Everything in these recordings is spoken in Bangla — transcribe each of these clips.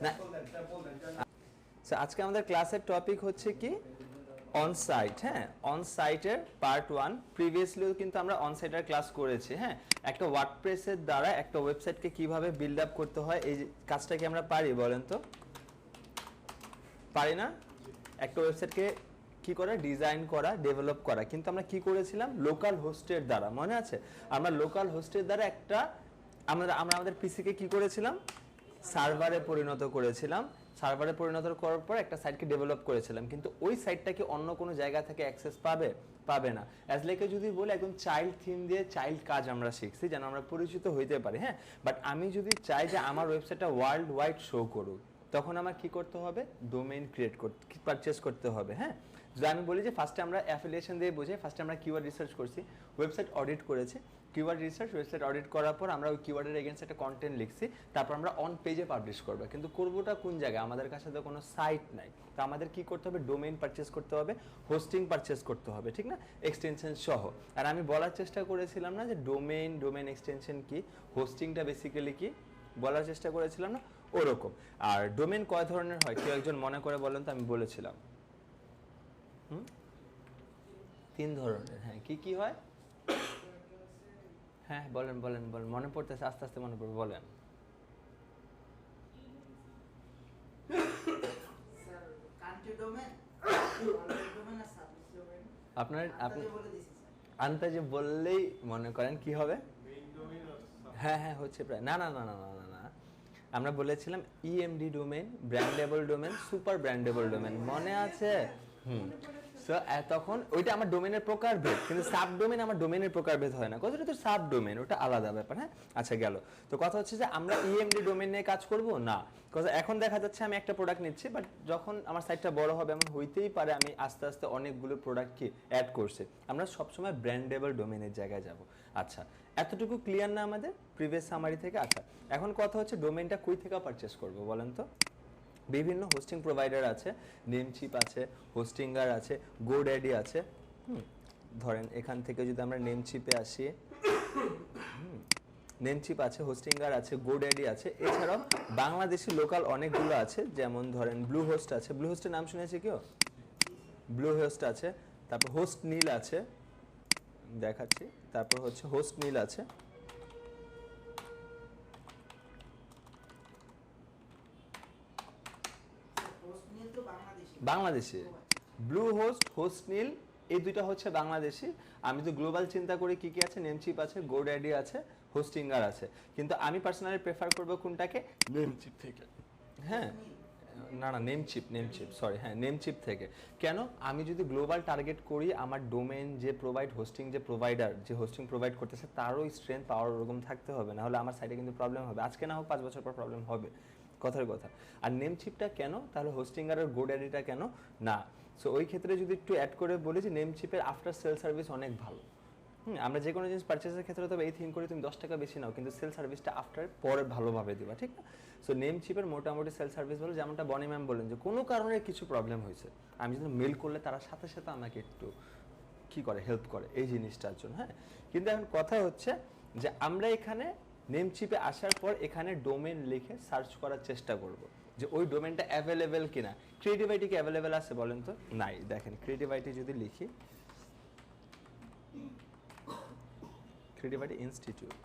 না আজকে আমাদের ক্লাসের টপিক হচ্ছে কি অন সাইট। হ্যাঁ, অন সাইটের পার্ট 1। প্রিভিয়াসলিও কিন্তু আমরা অন সাইটের ক্লাস করেছি। হ্যাঁ, একটা ওয়ার্ডপ্রেসের দ্বারা একটা ওয়েবসাইটকে কিভাবে বিল্ড আপ করতে হয় এই কাজটা কি আমরা পারি বলেন তো? পারি না? একটা ওয়েবসাইটকে কি করে ডিজাইন করা, ডেভেলপ করা, কিন্তু আমরা কি করেছিলাম লোকাল হোস্টের দ্বারা। মনে আছে? আমরা লোকাল হোস্টের দ্বারা একটা আমরা আমাদের পিসিকে কি করেছিলাম সার্ভারে পরিণত করেছিলাম। সার্ভারে পরিণত করার পর একটা সাইটকে ডেভেলপ করেছিলাম, কিন্তু ওই সাইটটা কি অন্য কোনো জায়গা থেকে অ্যাক্সেস পাবে? পাবে না। অ্যাজ লাইকে যদি বলি একদম চাইল্ড থিম দিয়ে চাইল্ড কাজ আমরা শিখছি যেন আমরা পরিচিত হইতে পারি। হ্যাঁ, বাট আমি যদি চাই যে আমার ওয়েবসাইটটা ওয়ার্ল্ড ওয়াইড শো করুক, তখন আমার কি করতে হবে? ডোমেইন ক্রিয়েট করতে, পারচেস করতে হবে। হ্যাঁ, যদি আমি বলি যে ফার্স্টে আমরা অ্যাফিলিয়েশন দিয়ে বুঝে ফার্স্টে আমরা কিওয়ার্ড রিসার্চ করছি, ওয়েবসাইট অডিট করেছি, কিওয়ার্ড রিসার্চ ওয়েবসাইট অডিট করার পর আমরা ওই কিওয়ার্ডের এগেইনস্ট একটা কন্টেন্ট লিখছি, তারপর আমরা অন পেজে পাবলিশ করব। কিন্তু করবোটা কোন জায়গায়? আমাদের কাছে তো কোনো সাইট নাই, তো আমাদের কি করতে হবে? ডোমেইন পারচেস করতে হবে, হোস্টিং পারচেস করতে হবে, ঠিক না? এক্সটেনশন সহ। আর আমি বলার চেষ্টা করেছিলাম না যে ডোমেইন এক্সটেনশন কি, হোস্টিংটা বেসিক্যালি কি বলার চেষ্টা করেছিলাম না? ওরকম। আর ডোমেইন কয় ধরনের হয় কেউ একজন মনে করে বলেন তো? আমি বলেছিলাম 3 ধরনের। হ্যাঁ, কি কি হয়? হ্যাঁ বলেন বলেন বলেন, মনে পড়তেছে, আস্তে আস্তে মনে পড়বে, বলেন। আপনার আন্তাজে বললেই মনে করেন কি হবে? হ্যাঁ হ্যাঁ হচ্ছে প্রায়। না না না না না না না, আমরা বলেছিলাম EMD domain, brandable domain, super brandable domain, মনে আছে? সো তখন ওইটা আমার ডোমেইনের প্রকারভেদ, কিন্তু সাব ডোমেইন আমার ডোমেইনের প্রকারভেদ হয় না। কথাটা তো সাব ডোমেইন, ওটা আলাদা ব্যাপার। হ্যাঁ, আচ্ছা গেল। তো কথা হচ্ছে যে আমরা ইএমডি ডোমেইন নিয়ে কাজ করব না। কথা এখন দেখা যাচ্ছে আমি একটা প্রোডাক্ট নিচ্ছি, বাট যখন আমার সাইটটা বড় হবে এমন হইতেই পারে আমি আস্তে আস্তে অনেকগুলো প্রোডাক্ট কি অ্যাড করছি। আমরা সবসময় ব্র্যান্ডেবল ডোমেইনের জায়গায় যাব। আচ্ছা, এতটুকু ক্লিয়ার না আমাদের প্রিভিয়াস সামারি থেকে? আচ্ছা, এখন কথা হচ্ছে ডোমেইনটা কই থেকে পারচেস করব বলেন তো? বিভিন্ন হোস্টিং প্রোভাইডার আছে, নেমচিপ আছে, হোস্টিঙ্গার আছে, গোড্যাডি আছে। ধরেন এখান থেকে যদি আমরা নেমচিপে আসি, নেমচিপ আছে, হোস্টিঙ্গার আছে, গোড্যাডি আছে, এছাড়াও বাংলাদেশি লোকাল অনেকগুলো আছে, যেমন ধরেন ব্লু হোস্ট আছে। ব্লু হোস্টের নাম শুনেছে কেউ? ব্লু হোস্ট আছে, তারপর হোস্ট নীল আছে, দেখাচ্ছি, তারপর হচ্ছে হোস্ট নীল আছে, বাংলাদেশি। ব্লু হোস্ট, হোস্ট নীল, এই দুইটা হচ্ছে বাংলাদেশি। আমি তো গ্লোবাল চিন্তা করি কি কি আছে, নেমচিপ আছে, গোড্যাডি আছে, হোস্টিঙ্গার আছে, কিন্তু আমি পার্সোনালি প্রেফার করব কোনটাকে? নেমচিপ থেকে। হ্যাঁ, না না নেমচিপ সরি, হ্যাঁ নেমচিপ থেকে। কেন? আমি যদি গ্লোবাল টার্গেট করি, আমার ডোমেইন যে প্রোভাইড, হোস্টিং যে প্রোভাইডার যে হোস্টিং প্রোভাইড করতেছে তারও স্ট্রেংথ পাওয়ার ওরকম থাকতে হবে, না হলে আমার সাইটে কিন্তু প্রবলেম হবে। আজকে না হোক 5 বছর পর প্রবলেম হবে, কথার কথা। আর নেমচিপটা কেন তাহলে? হোস্টিঙ্গার আর গোড্যাডিটা কেন না? সো ওই ক্ষেত্রে যদি একটু অ্যাড করে বলি যে নেমচিপের আফটার সেল সার্ভিস অনেক ভালো। আমরা যে কোনো জিনিস পারচেসের ক্ষেত্রে তবে এই থিঙ্ক করি তুমি 10 টাকা বেশি নাও, কিন্তু সেল সার্ভিসটা আফটার পরে ভালোভাবে দিবা, ঠিক না? সো নেমচিপের মোটামুটি সেল সার্ভিস ভালো। যেমনটা বনি ম্যাম বললেন যে কোনো কারণে কিছু প্রবলেম হয়েছে, আমি যদি মেল করলে তারা সাথে সাথে আমাকে একটু কি করে, হেল্প করে এই জিনিসটার জন্য। হ্যাঁ, কিন্তু এখন কথা হচ্ছে যে আমরা এখানে নেমচিপে আসার পর এখানে ডোমেইন লিখে সার্চ করার চেষ্টা করব যে ওই ডোমেইনটা অ্যাভেলেবেল কিনা। ক্রিয়েটিভিটি কি অ্যাভেলেবেল আছে বলেন তো? নাই। দেখেন ক্রিয়েটিভিটি যদি লিখি, ক্রিয়েটিভিটি ইনস্টিটিউট,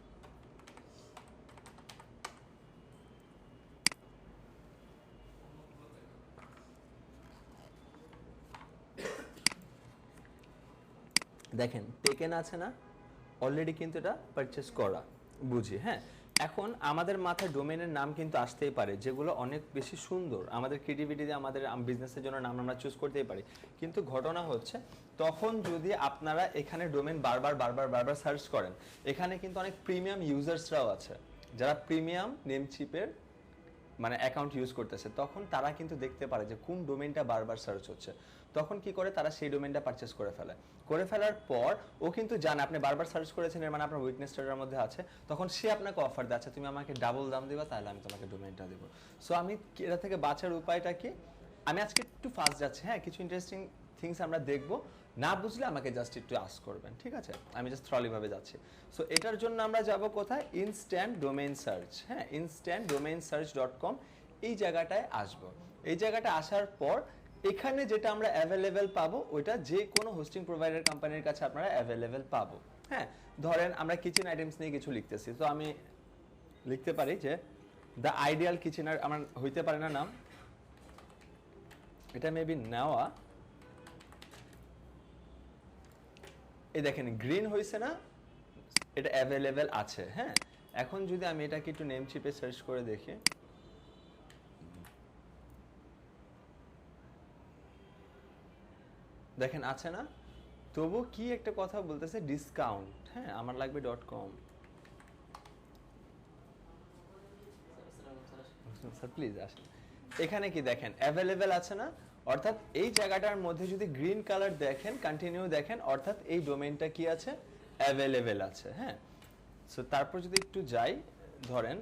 দেখেন টেকেন আছে না, অলরেডি কিন্তু এটা পারচেস করা বুঝি। হ্যাঁ, এখন আমাদের মাথায় ডোমেইনের নাম কিন্তু আসতেই পারে যেগুলো অনেক বেশি সুন্দর, আমাদের ক্রিয়েটিভিটি দিয়ে আমাদের বিজনেসের জন্য নাম আমরা চুজ করতেই পারি। কিন্তু ঘটনা হচ্ছে তখন যদি আপনারা এখানে ডোমেইন বারবার সার্চ করেন, এখানে কিন্তু অনেক প্রিমিয়াম ইউজার্সরাও আছে যারা প্রিমিয়াম নেমচিপের মানে অ্যাকাউন্ট ইউজ করতেছে, তখন তারা কিন্তু দেখতে পারে যে কোন ডোমেইনটা বারবার সার্চ হচ্ছে। তখন কি করে? তারা সেই ডোমেইনটা পারচেস করে ফেলে। করে ফেলার পর ও কিন্তু জানে আপনি বারবার সার্চ করেছেন, এর মানে আপনার উইকনেসটার মধ্যে আছে। তখন সে আপনাকে অফার দেয়, আচ্ছা তুমি আমাকে ডাবল দাম দিবা তাহলে আমি তোমাকে ডোমেইনটা দেবো। সো আমি এটা থেকে বাঁচার উপায়টা কি? আমি আজকে একটু ফাস্ট যাচ্ছি, হ্যাঁ কিছু ইন্টারেস্টিং থিংস আমরা দেখবো, না বুঝলে আমাকে জাস্ট একটু আস্ক করবেন, ঠিক আছে? আমি জাস্ট থ্রলিভাবে যাচ্ছি। সো এটার জন্য আমরা যাব কোথায়? Instant domain search. হ্যাঁ, instantdomainsearch.com। এই জায়গাটায় আসবো। এই জায়গাটা আসার পর এখানে যেটা আমরা অ্যাভেলেবেল পাবো ওইটা যে কোনো হোস্টিং প্রোভাইডার কোম্পানির কাছে আপনারা অ্যাভেলেবেল পাবো। হ্যাঁ, ধরেন আমরা কিচেন আইটেমস নিয়ে কিছু লিখতেছি, তো আমি লিখতে পারি যে দ্য আইডিয়াল কিচেন, আমার হইতে পারে না নাম, এটা মেবি নেওয়া। এই দেখেন গ্রিন হয়েছে না, এটা অ্যাভেলেবেল আছে। হ্যাঁ, এখন যদি আমি এটাকে একটু নেমচিপে সার্চ করে দেখি, দেখেন আছে না, তবু কি একটা কথা বলতেছে ডিসকাউন্ট। হ্যাঁ, আমার লাগবে .com। স্যার প্লিজ আসেন। এখানে কি দেখেন অ্যাভেলেবেল আছে না, অর্থাৎ এই জায়গাটার মধ্যে যদি গ্রিন কালার দেখেন, কন্টিনিউ দেখেন, অর্থাৎ এই ডোমেইনটা কি আছে, অ্যাভেলেবেল আছে। হ্যাঁ, সো তারপর যদি একটু যাই, ধরেন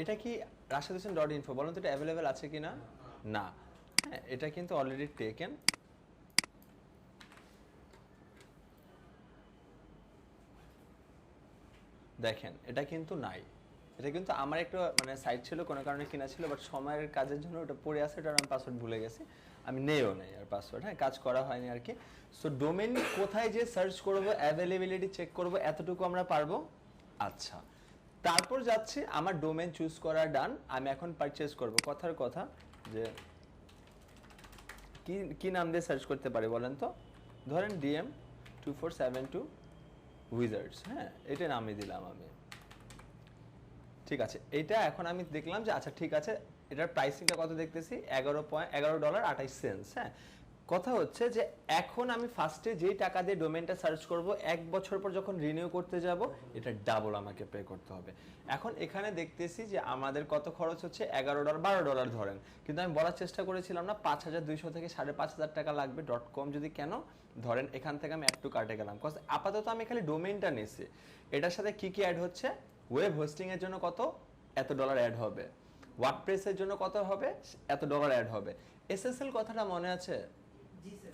এটা কি rashidhosen.info, বলুন তো এটা অ্যাভেলেবেল আছে কি না? না। হ্যাঁ, এটা কিন্তু অলরেডি টেকেন। দেখেন এটা কিন্তু নাই, এটা কিন্তু আমার একটা মানে সাইট ছিল, কোনো কারণে কিনা ছিল, বাট সময়ের কাজের জন্য ওটা পড়ে আছে, ওটার আমি পাসওয়ার্ড ভুলে গেছি, আমি নেও নেই আর পাসওয়ার্ড। হ্যাঁ, কাজ করা হয়নি আর কি। সো ডোমেইন কোথায় যে সার্চ করব, অ্যাভেলেবিলিটি চেক করব, এতটুকু আমরা পারবো। আচ্ছা, তারপর যাচ্ছি, আমার ডোমেইন চুজ করা ডান, আমি এখন পারচেজ করব। কথার কথা যে কি কি নাম দিয়ে সার্চ করতে পারি বলেন তো, ধরেন DM2472 উইজার্ডস। হ্যাঁ, এটা নামই দিলাম আমি। ঠিক আছে, এটা এখন আমি দেখলাম যে আচ্ছা ঠিক আছে, এটার প্রাইসিংটা কত দেখতেছি, $11.28। হ্যাঁ, কথা হচ্ছে যে এখন আমি ফার্স্টে যেই টাকা দিয়ে ডোমেইনটা সার্চ করব, 1 বছর পর যখন রিনিউ করতে যাব, এটা ডাবল আমাকে পে করতে হবে। এখন এখানে দেখতেছি যে আমাদের কত খরচ হচ্ছে, $11, $12 ধরেন, কিন্তু আমি বলার চেষ্টা করেছিলাম না 5,200 থেকে 5,500 টাকা লাগবে .com যদি, কেন ধরেন এখান থেকে আমি অ্যাড টু কার্টে গেলাম, কজ আপাতত আমি খালি ডোমেইনটা নিছি, এটার সাথে কি কি অ্যাড হচ্ছে, ওয়েব হোস্টিং এর জন্য কত, এত ডলার অ্যাড হবে, ওয়ার্ডপ্রেসের জন্য কত হবে, এত ডলার অ্যাড হবে। SSL কথাটা মনে আছে,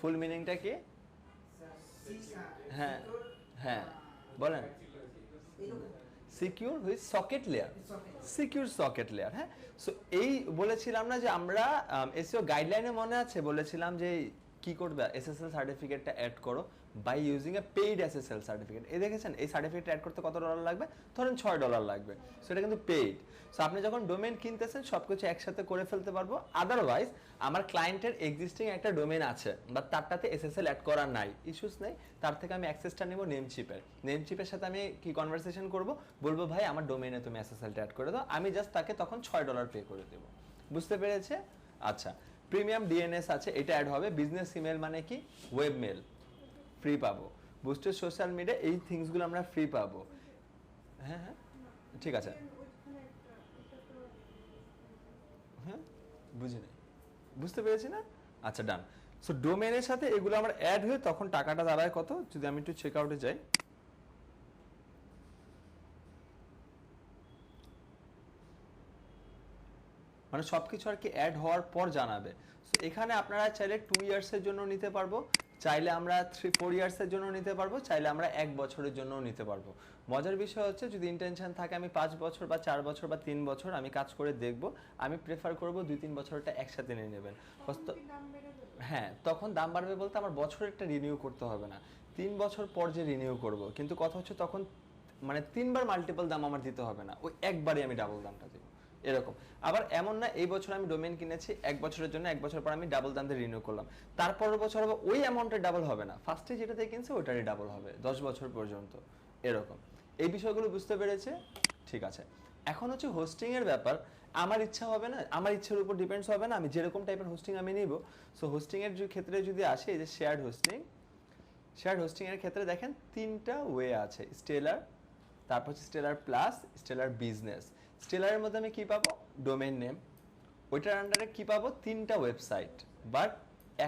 ফুল মিনিংটা কি? হ্যাঁ হ্যাঁ বলেন। Secure with socket layer, secure socket layer. হ্যাঁ, সো এই বলেছিলাম না যে আমরা এসইও গাইডলাইনে মনে আছে বলেছিলাম যে কি করবে, SSL সার্টিফিকেটটা অ্যাড করো by using a paid SSL certificate. এই দেখেছেন এই সার্টিফিকেট অ্যাড করতে কত ডলার লাগবে, ধরেন $6 লাগবে, সো এটা কিন্তু পেইড। সো আপনি যখন ডোমেইন কিনতেছেন সবকিছু একসাথে করে ফেলতে পারবো। আদারওয়াইজ আমার ক্লায়েন্টের এক্সিস্টিং একটা ডোমেইন আছে বা তারটাতে SSL অ্যাড করা নাই, ইস্যুস নেই, তার থেকে আমি অ্যাক্সেসটা নেব নেমচিপের, নেমচিপের সাথে আমি কি কনভারসেশন করব, বলবো ভাই আমার ডোমেইনে তুমি SSLটা অ্যাড করে দাও, আমি জাস্ট তাকে তখন $6 পে করে দেব। বুঝতে পেরেছে? আচ্ছা, প্রিমিয়াম DNS আছে, এটা অ্যাড হবে। বিজনেস ইমেল মানে কি, ওয়েব মেল ফ্রি পাবো। বুস্টেড সোশ্যাল মিডিয়া, এই থিংসগুলো আমরা ফ্রি পাবো। হ্যাঁ হ্যাঁ ঠিক আছে। হ্যাঁ বুঝিনি, বুঝতে পেরেছি না? আচ্ছা ডান। সো ডোমেনের সাথে এগুলো আমার অ্যাড হয়ে তখন টাকাটা দাঁড়ায় কত, যদি আমি একটু চেক আউটে যাই, মানে সবকিছু আর কি অ্যাড হওয়ার পর জানাবে। সো এখানে আপনারা চাইলে 2 ইয়ার্সের জন্য নিতে পারবো, চাইলে আমরা 3-4 ইয়ার্সের জন্য নিতে পারবো, চাইলে আমরা 1 বছরের জন্য নিতে পারবো। মজার বিষয় হচ্ছে যদি ইন্টেনশন থাকে আমি 5 বছর বা 4 বছর বা 3 বছর আমি কাজ করে দেখব, আমি প্রেফার করব 2-3 বছরটা একসাথে নিয়ে নেবেন। হ্যাঁ, তখন দাম বাড়বে বলতে আমার বছরেরটা রিনিউ করতে হবে না, 3 বছর পর যে রিনিউ করব, কিন্তু কথা হচ্ছে তখন মানে 3 বার মাল্টিপল দাম আমার দিতে হবে না, ওই একবারই আমি ডাবল দামটা দেব এরকম। আবার এমন না এই বছর আমি ডোমেইন কিনেছি 1 বছরের জন্য, 1 বছর পর আমি ডাবল দাম দিয়ে রিনিউ করলাম, তারপরের বছর আবার ওই অ্যামাউন্টের ডাবল হবে না, ফার্স্টে যেটা দিয়ে কিনছে ওটারই ডাবল হবে 10 বছর পর্যন্ত এরকম। এই বিষয়গুলো বুঝতে পেরেছে? ঠিক আছে। এখন হচ্ছে হোস্টিং এর ব্যাপার, আমার ইচ্ছা হবে না, আমার ইচ্ছার উপর ডিপেন্ডস হবে না আমি যেরকম টাইপের হোস্টিং আমি নিব। সো হোস্টিং এর ক্ষেত্রে যদি আসে, এই যে শেয়ার্ড হোস্টিং, শেয়ার্ড হোস্টিং এর ক্ষেত্রে দেখেন 3টা ওয়ে আছে, স্টেলার, তারপর হচ্ছে স্টেলার প্লাস, স্টেলার বিজনেস। স্টেলারের মধ্যে আমি কি পাবো, ডোমেইন নেম, ওইটার আন্ডারে কি পাবো, 3টা ওয়েবসাইট, বাট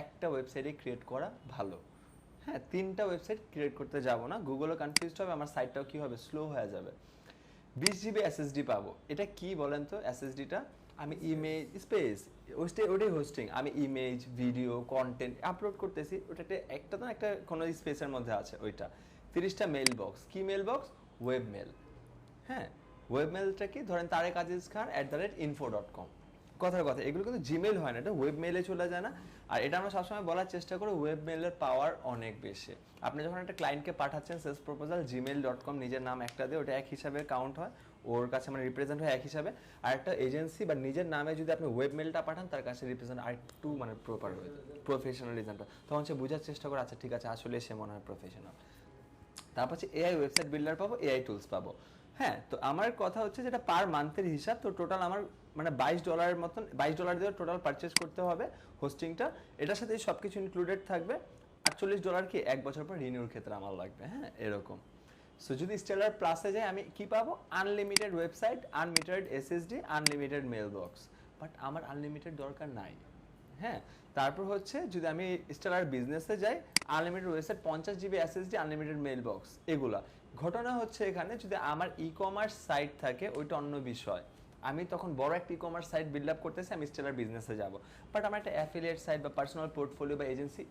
একটা ওয়েবসাইটে ক্রিয়েট করা ভালো। হ্যাঁ, 3টা ওয়েবসাইট ক্রিয়েট করতে যাব না, গুগলও কনফিউজড হবে, আমার সাইটটাও কি হবে, স্লো হয়ে যাবে। 20 GB SSD পাবো, এটা কি বলেন তো, SSDটা আমি ইমেজ স্পেস, ওটাই হোস্টিং, আমি ইমেজ ভিডিও কন্টেন্ট আপলোড করতেছি, ওটা একটা তো একটা কোনো স্পেসের মধ্যে আছে ওইটা। 30টা মেইল বক্স, কি মেইল বক্স, ওয়েবমেল। হ্যাঁ, ওয়েবমেলটা কি ধরেন tarekazizkhan@info.com, কথার কথা, এগুলো কিন্তু জিমেল হয় না, এটা ওয়েবমেলে চলে যায় না। আর এটা আমরা সবসময় বলার চেষ্টা করি ওয়েবমেলের পাওয়ার অনেক বেশি। আপনি যখন একটা ক্লায়েন্টকে পাঠাচ্ছেন সেলস প্রপোজাল gmail.com নিজের নাম একটা দিয়ে, ওটা এক হিসাবে কাউন্ট হয়, ওর কাছে মানে রিপ্রেজেন্ট হয় এক হিসাবে। আর একটা এজেন্সি বা নিজের নামে যদি আপনি ওয়েবমেলটা পাঠান তার কাছে রিপ্রেজেন্ট আর একটু মানে প্রপার হয়ে যায়, প্রফেশনালিজমটা, তখন সে বোঝার চেষ্টা করে আচ্ছা ঠিক আছে আসলে সে মনে হয় প্রফেশনাল। তারপর হচ্ছে এআই ওয়েবসাইট বিল্ডার পাবো, এআই টুলস পাবো। হ্যাঁ, তো আমার কথা হচ্ছে যেটা পার মান্থের হিসাব, তো টোটাল আমার মানে $22 মতন, $22 দিয়ে টোটাল পারচেস করতে হবে হোস্টিংটা। এটার সাথে সব কিছু ইনক্লুডেড থাকবে। $48 কি 1 বছর পর রিনিউর ক্ষেত্রে আমার লাগবে। হ্যাঁ, এরকম। সো যদি স্টেলার প্লাসে যাই আমি কি পাবো? Unlimited website, unlimited SSD, unlimited mail box. But আমার আনলিমিটেড দরকার নাই। হ্যাঁ, তারপর হচ্ছে যদি আমি স্টেলার বিজনেসে যাই, unlimited website, 50 GB SSD, unlimited mail box, এগুলা। ঘটনা হচ্ছে এখানে যদি আমার ই কমার্স সাইট থাকে ওইটা অন্য বিষয়, আমি তখন বড় একটা e commerce site build up করতেছি, আমি স্টেলার বিজনেসে যাব। বাট আমার একটা অ্যাফিলিয়েট সাইট বা পার্সোনাল পোর্টফোলিও বা এজেন্সি,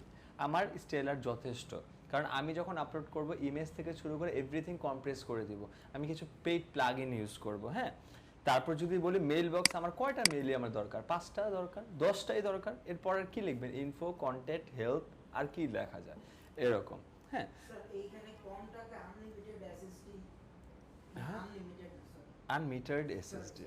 আমার স্টেলার যথেষ্ট। কারণ আমি যখন আপলোড করব ইমেজ থেকে শুরু করে এভরিথিং কম্প্রেস করে দিব, আমি কিছু পেইড প্লাগ ইন ইউজ করব। হ্যাঁ, তারপর যদি বলি মেল বক্স, আমার কয়টা মেলই আমার দরকার? 5টা দরকার, 10টাই দরকার। এরপর আর কি লিখবেন? ইনফো, কন্ট্যাক্ট, হেল্প, আর কি লেখা যায় এরকম। হ্যাঁ স্যার এইখানে কম টাকা আনলিমিটেড এসএসডি, আনলিমিটেড আনমিটার্ড এসএসডি,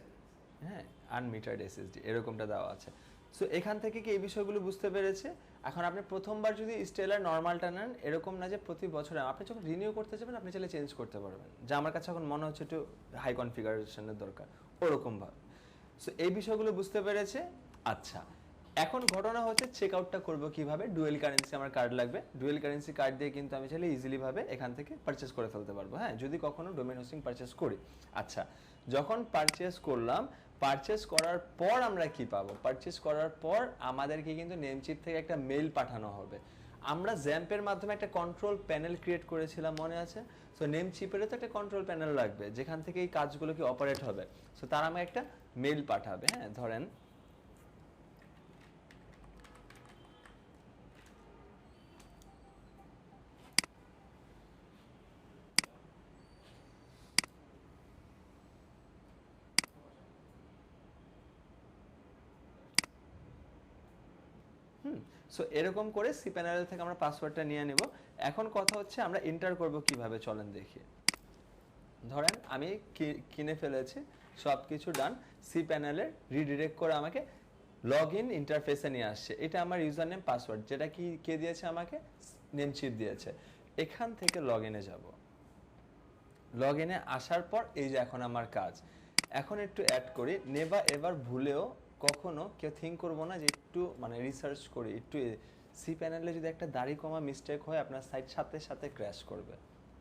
হ্যাঁ আনমিটার্ড এসএসডি এরকমটা দেওয়া আছে। সো এখান থেকে কি এই বিষয়গুলো বুঝতে পেরেছে? এখন আপনি প্রথমবার যদি স্টেলার নর্মালটা নেন, এরকম না যে প্রতি বছরে, আপনি যখন রিনিউ করতে যাবেন আপনি চাইলে চেঞ্জ করতে পারবেন, যে আমার কাছে এখন মনে হচ্ছে একটু হাই কনফিগারেশনের দরকার, ওরকমভাবে। সো এই বিষয়গুলো বুঝতে পেরেছে। আচ্ছা, এখন ঘটনা হচ্ছে চেক আউটটা করবো কিভাবে? ডুয়েল কারেন্সি আমার কার্ড লাগবে। ডুয়েল কারেন্সি কার্ড দিয়ে কিন্তু আমি চাইলে ইজিলি ভাবে এখান থেকে পারচেস করে ফেলতে পারবো। হ্যাঁ, যদি কখনো ডোমেইন হোস্টিং পারচেস করি। আচ্ছা, যখন পারচেস করলাম, পারচেস করার পর আমরা কি পাবো? পারচেস করার পর আমাদেরকে কিন্তু নেমচিপ থেকে একটা মেইল পাঠানো হবে। আমরা জ্যাম্পের মাধ্যমে একটা কন্ট্রোল প্যানেল ক্রিয়েট করেছিলাম, মনে আছে? সো নেমচিপেরও তো একটা কন্ট্রোল প্যানেল লাগবে যেখান থেকে এই কাজগুলো কি অপারেট হবে। সো তারা আমাকে একটা মেইল পাঠাবে। হ্যাঁ, ধরেন সো এরকম করে সি প্যানেল থেকে আমরা পাসওয়ার্ডটা নিয়ে নেব। এখন কথা হচ্ছে আমরা এন্টার করব কিভাবে, চলেন দেখি। ধরেন আমি কিনে ফেলেছি, সব কিছু ডান, সি প্যানেলে রিডিরেক্ট করে আমাকে লগ ইন ইন্টারফেসে নিয়ে আসছে। এটা আমার ইউজার নেম পাসওয়ার্ড, যেটা কি কে দিয়েছে আমাকে? নেমচিপ দিয়েছে। এখান থেকে লগ ইনে যাব। লগ ইনে আসার পর এই যে এখন আমার কাজ, এখন একটু অ্যাড করি। নেভার এভার ভুলেও কখনো কেউ থিঙ্ক করবো না যে একটু মানে রিসার্চ করি, একটু সি প্যানেলে যদি একটা দাড়ি কমা মিস্টেক হয় আপনার সাইট সাথে সাথে ক্র্যাশ করবে,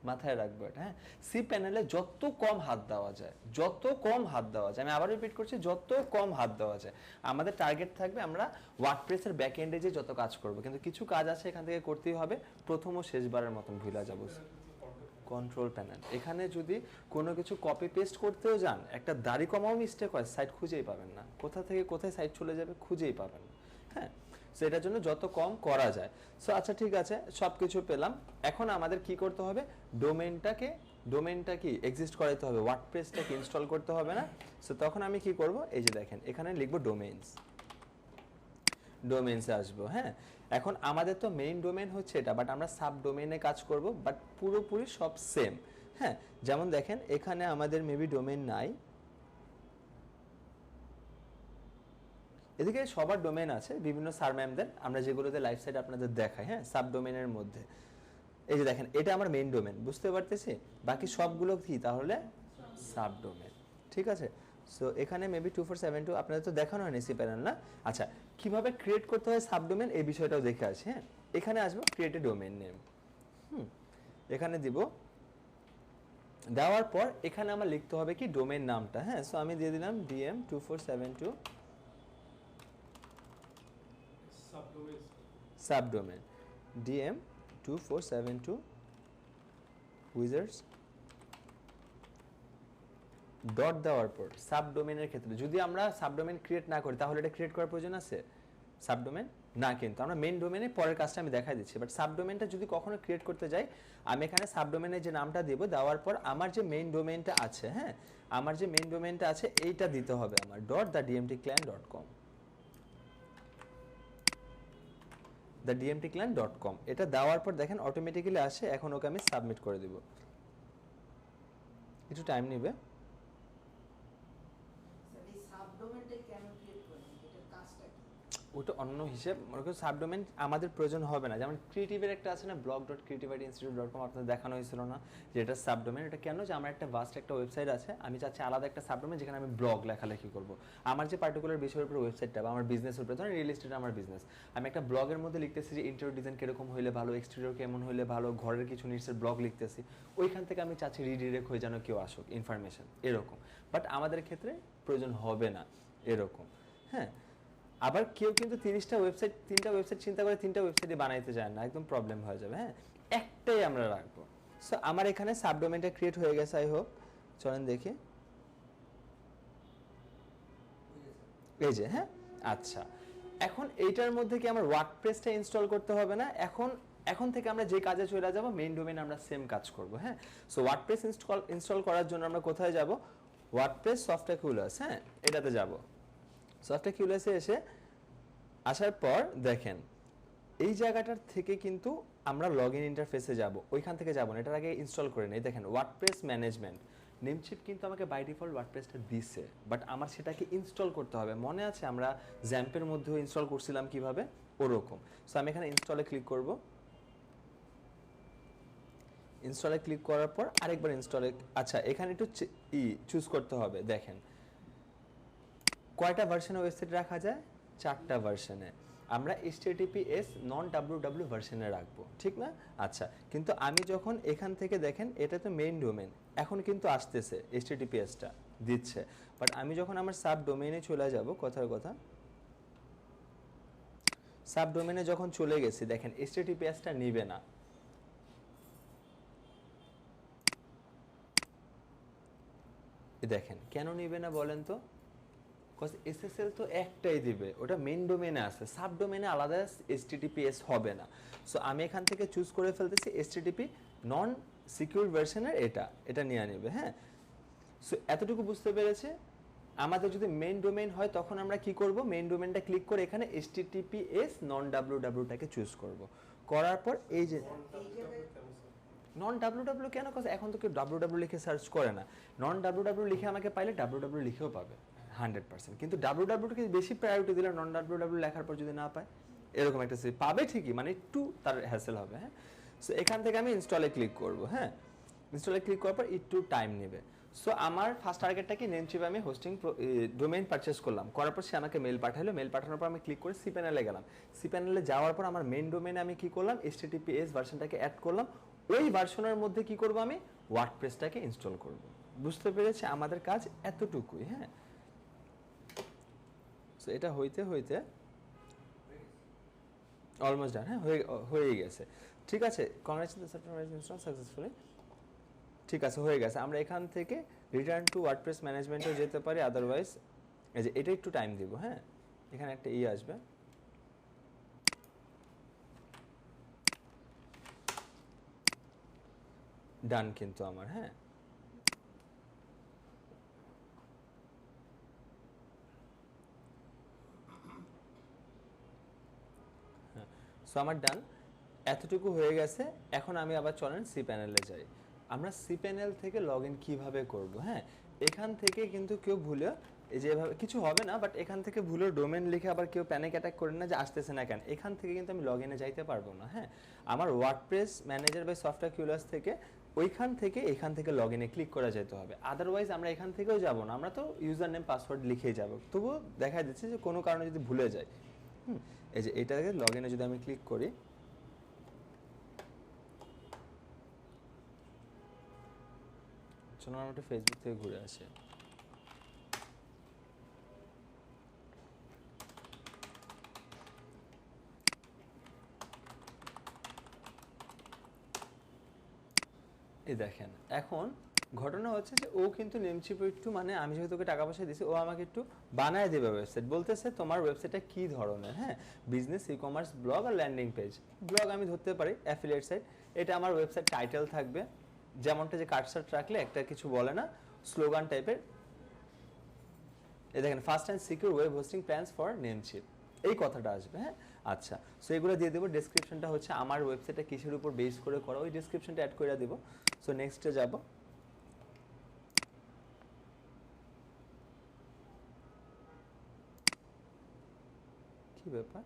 মাথায় রাখবো এটা। হ্যাঁ, সি প্যানেলে যত কম হাত দেওয়া যায়, যত কম হাত দেওয়া যায়, আমি আবার রিপিট করছি, যত কম হাত দেওয়া যায়। আমাদের টার্গেট থাকবে আমরা ওয়ার্ডপ্রেসের ব্যাক এন্ডে যে যত কাজ করব, কিন্তু কিছু কাজ আছে এখান থেকে করতেই হবে। প্রথম ও শেষবারের মতন ভুলে যাবো। কন্ট্রোল প্যানেল, এখানে যদি কোনো কিছু কপি পেস্ট করতেও যান, একটা দাড়ি কমাও মিস্টেক হয়, সাইট খুঁজেই পাবেন না, কোথা থেকে কোথায় সাইট চলে যাবে খুঁজেই পাবেন না। হ্যাঁ, সো এটার জন্য যত কম করা যায়। সো আচ্ছা ঠিক আছে, সব কিছু পেলাম। এখন আমাদের কি করতে হবে? ডোমেইনটা কি এক্সিস্ট করাইতে হবে, ওয়ার্ডপ্রেসটাকে ইনস্টল করতে হবে না? সো তখন আমি কি করব? এই যে দেখেন এখানে লিখবো ডোমেইনসে আসবো। হ্যাঁ, এখন আমাদের তো মেইন ডোমেইন হচ্ছে এটা, বাট আমরা সাব ডোমেইনে কাজ করব, বাট পুরোপুরি সব সেম। হ্যাঁ, যেমন দেখেন এখানে আমাদের মেবি ডোমেইন নাই, এদিকে সবার ডোমেইন আছে বিভিন্ন স্যার ম্যামদের, আমরা যেগুলোতে লাইভ সাইট আপনাদের দেখাই। হ্যাঁ, সাব ডোমেইনের মধ্যে এই যে দেখেন এটা আমার মেইন ডোমেইন, বুঝতে পারতেছি? বাকি সবগুলো কি তাহলে? Sub domain. ঠিক আছে, সো এখানে মেবি 2472 আপনাদের তো দেখানো হয়নি সি প্যানেল না। আচ্ছা, কিভাবে ক্রিয়েট করতে হয় সাব ডোমেইন এই বিষয়টাও দেখে আসি। হ্যাঁ, এখানে আসবো ক্রিয়েট এ ডোমেইন নেম। এখানে দিব, দেওয়ার পর এখানে আমার লিখতে হবে কি ডোমেইন নামটা। হ্যাঁ, সো আমি দিয়ে দিলাম DM2472 সাবডোমেন, DM2472 উইজার্ডস ডট দেওয়ার পর সাবডোমেনের ক্ষেত্রে যদি আমরা সাবডোমেন ক্রিয়েট না করি তাহলে এটা ক্রিয়েট করার প্রয়োজন আছে? সাবডোমেন না, কিন্তু আমরা মেইন ডোমেনে পরের কাজটা আমি দেখাই দিচ্ছি, বাট সাবডোমেনটা যদি কখনো ক্রিয়েট করতে যাই, আমি এখানে সাবডোমেনের যে নামটা দেব, দেওয়ার পর আমার যে মেইন ডোমেনটা আছে, হ্যাঁ, আমার যে মেইন ডোমেনটা আছে এইটা দিতে হবে আমার .thedmtclan.com, thedmtclan.com। এটা দেওয়ার পর দেখেন অটোমেটিক্যালি আসে। এখন ওকে আমি সাবমিট করে দিব, একটু টাইম নেবে। স্যার এই সাবডোমেনটা কেন ক্রিয়েট করেন, এটার কাজটা কি? ওটা অন্য হিসেব, মনে করো সাবডোমেন আমাদের প্রয়োজন হবে না। যেমন ক্রিয়েটিভের একটা আছে না, blog.creativiteinstitute.com, আপনাদের দেখানো হয়েছিল না যে এটা সাবডোমেন। এটা কেন, যে আমার একটা ভাস্ট একটা ওয়েবসাইট আছে, আমি চাচ্ছি আলাদা একটা সাবডোমেন যেখানে আমি ব্লগ লেখালেখি করব। আমার যে পার্টিকুলার বিষয়ের উপর ওয়েবসাইটটা বা আমার বিজনেসের উপরে, ধরেন রিয়েল এস্টেট আমার বিজনেস, আমি একটা ব্লগের মধ্যে লিখতেছি যে ইন্টেরিয়র ডিজাইন কিরকম হইলে ভালো, এক্সটেরিয়র কেমন হইলে ভালো, ঘরের কিছু নিডসের ব্লগ লিখতেছি, ওইখান থেকে আমি চাচ্ছি রিডিরেক্ট হয়ে যেন কেউ আসুক ইনফরমেশন, এরকম। বাট আমাদের ক্ষেত্রে প্রয়োজন হবে না এরকম, হ্যাঁ। আবার কেউ কিন্তু 30টা ওয়েবসাইট, 3টা ওয়েবসাইট চিন্তা করে 3টা ওয়েবসাইটই বানাইতে যায় না, একদম প্রবলেম হয়ে যাবে, হ্যাঁ। একটাই আমরা রাখবো। সো আমার এখানে সাবডোমেনটা ক্রিয়েট হয়ে গেছে, আই হোপ। চলেন দেখি, এই যে, হ্যাঁ, আচ্ছা। এখন এইটার মধ্যে কি আমার ওয়ার্ডপ্রেসটা ইনস্টল করতে হবে না? এখন থেকে আমরা যে কাজে চলে যাব, মেইন ডোমেইন আমরা সেম কাজ করব, হ্যাঁ। সো ওয়ার্ডপ্রেস ইনস্টল করার জন্য আমরা কোথায় যাব? ওয়ার্ডপ্রেস সফটওয়্যার কিউলাস, হ্যাঁ, এটাতে যাব। সফটওয়্যার কিউলাসে আসার পর দেখেন এই জায়গাটার থেকে কিন্তু আমরা লগইন ইন্টারফেসে যাব, ওইখান থেকে যাব না, এটার আগে ইনস্টল করে নেই। দেখেন ওয়ার্ডপ্রেস ম্যানেজমেন্ট নেমচিপ কিন্তু আমাকে বাই ডিফল্ট ওয়ার্ডপ্রেসটা দিছে, বাট আমার সেটাকে ইনস্টল করতে হবে। মনে আছে আমরা জ্যাম্পের মধ্যেও ইনস্টল করছিলাম কিভাবে, ওরকম। সো আমি এখানে ইনস্টলে ক্লিক করব। ইনস্টলে ক্লিক করার পর আরেকবার ইনস্টলে, আচ্ছা এখানে একটু চুজ করতে হবে। দেখেন কয়টা ভার্সনে ওয়েবসাইট রাখা যায়? 4টা ভার্সনে। আমরা HTTPS নন WW ভার্সনে রাখবো, ঠিক না? আচ্ছা, কিন্তু আমি যখন এখান থেকে দেখেন এটা তো মেইন ডোমেন, এখন কিন্তু আসতেছে HTTPSটা দিচ্ছে, বাট আমি যখন আমার সাব ডোমেইনে চলে যাব, কথার কথা সাব ডোমেইনে যখন চলে গেছি, দেখেন HTTPSটা নিবে না। দেখেন কেন নিবে না বলেন তো? SSL তো একটাই দিবে, ওটা মেইন ডোমেইনে আছে, সাব ডোমেইনে আলাদা HTTPS হবে না। সো আমি এখান থেকে চুজ করে ফেলতেছি HTTP নন সিকিউর ভার্সনের, এটা নিয়ে নিবে, হ্যাঁ। সো এতটুকু বুঝতে পেরেছে। আমাদের যদি মেইন ডোমেইন হয় তখন আমরা কি করব? মেইন ডোমেইনটা ক্লিক করে এখানে HTTPS নন WWটাকে চুজ করব। করার পর এই যে নন WW কেন? এখন তো কেউ WW লিখে সার্চ করে না। নন WW লিখে আমাকে পাইলে WW লিখেও পাবে 100%, কিন্তু WW-কে বেশি প্রায়োরিটি দিলে নন WW লেখার পর যদি না পায়, এরকম একটা পাবে ঠিকই, মানে একটু তার হ্যাসেল হবে, হ্যাঁ। সো এখান থেকে আমি ইনস্টলে ক্লিক করব, হ্যাঁ। ইনস্টলে ক্লিক করার পর একটু টাইম নেবে। সো আমার ফার্স্ট টার্গেটটা কি, নেমচিপ আমি হোস্টিং ডোমেইন পারচেস করলাম, করার পর সে আমাকে মেল পাঠালো, মেল পাঠানোর পর আমি ক্লিক করে সি প্যানেলে গেলাম। সি প্যানেলে যাওয়ার পর আমার মেইন ডোমেইনে আমি কি করলাম, HTTPS ভার্সনটাকে অ্যাড করলাম। ওই ভার্সনের মধ্যে কি করব, আমি ওয়ার্ডপ্রেসটাকে ইনস্টল করব। বুঝতে পেরেছে? আমাদের কাজ এতটুকুই, হ্যাঁ। সো এটা হইতে হইতে অলমোস্ট ডান, হ্যাঁ, হয়ে গেছে, ঠিক আছে। কংগ্রেচুলেশনস সাকসেসফুলি, ঠিক আছে, হয়ে গেছে। আমরা এখান থেকে রিটার্ন টু ওয়ার্ডপ্রেস ম্যানেজমেন্টও যেতে পারি, আদারওয়াইজ এই যে এটা একটু টাইম দিব, হ্যাঁ। এখানে একটা আসবে, ডান কিন্তু আমার, হ্যাঁ। সো আমার ডান, এতটুকু হয়ে গেছে। এখন আমি আবার চলেন সি প্যানেলে যাই। আমরা সি প্যানেল থেকে লগ ইন কীভাবে করবো, হ্যাঁ। এখান থেকে কিন্তু কেউ ভুলে এই যে এভাবে কিছু হবে না, বাট এখান থেকে ভুলে ডোমেন লিখে আবার কেউ প্যানিক অ্যাটাক করে না যে আসতেছে না কেন। এখান থেকে কিন্তু আমি লগ ইনে যাইতে পারবো না, হ্যাঁ। আমার ওয়ার্ডপ্রেস ম্যানেজার বা সফটওয়্যার কিউলাস থেকে ওইখান থেকে এখান থেকে লগ ইনে ক্লিক করা যেতে হবে, আদারওয়াইজ আমরা এখান থেকেও যাব না। আমরা তো ইউজার নেম পাসওয়ার্ড লিখেই যাব, তবুও দেখা দিচ্ছে যে কোনো কারণে যদি ভুলে যাই, এই যে এটাকে লগ ইনে যদি আমি ক্লিক করি, চলো আমরা একটু ফেসবুক থেকে ঘুরে আসি। এই দেখেন এখন ঘটনা হচ্ছে যে ও কিন্তু নেমচিপ একটু মানে আমি যেহেতু ওকে টাকা পয়সা দিছি ও আমাকে একটু বানায় দেবে ওয়েবসাইট, বলতেছে তোমার ওয়েবসাইটটা কি ধরনের, হ্যাঁ বিজনেস ই কমার্স ব্লগ আর ল্যান্ডিং পেজ। ব্লগ আমি ধরতে পারি অ্যাফিলিয়েট সাইট, এটা আমার ওয়েবসাইট টাইটেল থাকবে যেমনটা যে কাটসাট রাখলে একটা কিছু বলে না স্লোগান টাইপের, এই দেখেন first and secure web hosting plans for Namecheap, এই কথাটা আসবে। হ্যাঁ আচ্ছা, সো এগুলো দিয়ে দেবো। ডেসক্রিপশনটা হচ্ছে আমার ওয়েবসাইটটা কিসের উপর বেস করে করা, ওই ডেসক্রিপশনটা অ্যাড করে দেবো। সো নেক্সটে যাব। কি ব্যাপার,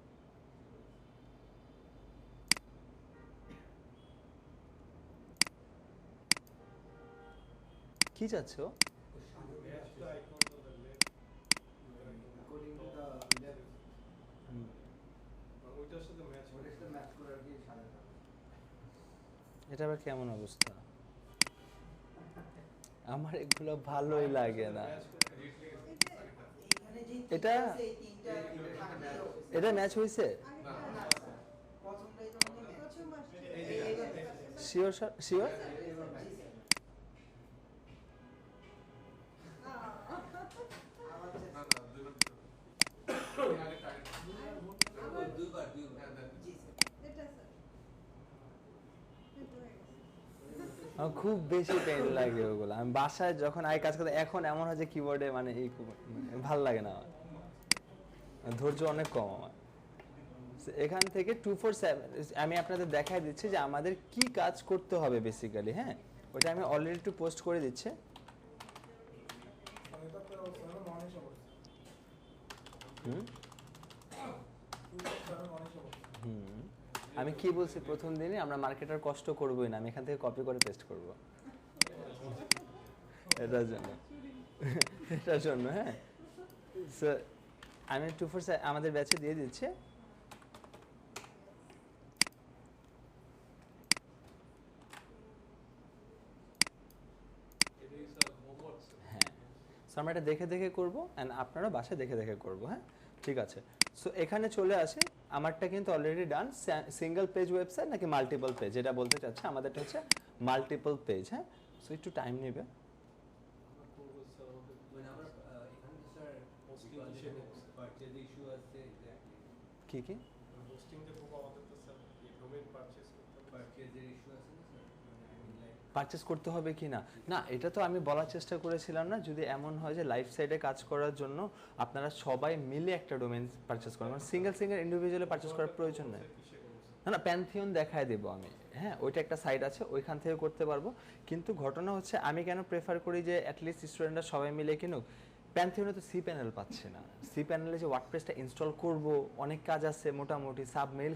কি চাচ্ছ? according to the left ওইটার সাথে ম্যাচ ওটার সাথে ম্যাচ করে আর কি সাজাতে হবে। এটা আবার কেমন অবস্থা? আমার এগুলো ভালোই লাগে না। এখানে যে এটা এই তিনটা থাকলেই হবে। এটা ম্যাচ হয়েছে? প্রথমটাই তো আমাদের match। Sure sure? জি স্যার। আমার জি স্যার। আমার খুব বেশি পেন লাগে ওগুলো। আমি বাসায় যখন আই কাজ করতে এখন এমন হয় যে কিবোর্ডে মানে এই ভাল লাগে না আমার, ধৈর্য অনেক কম আমার। এখান থেকে 247 আমি আপনাদের দেখাই দিচ্ছি যে আমাদের কি কাজ করতে হবে বেসিক্যালি। হ্যাঁ ওটা আমি অলরেডি একটু পোস্ট করে দিচ্ছি। হুম হুম আমি কি বলছি প্রথম দিনে, আমরা মার্কেটার কষ্ট করবোই না, আমি এখান থেকে কপি করে পেস্ট করব এটার জন্য এটার জন্য। হ্যাঁ সো আমি 247 আমাদের ব্যাচে দিয়ে দিচ্ছি। হ্যাঁ সো আমরা এটা দেখে দেখে করবো অ্যান্ড আপনারা বাসায় দেখে দেখে করবো। হ্যাঁ ঠিক আছে, সো এখানে চলে আসি। আমারটা কিন্তু already done. Single page website নাকি মাল্টিপল পেজ, এটা বলতে চাচ্ছে আমাদেরটা হচ্ছে মাল্টিপল পেজ। হ্যাঁ সো একটু টাইম নেবে। কি কি পারচেস করতে হবে কি না, না এটা তো আমি বলার চেষ্টা করেছিলাম না। যদি এমন হয় যে লাইফ সাইডে কাজ করার জন্য আপনারা সবাই মিলে একটা ডোমেন পারচেস করেন, মানে সিঙ্গেল ইন্ডিভিজুয়ালি পারচেস করার প্রয়োজন নেই। না না প্যান্থিয়ন দেখায় দেবো আমি। হ্যাঁ ওইটা একটা সাইট আছে, ওইখান থেকে করতে পারবো। কিন্তু ঘটনা হচ্ছে আমি কেন প্রেফার করি যে অ্যাটলিস্ট স্টুডেন্টরা সবাই মিলে কিনুক। প্যান্থিয়নে তো সি প্যানেল পাচ্ছে না, সি প্যানেলে যে ওয়ার্ডপ্রেসটা ইনস্টল করব অনেক কাজ আছে, মোটামুটি সাব মেল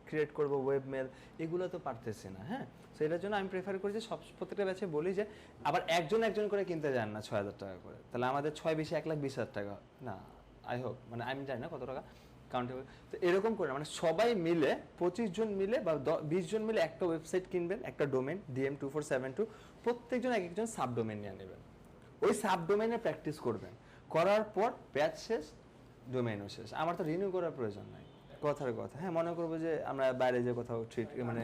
ক্রিয়েট করব, ওয়েব মেল, এগুলো তো পারতেছি না। হ্যাঁ সো এটার জন্য আমি প্রেফার করি যে প্রত্যেকটা ব্যাচে বলি যে আবার একজন করে কিনতে যান না 6,000 টাকা করে, তাহলে আমাদের 6 বেশি 1,20,000 টাকা না। আই হোপ মানে আমি জানি না কত টাকা কাউন্টেবল, তো এরকম করে মানে সবাই মিলে 25 জন মিলে বা 20 জন মিলে একটা ওয়েবসাইট কিনবেন, একটা ডোমেন DM2472, প্রত্যেকজন এক একজন সাব ডোমেন নিয়ে নেবেন, ওই সাব ডোমেনে প্র্যাকটিস করবেন, করার পর ব্যাচ শেষ ডোমেইনও শেষ। আমার তো রিনিউ করার প্রয়োজন নাই, কথার কথা। হ্যাঁ মনে করবো যে আমরা বাইরে যে কোথাও ট্রিট মানে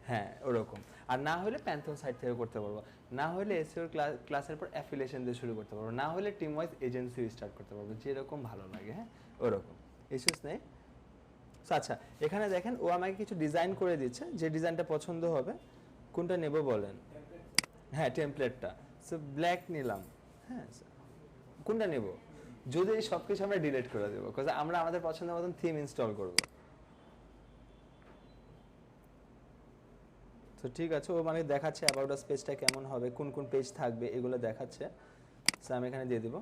হ্যাঁ ওরকম। আর না হলে প্যান্থন সাইট থেকে করতে পারবো, না হলে এসইওর ক্লাসের পর অ্যাফিলিয়েশন দিয়ে শুরু করতে পারবো, না হলে টিম ওয়াইজ এজেন্সি স্টার্ট করতে পারবো, যেরকম ভালো লাগে। হ্যাঁ ওরকম ইস্যুস নেই। আচ্ছা এখানে দেখেন ও আমাকে কিছু ডিজাইন করে দিচ্ছে, যে ডিজাইনটা পছন্দ হবে। কোনটা নেব বলেন? হ্যাঁ টেমপ্লেটটা। সো ব্ল্যাক নিলাম। হ্যাঁ কোনটা নেব? যদি এই সব কিছু আমরা ডিলিট করে দেবো, বিকজ আমরা আমাদের পছন্দের মতন থিম ইনস্টল করব। তো ঠিক আছে, ও মানে দেখাচ্ছে অ্যাবাউট আস পেজটা কেমন হবে, কোন কোন পেজ থাকবে, এগুলো দেখাচ্ছে। সো আমি এখানে দিয়ে দিব।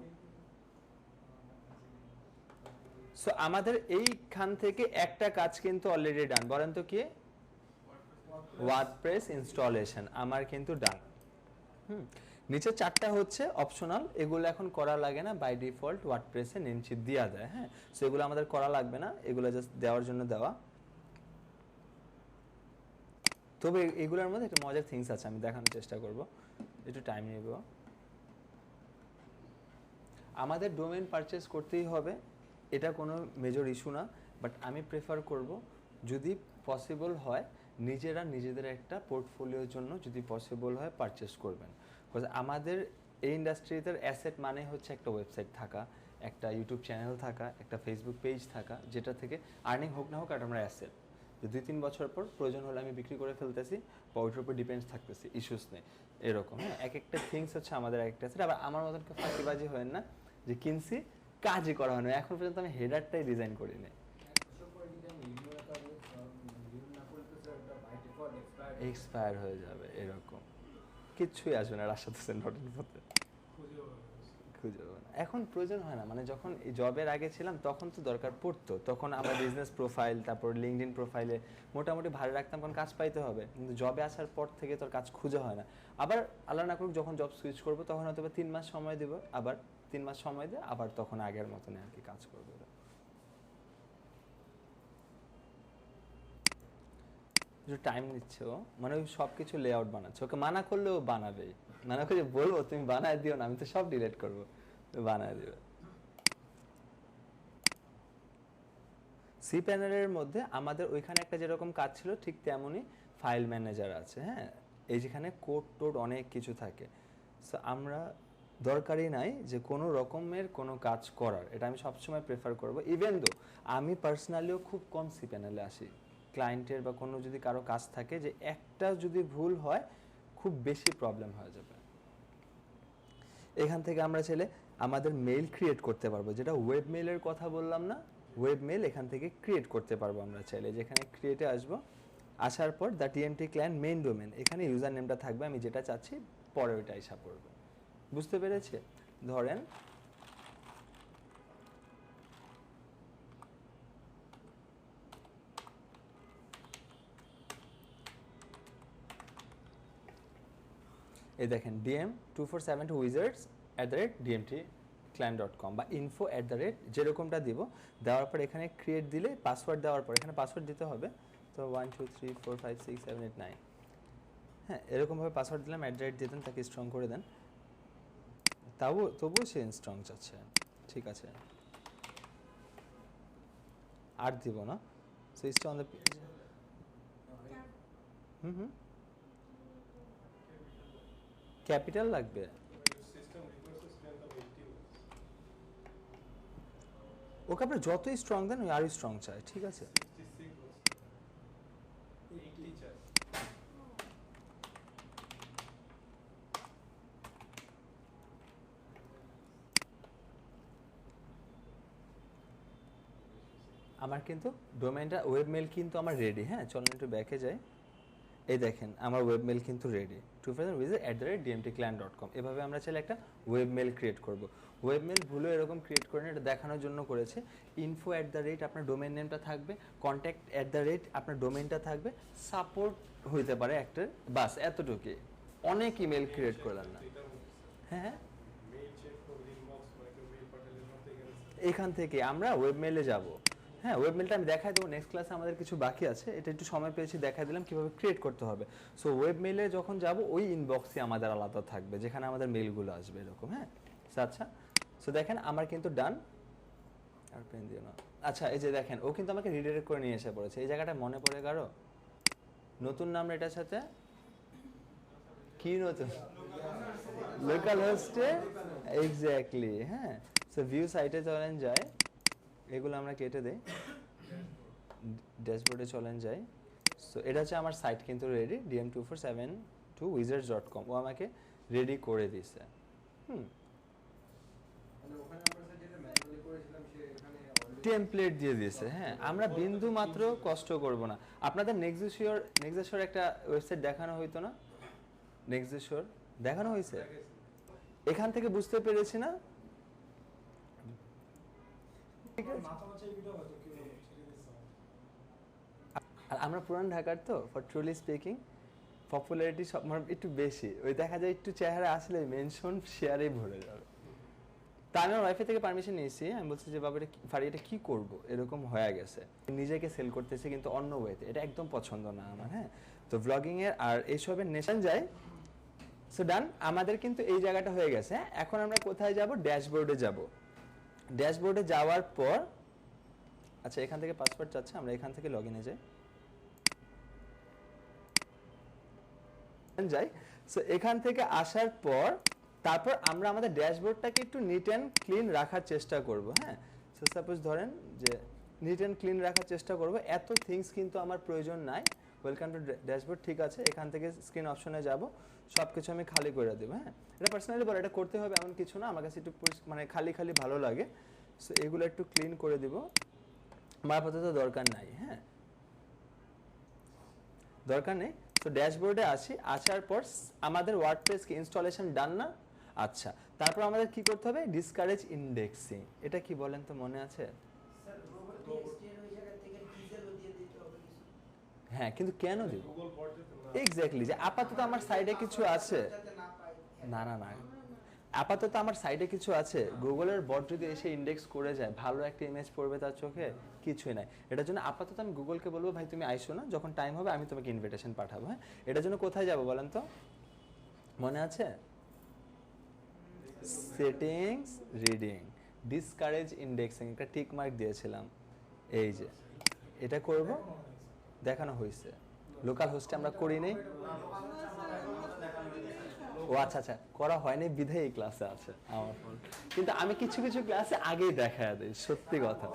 সো আমাদের এইখান থেকে একটা কাজ কিন্তু অলরেডি ডান। বলেন তো কি? ওয়ার্ডপ্রেস ইনস্টলেশন আমার কিন্তু ডান। নিচে 4টা হচ্ছে অপশনাল, এগুলো এখন করা লাগে না, বাই ডিফল্ট ওয়ার্ডপ্রেসে নেমচিপ দেওয়া দেয়। হ্যাঁ সো এগুলো আমাদের করা লাগবে না, এগুলো জাস্ট দেওয়ার জন্য দেওয়া। তবে এগুলোর মধ্যে একটা মজার থিংস আছে, আমি দেখানোর চেষ্টা করব, একটু টাইম নেব। আমাদের ডোমেন পারচেস করতেই হবে, এটা কোনো মেজর ইস্যু না, বাট আমি প্রেফার করব যদি পসিবল হয় নিজেদের একটা পোর্টফোলিওর জন্য যদি পসিবল হয় পারচেস করবেন। Because আমাদের এই ইন্ডাস্ট্রিতে অ্যাসেট মানে হচ্ছে একটা ওয়েবসাইট থাকা, একটা ইউটিউব চ্যানেল থাকা, একটা ফেসবুক পেজ থাকা, যেটা থেকে আর্নিং হোক না হোক আর আমরা অ্যাসেট যে 2-3 বছর পর প্রয়োজন হলে আমি বিক্রি করে ফেলতেছি বা ওইটার উপর ডিপেন্ডস থাকতেছি, ইস্যুস নেই এরকম। হ্যাঁ, এক একটা থিংস হচ্ছে আমাদের এক একটা অ্যাসেট। আবার আমার মতন কেউ ফাঁকিবাজি হয় না যে কিনছি কাজই করা হয় না, এখন পর্যন্ত আমি হেডারটাই ডিজাইন করি না। এক্সপায়ার হয়ে যাবে এরকম কিচ্ছুই আসবে না রাশাদ হোসেন ডটের পথে, খুঁজে পাবো না। এখন প্রয়োজন হয় না, মানে যখন এই জবের আগে ছিলাম তখন তো দরকার পড়তো, তখন আমার বিজনেস প্রোফাইল তারপর লিঙ্কডইন প্রোফাইলে মোটামুটি ভালো রাখতাম, কারণ কাজ পাইতে হবে। কিন্তু জবে আসার পর থেকে তোর কাজ খুঁজে হয় না। আবার আল্লাহ না করুক যখন জব সুইচ করবো তখন হয়তো 3 মাস সময় দেবো, আবার 3 মাস সময় দিয়ে আবার তখন আগের মতন আর কি কাজ করবো। টাইম নিচ্ছে ও, মানে ওই সব কিছু লেআউট বানাচ্ছে, ওকে মানা করলেও বানাবেই, মানা করে বলবো তুমি বানায় দিও না, আমি তো সব ডিলিট করবো, বানায় দিবে। সি প্যানেলের মধ্যে আমাদের ওইখানে একটা যেরকম কাজ ছিল ঠিক তেমনই ফাইল ম্যানেজার আছে। হ্যাঁ, এই যেখানে কোড টোড অনেক কিছু থাকে। সো আমরা দরকারই নাই যে কোনো রকমের কোনো কাজ করার, এটা আমি সবসময় প্রেফার করবো। ইভেন দো আমি পার্সোনালিও খুব কম সি প্যানেলে আসি। ক্লায়েন্টের বা কোনো যদি কারো কাজ থাকে যে একটা যদি ভুল হয় খুব বেশি প্রবলেম হয়ে যাবে। এখান থেকে আমরা চাইলে আমাদের মেইল ক্রিয়েট করতে পারবো, যেটা ওয়েব মেইলের কথা বললাম না, ওয়েব মেইল এখান থেকে ক্রিয়েট করতে পারবো আমরা চাইলে। যেখানে ক্রিয়েটে আসবো, আসার পর the TMT client main domain, এখানে ইউজার নেমটা থাকবে, আমি যেটা চাচ্ছি পরে ওইটা এসে পড়বে। বুঝতে পেরেছে? ধরেন এই দেখেন dm2472wizards@dmtclient.com বা info@ যেরকমটা দিব, দেওয়ার পর এখানে ক্রিয়েট দিলে পাসওয়ার্ড দেওয়ার পর এখানে পাসওয়ার্ড দিতে হবে। তো 1 2 3 4 5 6 7 8 9, হ্যাঁ এরকমভাবে পাসওয়ার্ড দিলাম, @ দিয়ে দেন, তাকে স্ট্রং করে দেন। তবুও সে স্ট্রং চাচ্ছে, ঠিক আছে আর দিব না। So stay on the capital লাগবে। ওকে আপনার যতই স্ট্রং দেন ওই আরও স্ট্রং চায়, ঠিক আছে। আমার কিন্তু ডোমেইনটা ওয়েব মেল কিন্তু আমার রেডি। হ্যাঁ চলুন একটু ব্যাকে যাই। এই দেখেন আমার ওয়েব মেল কিন্তু রেডি, 2000wizard@dmtclient.com। এভাবে আমরা চাইলে একটা ওয়েব মেল ক্রিয়েট করব। ওয়েব মেল ভুলে এরকম ক্রিয়েট করে এটা দেখানোর জন্য করেছে। info@ আপনার ডোমেইন নেমটা থাকবে, contact@ আপনার ডোমেইনটা থাকবে, সাপোর্ট হইতে পারে একটা, বাস এতটুকুই। অনেক ইমেল ক্রিয়েট করলাম না। হ্যাঁ এখান থেকে আমরা ওয়েব মেলে যাব। হ্যাঁ ওয়েব মেলটা আমি দেখাই দেবো নেক্সট ক্লাসে, আমাদের কিছু বাকি আছে, এটা একটু সময় পেয়েছি দেখাই দিলাম কীভাবে ক্রিয়েট করতে হবে। সো ওয়েব মেলে যখন যাব ওই ইনবক্সে আমাদের আলাদা থাকবে যেখানে আমাদের মেলগুলো আসবে এরকম। হ্যাঁ আচ্ছা, সো দেখেন আমার কিন্তু ডান। আর পেন দিও না। আচ্ছা এই যে দেখেন ও কিন্তু আমাকে রিডাইরেক্ট করে নিয়ে এসে পড়েছে। এই জায়গাটা মনে পড়ে কারো? নতুন নাম এটার সাথে কি নতুন? লোকাল হোস্টে, এক্স্যাক্টলি। হ্যাঁ সো ভিউ সাইটে চলেন যায়, এগুলো আমরা কেটে দেই, ড্যাশবোর্ডে চলেন যাই। সো এটা হচ্ছে আমার সাইট কিন্তু রেডি, dm2472wizards.com। ও আমাকে রেডি করে দিয়েছে। টেমপ্লেট দিয়ে দিয়েছে। হ্যাঁ আমরা বিন্দু মাত্র কষ্ট করব না। আপনাদের নেক্সট একটা ওয়েবসাইট দেখানো হইতো না? নেক্সট দেখানো হয়েছে, এখান থেকে বুঝতে পেরেছি না। আর আমরা পুরান ঢাকার তো, ফর ট্রুলি স্পিকিং পপুলারিটি সব একটু বেশি, ওই দেখা যায় একটু চেহারা আসলে মেনশন শেয়ারেই ভরে যাবে। তা আমি আমার ওয়াইফাই থেকে পারমিশন নিয়েছি, আমি বলছি যে বাবা এটা কি করবো, এরকম হয়ে গেছে, নিজেকে সেল করতেছে কিন্তু অন্য ওয়েতে, এটা একদম পছন্দ না আমার। হ্যাঁ তো ব্লগিং এর আর এইসবের নেশন যায়। সো ডান, আমাদের কিন্তু এই জায়গাটা হয়ে গেছে। এখন আমরা কোথায় যাব? ড্যাশবোর্ডে যাব। ড্যাশবোর্ডে যাওয়ার পর আচ্ছা এখান থেকে পাসওয়ার্ড চাচ্ছে, আমরা এখান থেকে লগ ইনে যাই। সো এখান থেকে আসার পর তারপর আমরা আমাদের ড্যাশবোর্ডটাকে একটু নিট অ্যান্ড ক্লিন রাখার চেষ্টা করব। হ্যাঁ, সো সাপোজ ধরেন যে নিট অ্যান্ড ক্লিন রাখার চেষ্টা করব, এত থিংস কিন্তু আমার প্রয়োজন নাই। ওয়েলকাম টু ড্যাশবোর্ড, ঠিক আছে, এখান থেকে স্ক্রিন অপশনে যাব, সব কিছু আমি খালি করে দেবো। হ্যাঁ, এটা পার্সোনালি বলে এটা করতে হবে এমন কিছু না, আমার কাছে একটু মানে খালি খালি ভালো লাগে। সো এগুলো একটু ক্লিন করে দিব, আমার আপাতত দরকার নাই। হ্যাঁ, দরকার নেই। তো ড্যাশবোর্ডে আসি, আসার পর আমাদের ওয়ার্ডপ্রেস কি ইনস্টলেশন ডান না? আচ্ছা, তারপর আমাদের কি করতে হবে? Discourage indexing. এটা কি বলেন তো, মনে আছে? স্যার রোবট টেক্সট এর ওই জায়গা থেকে ডিজেলও দিয়ে দিতে হবে কিছু। হ্যাঁ, কিন্তু কেন দিব? গুগল বট যেতে না। এক্স্যাক্টলি, যে আপাতত আমার সাইডে কিছু আছে। যাতে না পাই। না না না, আপাতত আমার সাইডে কিছু আছে, গুগলের বট যদি এসে ইন্ডেক্স করে যায়, ভালো একটা ইমেজ পড়বে তার চোখে? কিছুই নাই। এটার জন্য আপাতত আমি গুগলকে বলবো, ভাই তুমি আইসো না, যখন টাইম হবে আমি তোমাকে ইনভিটেশন পাঠাবো। হ্যাঁ, এটার জন্য কোথায় যাব বলেন তো, মনে আছে? সেটিংস, রিডিং, ডিসকারেজ ইন্ডেক্সিং, একটা টিক মার্ক দিয়েছিলাম। এই যে এটা করব, দেখানো হয়েছে। লোকাল হোস্টে আমরা করি নাই। ও আচ্ছা আচ্ছা, করা হয়নি বিধায় এই ক্লাসে আছে আমার ফোন। কিন্তু আমি কিছু কিছু ক্লাসে আগেই দেখায় দিই, সত্যি কথা।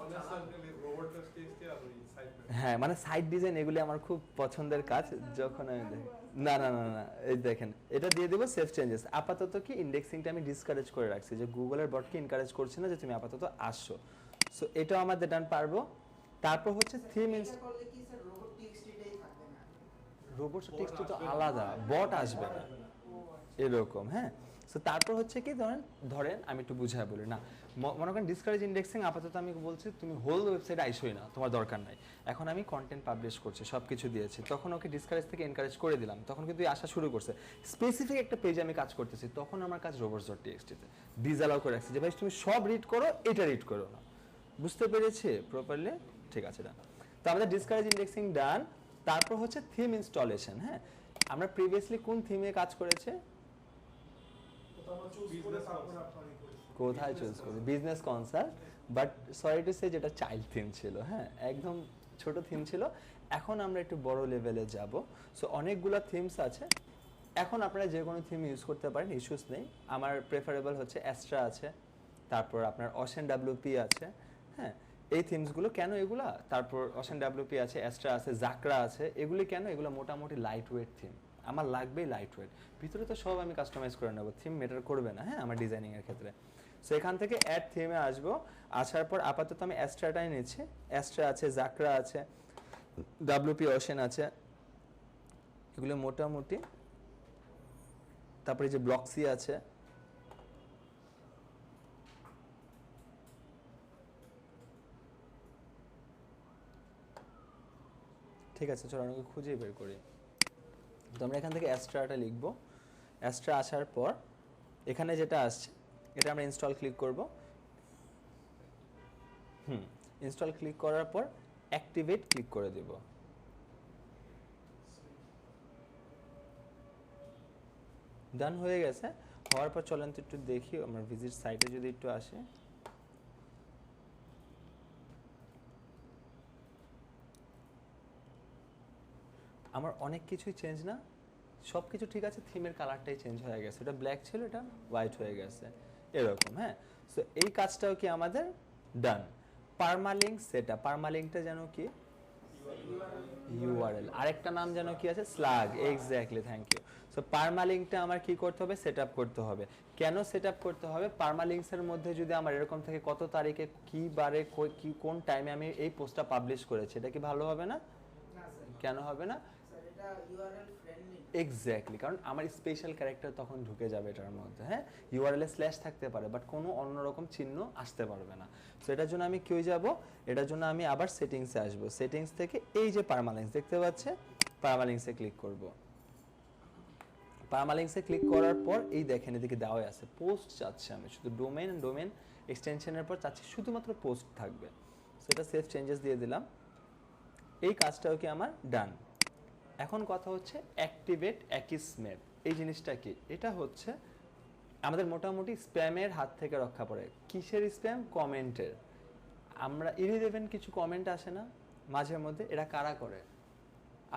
রোবট টেক্সট আর ওই সাইট হ্যাঁ, মানে সাইট ডিজাইন এগুলি আমার খুব পছন্দের কাজ। যখন আমি দেখি, না না না না, এই দেখেন এটা দিয়ে দেবো সেভ চেঞ্জেস। আপাতত কি ইন্ডেক্সিংটা আমি ডিসকারেজ করে রাখছি, যে গুগলের বটকে এনকারেজ করছি না যে তুমি আপাতত আসো। সো এটাও আমাদের ডান পারবো। তারপর হচ্ছে থিম এটা করলে কি স্যার রোবট টেক্সট এটাই থাকবে না? রোবট টেক্সট তো আলাদা, বট আসবে না এরকম। হ্যাঁ, সো তারপর হচ্ছে কি, ধরেন ধরেন আমি একটু বুঝায় বলি না, মনে করেন ডিসকারেজ ইন্ডেক্সিং আপাতত আমি বলছি তুমি হোল ওয়েবসাইটে আইসোই না, তোমার দরকার নাই। এখন আমি কন্টেন্ট পাবলিশ করছি, সব কিছু দিয়েছি, তখন ওকে ডিসকারেজ থেকে এনকারেজ করে দিলাম, তখন কিন্তু আসা শুরু করছে। স্পেসিফিক একটা পেজে আমি কাজ করতেছি, তখন আমার কাজ robots.txt-তে ডিসঅ্যালাউ করে রাখছি, যে ভাই তুমি সব রিড করো, এটা রিড করো না। বুঝতে পেরেছি প্রপারলি? ঠিক আছে, ডান। তো আমাদের ডিসকারেজ ইন্ডেক্সিং ডান। তারপর হচ্ছে থিম ইনস্টলেশন। হ্যাঁ, আমরা প্রিভিয়াসলি কোন থিমে কাজ করেছে? কোথায় চুজ করি? Business consult, but sorry to say যেটা চাইল্ড থিম ছিল। হ্যাঁ, একদম ছোট থিম ছিল। এখন আমরা একটু বড় লেভেলে যাব। সো অনেকগুলো থিমস আছে, এখন আপনারা যে কোনো থিম ইউজ করতে পারেন, ইস্যুস নেই। আমার প্রেফারেবল হচ্ছে অ্যাস্ট্রা আছে, তারপর আপনার অশেন ডাব্লিউপি আছে। হ্যাঁ, এই থিমসগুলো কেন এগুলা? তারপর অশেন ডাব্লিউপি আছে, অ্যাস্ট্রা আছে, জাকরা আছে। এগুলি কেন? এগুলো মোটামুটি লাইট ওয়েট থিম, আমার লাগবেই লাইট ওয়েট। ভিতরে তো সব আমি কাস্টমাইজ করে নেবো, থিম ম্যাটার করবে না। হ্যাঁ, আমার ডিজাইনিংয়ের ক্ষেত্রে। সো এখান থেকে অ্যাড থিমে আসবো, আসার পর আপাতত আমি অ্যাস্ট্রাটাই নিচ্ছি। অ্যাস্ট্রা আছে, জাকরা আছে, ডাব্লিউপি অশেন আছে, এগুলো মোটামুটি। তারপরে যে ব্লকসি আছে, ঠিক আছে, চলো আমাকে খুঁজেই বের করি। তো আমরা এখান থেকে অ্যাস্ট্রাটা লিখবো। অ্যাস্ট্রা আসার পর এখানে যেটা আসছে এটা আমরা ইনস্টল ক্লিক করব। ইনস্টল ক্লিক করার পর অ্যাক্টিভেট ক্লিক করে দেব। ডান হয়ে গেছে। হওয়ার পর চলেন তো একটু দেখি আমরা ভিজিট সাইটে যদি একটু আসে। আমার অনেক কিছুই চেঞ্জ না, সব কিছু ঠিক আছে, থিমের কালারটাই চেঞ্জ হয়ে গেছে। এটা ব্ল্যাক ছিল, এটা হোয়াইট হয়ে গেছে এরকম। হ্যাঁ, সো এই কাজটাও কি আমাদের ডান। পারমালিঙ্ক সেটআপ, পারমালিঙ্কটা যেন কি ইউআরএল, আরেকটা নাম যেন কি আছে, slug. Exactly, thank you. So পারমালিঙ্কটা আমার কি করতে হবে? সেটআপ করতে হবে। কেন সেটআপ করতে হবে? পারমালিঙ্কসের মধ্যে যদি আমার এরকম থেকে কত তারিখে কি বারে কি কোন টাইমে আমি এই পোস্টটা পাবলিশ করেছি, এটা কি ভালো হবে না? না স্যার, কেন হবে না? স্যার এটা ইউআরএল ফ্রেন্ডলি। এক্স্যাক্টলি, কারণ আমার স্পেশাল ক্যারেক্টার তখন ঢুকে যাবে এটার মধ্যে। হ্যাঁ, ইউআরএল এ স্ল্যাশ থাকতে পারে, বাট কোনো অন্যরকম চিহ্ন আসতে পারবে না। সো এটার জন্য আমি কই যাব? এটার জন্য আমি আবার সেটিংসে আসব। সেটিংস থেকে এই যে পারমালিঙ্কস দেখতে পাচ্ছে, পারমালিঙ্কসে ক্লিক করব। পারমালিঙ্কসে ক্লিক করার পর এই দেখেন এদিকে দেওয়া আছে পোস্ট চাচ্ছে, আমি শুধু ডোমেন এক্সটেনশনের পর চাচ্ছি শুধুমাত্র পোস্ট থাকবে। সো এটা সেভ চেঞ্জেস দিয়ে দিলাম। এই কাজটাও কি আমার ডান। এখন কথা হচ্ছে অ্যাক্টিভেট অ্যাকিসমেট, এই জিনিসটা কি? এটা হচ্ছে আমাদের মোটামুটি স্প্যামের হাত থেকে রক্ষা করে। কিসের স্প্যাম? কমেন্টের। আমরা ইরিলেভেন্ট কিছু কমেন্ট আসে না মাঝে মধ্যে, এরা কারা করে?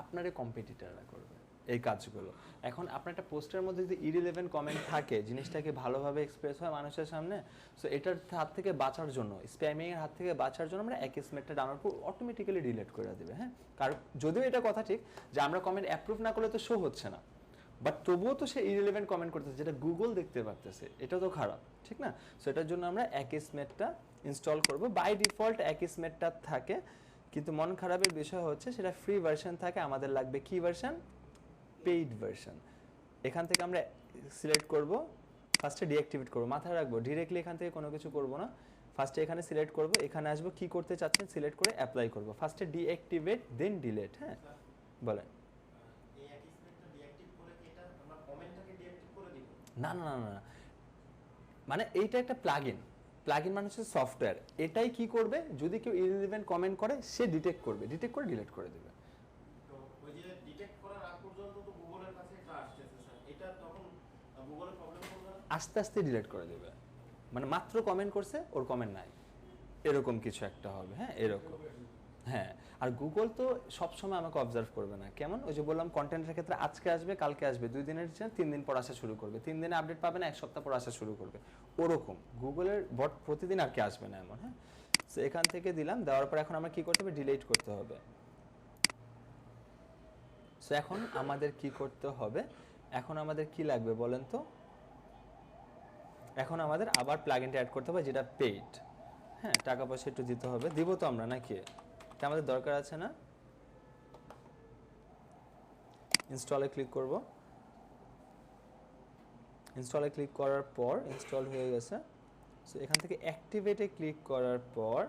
আপনারে কম্পিটিটররা করবে। এই কাজগুলো। এখন আপনার একটা পোস্টের মধ্যে যদি ইরিলেভেন্ট কমেন্ট থাকে, জিনিসটাকে ভালোভাবে এক্সপ্রেস হয় মানুষের সামনে, সো এটার হাত থেকে বাঁচার জন্য, স্প্যামিং এর হাত থেকে বাঁচার জন্য আমরা অ্যাকিসমেটটা ডাউনলোড করে অটোমেটিক্যালি ডিলিট করে দেবে। হ্যাঁ, কারণ যদিও এটা কথা ঠিক যে আমরা কমেন্ট অ্যাপ্রুভ না করলে তো শো হচ্ছে না, বাট তবুও তো সে ইরিলেভেন্ট কমেন্ট করতেছে যেটা গুগল দেখতে পারতেছে, এটা তো খারাপ, ঠিক না? সো এটার জন্য আমরা অ্যাকিসমেটটা ইনস্টল করব। বাই ডিফল্ট অ্যাকিসমেটটা থাকে, কিন্তু মন খারাপের বিষয় হচ্ছে সেটা ফ্রি ভার্সন থাকে, আমাদের লাগবে কি ভার্সন? Paid version. এখান থেকে আমরা সিলেক্ট করব, ফার্স্টে ডিঅ্যাক্টিভেট করব, মাথায় রাখবো ডিরেক্টলি এখান থেকে কোনো কিছু করব না। ফার্স্টে এখানে সিলেক্ট করব, এখানে আসবো কি করতে চাচ্ছেন সিলেক্ট করে অ্যাপ্লাই করব। ফার্স্টে ডিঅ্যাক্টিভেট দেন ডিলিট। হ্যাঁ বলেন। না না না না, মানে এইটা একটা প্লাগইন। প্লাগইন মানে হচ্ছে সফটওয়্যার। এটাই কি করবে, যদি কেউ ইররিলেভেন্ট কমেন্ট করে সে ডিটেক্ট করবে, ডিটেক্ট করে ডিলিট করে দেবে। তো ওই যে ডিটেক্ট করার আগ পর্যন্ত তো গুগলের কাছে এটা আসতেছে স্যার, এটা তখন গুগলের প্রবলেম করবে না? আস্তে আস্তে ডিলিট করে দেবে, মানে মাত্র কমেন্ট করছে ওর কমেন্ট নাই, এরকম কিছু একটা হবে। হ্যাঁ এরকম। হ্যাঁ, আর গুগল তো সবসময় আমাকে অবজার্ভ করবে না। কেমন? ওই যে বললাম কন্টেন্টের ক্ষেত্রে আজকে আসবে কালকে আসবে, 2 দিনের চেয়ে 3 দিন পর আসা শুরু করবে, 3 দিনে আপডেট পাবে না, 1 সপ্তাহ পর আসা শুরু করবে। ওরকম গুগলের বট প্রতিদিন আর কি আসবে না এমন। হ্যাঁ, সো এখান থেকে দিলাম, দেওয়ার পর এখন আমরা কি করতে হবে? ডিলিট করতে হবে। সো এখন আমাদের কি করতে হবে? এখন আমাদের কি লাগবে বলেন তো? এখন আমাদের আবার প্লাগইনটা অ্যাড করতে হবে যেটা পেইড। হ্যাঁ, টাকা পয়সা একটু দিতে হবে, দিব তো আমরা নাকি? এটা আমাদের দরকার আছে না? ইনস্টলে ক্লিক করব। ইনস্টলে ক্লিক করার পর ইনস্টল হয়ে গেছে। সো এখান থেকে অ্যাক্টিভেটে ক্লিক করার পর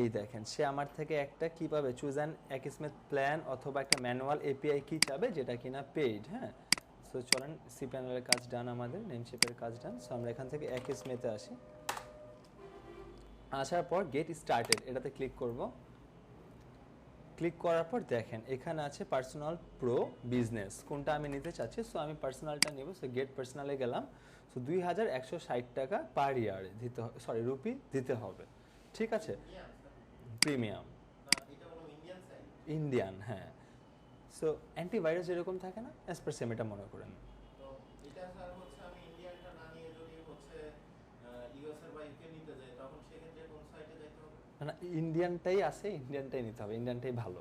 এই দেখেন সে আমার থেকে একটা কি পাবে? চুজ অ্যান অ্যাকিসমেট প্ল্যান অথবা একটা ম্যানুয়াল এপিআই কি চাবে যেটা কিনা পেইড। হ্যাঁ, সো চলেন সি প্যানেলের কাজ ডান, আমাদের নেমশেপের কাজ ডান। সো আমরা এখান থেকে অ্যাকিসমেতে আসি। আসার পর গেট স্টার্টেড এটাতে ক্লিক করব। ক্লিক করার পর দেখেন এখানে আছে পার্সোনাল প্রো বিজনেস, কোনটা আমি নিতে চাচ্ছি। সো আমি পার্সোনালটা নেব। সো গেট পার্সোনালে গেলাম। সো 2160 টাকা পার ইয়ারে দিতে হবে, সরি রুপি দিতে হবে, ঠিক আছে? Premium Indian. হ্যাঁ, সো অ্যান্টিভাইরাস যেরকম থাকে না, অ্যাজ পার সেম এটা মনে করেন। তো এটা স্যার হচ্ছে আমি ইন্ডিয়ানটা না নিয়ে যদি হচ্ছে ইউএস এর বা ইউকে নিতে যাই, তখন সেক্ষেত্রে কোন সাইটে যেতে হবে? না ইন্ডিয়ানটাই আছে, ইন্ডিয়ানটাই নিতে হবে, ইন্ডিয়ানটাই ভালো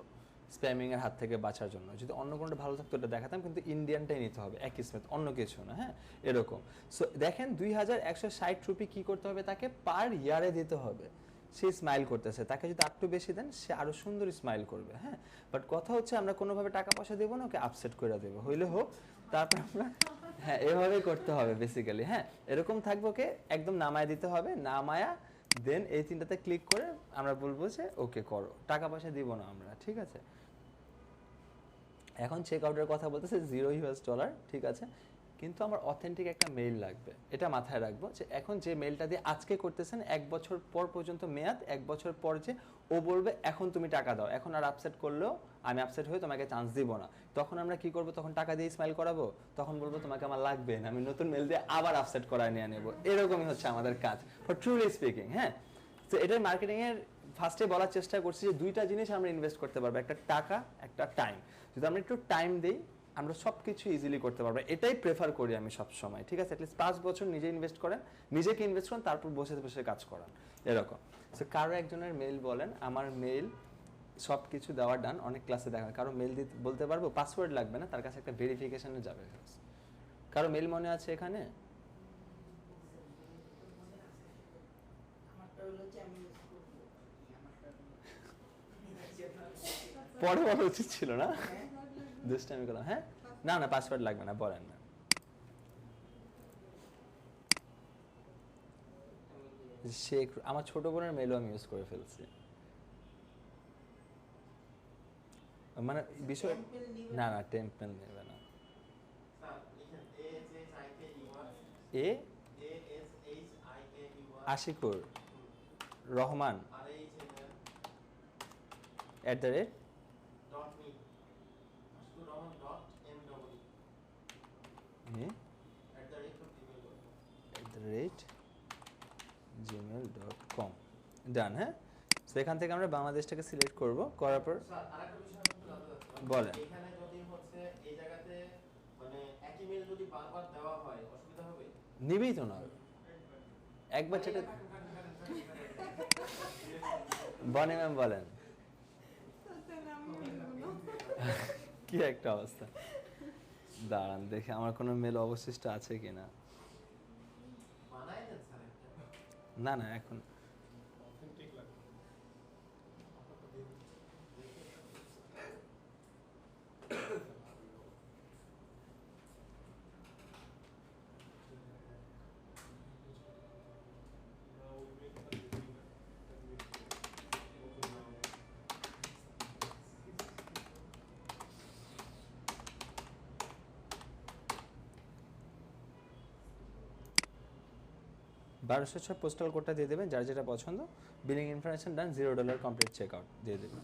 স্প্যামিং এর হাত থেকে বাঁচার জন্য। যদি অন্য কোনটা ভালো থাকতো ওটা দেখাতাম, কিন্তু ইন্ডিয়ানটাই নিতে হবে, অ্যাকিসমেট, অন্য কিছু না। হ্যাঁ এরকম। সো দেখেন 2160 রুপি কি করতে হবে? তাকে পার ইয়ারে দিতে হবে। সে স্মাইল করতেছে, তাকে যদি একটু বেশি দেন সে আরো সুন্দর স্মাইল করবে। হ্যাঁ, বাট কথা হচ্ছে আমরা কোনোভাবে টাকা পয়সা দেবো না, ওকে আপসেট করে দেবো, হইলে হোক। তারপর আমরা হ্যাঁ এভাবেই করতে হবে বেসিক্যালি। হ্যাঁ, এরকম থাকবে, ওকে একদম নামায় দিতে হবে, নামায়া দেন এই তিনটাতে ক্লিক করে আমরা বলবো যে ওকে করো, টাকা পয়সা দিব না আমরা, ঠিক আছে? এখন চেক আউটের কথা বলতেছে $0, ঠিক আছে, কিন্তু আমার অথেন্টিক একটা মেইল লাগবে, এটা মাথায় রাখবো যে এখন যে মেইলটা দিয়ে আজকে করতেছেন 1 বছর পর পর্যন্ত মেয়াদ, 1 বছর পর যে ও বলবে এখন তুমি টাকা দাও, এখন আর আপসেট করলেও আমি আপসেট হয়ে তোমাকে চান্স দিব না, তখন আমরা কি করব? তখন টাকা দিয়ে স্মাইল করাবো, তখন বলবো তোমাকে আমার লাগবে না, আমি নতুন মেইল দিয়ে আবার আপসেট করায় নিয়ে নেবো। এরকমই হচ্ছে আমাদের কাজ, ফর ট্রুলি স্পিকিং। হ্যাঁ, তো এটার মার্কেটিং এর ফার্স্টে বলার চেষ্টা করছি যে 2টা জিনিস আমরা ইনভেস্ট করতে পারবো, একটা টাকা, একটা টাইম। যদি আমরা একটু টাইম দেই আমরা সব কিছু ইজিলি করতে পারবো, এটাই প্রেফার করি আমি সব সময়, ঠিক আছে? অ্যাটলিস্ট 5 বছর নিজে ইনভেস্ট করেন, নিজেকে ইনভেস্ট করেন, তারপর বসে বসে কাজ করান, এরকম। সো কারো একজনের মেইল বলেন, আমার মেইল সব কিছু দেওয়া ডান, অনেক ক্লাসে দেখা, কারো মেইল দিতে বলতে পারবো, পাসওয়ার্ড লাগবে না, তার কাছে একটা ভেরিফিকেশনে যাবে। কারো মেইল মনে আছে এখানে? আমারটা হলো যে আমি use করবো। আমারটা পরে বলা উচিত ছিল না, হ্যাঁ, দুষ্টামি করলাম। হ্যাঁ, না না পাসওয়ার্ড লাগবে না, বলেন না। শেখ, আমার ছোট বোনের মেইলও আমি ইউজ করে ফেলছি, মানে বিষয় temple নিবে না না টেম্পল নেবে না। স্যার লিখেন এ ASHIKUR Ashikur Rahman RHML @me Ashikur Rahman @gmail.com ডান। হ্যাঁ, তো এখান থেকে আমরা বাংলাদেশটাকে সিলেক্ট করব, করার পর স্যার আরেকটা বিষয় একটু জানতে চাচ্ছিলাম। বলেন। এখানে যদি হচ্ছে আবার দেওয়া হয় অসুবিধা হবে? নিবেই তো না একবার চেটে বনি ম্যাম বলেন কি একটা অবস্থা দাঁড়ান দেখি আমার কোনো মেল অবশিষ্ট আছে কিনা বানাই দেন স্যার একটা। না না এখন অথেন্টিক লাগবে। Now we make a beginner and we open now. বারোশো ছয় পোস্টাল কোডটা দিয়ে দেবেন যার যেটা পছন্দ বিলিং ইনফরমেশন ডান $0 কমপ্লিট চেক আউট দিয়ে দেবেন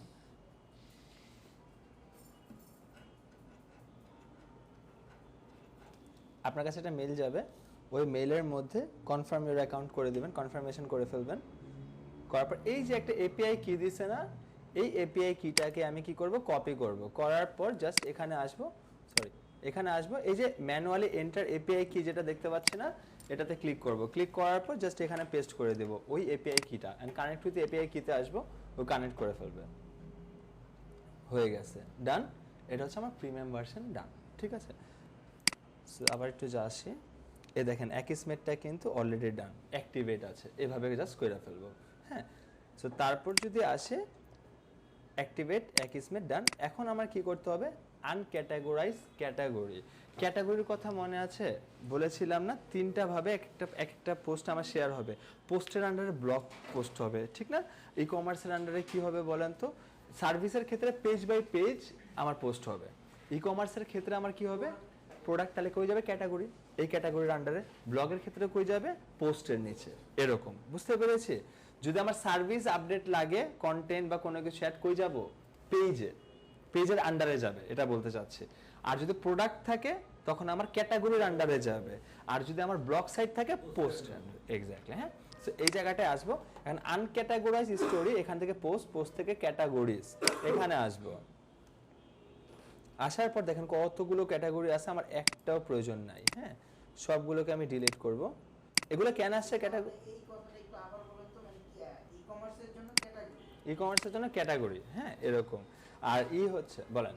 আপনার কাছে একটা মেল যাবে ওই মেলের মধ্যে কনফার্ম ইউর অ্যাকাউন্ট করে দেবেন কনফার্মেশন করে ফেলবেন করার পর এই যে একটা এপিআই কি দিছে না এই এপিআই কিটাকে আমি কি করব কপি করব করার পর জাস্ট এখানে আসবো সরি এখানে আসবো এই যে ম্যানুয়ালি এন্টার এপিআই কি যেটা দেখতে পাচ্ছি না এটাতে ক্লিক করব ক্লিক করার পর জাস্ট এখানে পেস্ট করে দেব ওই এপিআই কিটা এন্ড কানেক্ট উইথ এপিআই কিতে আসবো ও কানেক্ট করে ফেলবে হয়ে গেছে ডান এটা হচ্ছে আমার প্রিমিয়াম ভার্সন ডান ঠিক আছে সো আবার একটু যা আসি এই দেখেন অ্যাকিসমেটটা কিন্তু অলরেডি ডান অ্যাক্টিভেট আছে এভাবে জাস্ট করে ফেলবো হ্যাঁ সো তারপর যদি আসে অ্যাক্টিভেট অ্যাকিসমেট ডান এখন আমার কি করতে হবে আনক্যাটাগরাইজ ক্যাটাগরি ক্যাটাগরির কথা মনে আছে বলেছিলাম না তিনটা ভাবে একটা পোস্ট আমার শেয়ার হবে পোস্টের আন্ডারে ব্লগ পোস্ট হবে ঠিক না ই কমার্সের আন্ডারে কি হবে বলেন তো সার্ভিসের ক্ষেত্রে পেজ বাই পেজ আমার পোস্ট হবে ই কমার্সের ক্ষেত্রে আমার কি হবে প্রোডাক্ট তাহলে কই যাবে ক্যাটাগরি এই ক্যাটাগরির আন্ডারে ব্লগের ক্ষেত্রে কই যাবে পোস্টের নিচে এরকম বুঝতে পেরেছি যদি আমার সার্ভিস আপডেট লাগে কন্টেন্ট বা কোনো কিছু অ্যাড কই যাব পেজের আন্ডারে যাবে এটা বলতে চাচ্ছি আর যদি প্রোডাক্ট থাকে তখন আমার ক্যাটাগরির আন্ডারে যাবে আর যদি আমার ব্লগ সাইট থাকে পোস্ট এক্স্যাক্টলি হ্যাঁ সো এই জায়গাটায় আসবো এখন আনক্যাটাগরাইজ স্টোরি এখান থেকে পোস্ট থেকে ক্যাটাগরিজ এখানে আসবো আসার পর দেখেন কতগুলো ক্যাটাগরি আছে আমার একটাও প্রয়োজন নাই হ্যাঁ সবগুলোকে আমি ডিলিট করব এগুলো কেন আসছে ক্যাটাগরি এই কথাটা একটু আবার বলেন তো মানে কি ই-কমার্সের জন্য ক্যাটাগরি ই কমার্সের জন্য ক্যাটাগরি হ্যাঁ এরকম আর হচ্ছে বলেন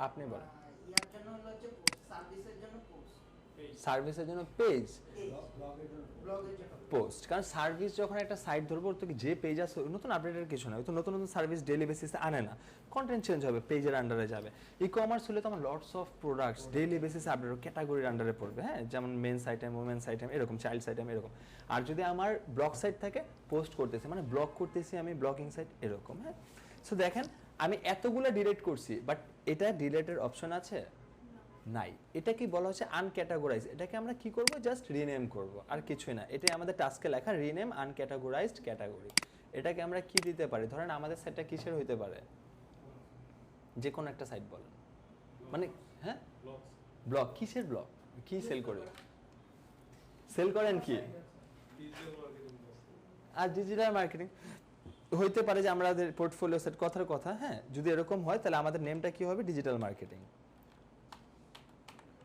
আপনি বলেন ইয়ার জন্য হলো হচ্ছে সার্ভিসের জন্য পোস্ট সার্ভিসের জন্য পেজ ব্লগের জন্য পোস্ট কারণ সার্ভিস যখন একটা সাইট ধরবো তো যে পেজ আছে নতুন আপডেটের কিছু না তো নতুন নতুন সার্ভিস ডেইলি বেসিসে আনে না কন্টেন্ট চেঞ্জ হবে পেজের আন্ডারে যাবে ই কমার্স হলে তো আমার লটস অফ প্রোডাক্টস ডেইলি বেসিসে আপডেট ক্যাটাগরির আন্ডারে পড়বে হ্যাঁ যেমন মেন্স আইটেম ওমেন্স আইটেম এরকম চাইল্ডস আইটেম এরকম আর যদি আমার ব্লগ সাইট থাকে পোস্ট করতেছি মানে ব্লগ করতেছি আমি ব্লগিং সাইট এরকম হ্যাঁ সো দেখেন আমি এতগুলো ডিলিট করছি বাট এটা ডিলিটের অপশন আছে নাই এটা কি বলা হচ্ছে আনক্যাটাগরাইজ এটাকে আমরা কি করব জাস্ট রিনেম করব আর কিছুই না এটাই আমাদের টাস্কে লেখা রিনেম আনক্যাটাগরাইজড ক্যাটাগরি এটাকে আমরা কি দিতে পারি ধরেন আমাদের সাইটটা কিসের হইতে পারে যে কোনো একটা সাইট বলেন মানে হ্যাঁ Blogs. ব্লগ কিসের ব্লগ কি সেল করে সেল করেন কি Digital marketing blogs. আর ডিজিটাল মার্কেটিং হইতে পারে যে আমাদের পোর্টফোলিও সেট কথার কথা হ্যাঁ যদি এরকম হয় তাহলে আমাদের নেমটা কি হবে ডিজিটাল মার্কেটিং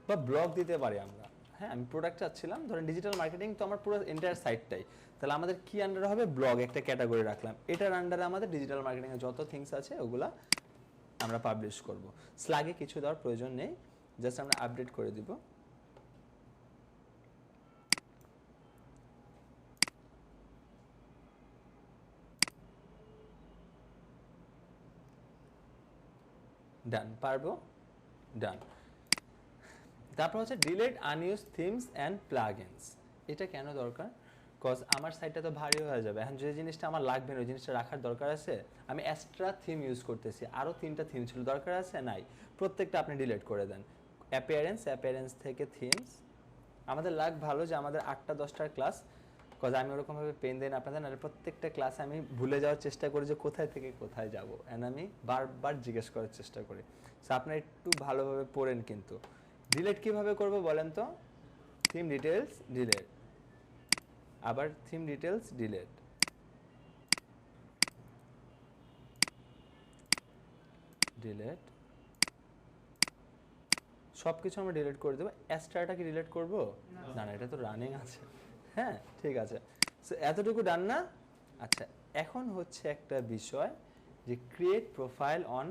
বা ব্লগ দিতে পারি আমরা হ্যাঁ আমি প্রোডাক্ট চাচ্ছিলাম ধরেন ডিজিটাল মার্কেটিং তো আমার পুরো এন্টায়ার সাইটটাই তাহলে আমাদের কি আন্ডারে হবে ব্লগ একটা ক্যাটাগরি রাখলাম এটার আন্ডারে আমাদের ডিজিটাল মার্কেটিং এর যত থিংস আছে ওগুলা আমরা পাবলিশ করব স্ল্যাগে কিছু দেওয়ার প্রয়োজন নেই জাস্ট আমরা আপডেট করে দিব ডান পারবো ডান তারপর হচ্ছে ডিলিট আনইউজ থিমস অ্যান্ড প্লাগইনস এটা কেন দরকার কজ আমার সাইটটা তো ভারী হয়ে যাবে এখন যে জিনিসটা আমার লাগবে না ওই জিনিসটা রাখার দরকার আছে আমি এক্সট্রা থিম ইউজ করতেছি আরও 3টা থিম ছিল দরকার আছে নাই প্রত্যেকটা আপনি ডিলিট করে দেন অ্যাপিয়ারেন্স থেকে থিমস আমাদের লাগ ভালো যে আমাদের 8টা 10টার ক্লাস কজ আমি ওরকমভাবে পেন দেন আপনাদের না প্রত্যেকটা ক্লাসে আমি ভুলে যাওয়ার চেষ্টা করি যে কোথায় থেকে কোথায় যাব অ্যান্ড আমি বারবার জিজ্ঞেস করার চেষ্টা করি সো আপনারা একটু ভালোভাবে পড়েন কিন্তু ডিলিট কিভাবে করব বলেন তো থিম ডিটেইলস ডিলিট আবার থিম ডিটেইলস ডিলিট ডিলিট সব কিছু আমরা ডিলিট করে দেবো, অ্যাস্ট্রাটা কি ডিলিট করবো? না না, এটা তো রানিং আছে। হ্যাঁ ঠিক আছে, সো এতটুকু ডান না? আচ্ছা, এখন হচ্ছে একটা বিষয় যে ক্রিয়েট প্রোফাইল অন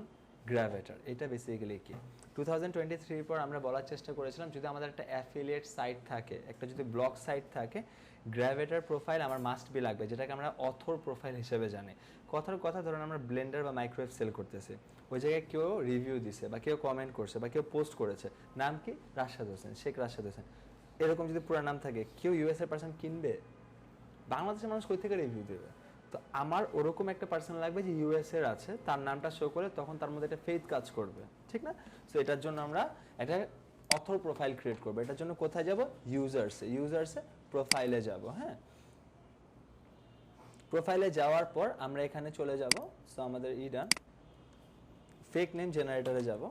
গ্র্যাভিটার। এটা বেসিক্যালি কি 2023 পর আমরা বলার চেষ্টা করেছিলাম যদি আমাদের একটা অ্যাফিলিয়েট সাইট থাকে, একটা যদি ব্লগ সাইট থাকে, গ্র্যাভিটার প্রোফাইল আমার মাস্ট বি লাগবে, যেটাকে আমরা অথর প্রোফাইল হিসেবে জানি। কথার কথা ধরুন আমরা ব্লেন্ডার বা মাইক্রোওয়েভ সেল করতেছি, ওই জায়গায় কেউ রিভিউ দিছে বা কেউ কমেন্ট করছে বা কেউ পোস্ট করেছে, নাম কি? রাশাদ হোসেন, শেখ রাশাদ হোসেন, এরকম যদি পুরো নাম থাকে, কেউ ইউএস এর পার্সন কিনবে? বাংলাদেশের মানুষ কই থেকে রিভিউ দেবে? তো আমার ওরকম একটা পার্সন লাগবে যে ইউএস এর আছে, তার নামটা শো করে তখন তার মধ্যে একটা ফেথ কাজ করবে, ঠিক না? সো এটার জন্য আমরা একটা অথর প্রোফাইল ক্রিয়েট করবো। এটার জন্য কোথায় যাব? ইউজার্সে প্রোফাইলে যাব। হ্যাঁ, প্রোফাইলে যাওয়ার পর আমরা এখানে চলে যাব। সো আমাদের ডান, ফেক নেম জেনারেটরে যাব।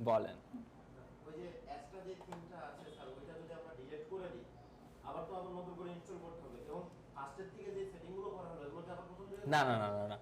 বলেন। ওই যে এক্সট্রা যে থিমটা আছে স্যার, ওইটা যদি আমরা ডিলিট করে দিই, আবার তো আবার নতুন করে ইনস্টল করতে হবে, এবং ফার্স্টের থেকে যে সেটিংগুলো করা হলো এগুলোকে আবার প্রথম থেকে না না না না না,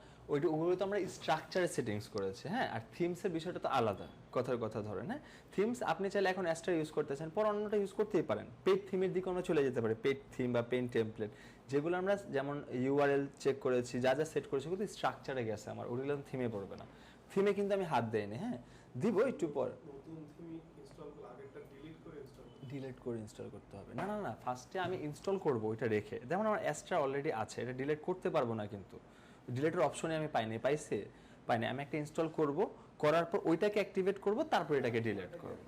ওগুলো তো আমরা স্ট্রাকচারের সেটিংস করেছি। হ্যাঁ, আর থিমসের বিষয়টা তো আলাদা। কথার কথা ধরেন, হ্যাঁ, থিমস আপনি চাইলে এখন অ্যাস্ট্রা ইউজ করতেছেন, পর অন্যটা ইউজ করতেই পারেন। পেড থিমের দিকে আমরা চলে যেতে পারি, পেড থিম বা পেন টেমপ্লেট, যেগুলো আমরা যেমন ইউআরএল চেক করেছি, যা যা সেট করেছি, কিন্তু স্ট্রাকচারে গেছে আমার, ওগুলো থিমে পড়বে না। থিমে কিন্তু আমি হাত দেইনি। হ্যাঁ, দিব একটু পর। নতুন থিম ইনস্টল করলে আগেরটা ডিলিট করে ইনস্টল করতে হবে। ডিলিট করে ইনস্টল করতে হবে? না না না, ফার্স্টে আমি ইনস্টল করব ওইটা রেখে। যেমন আমার অ্যাস্ট্রা অলরেডি আছে, এটা ডিলিট করতে পারবো না, কিন্তু ডিলিটের অপশনে আমি পাইনি। পাইনি। আমি একটা ইনস্টল করব, করার পর ওইটাকে অ্যাক্টিভেট করব, তারপর এটাকে ডিলিট করব,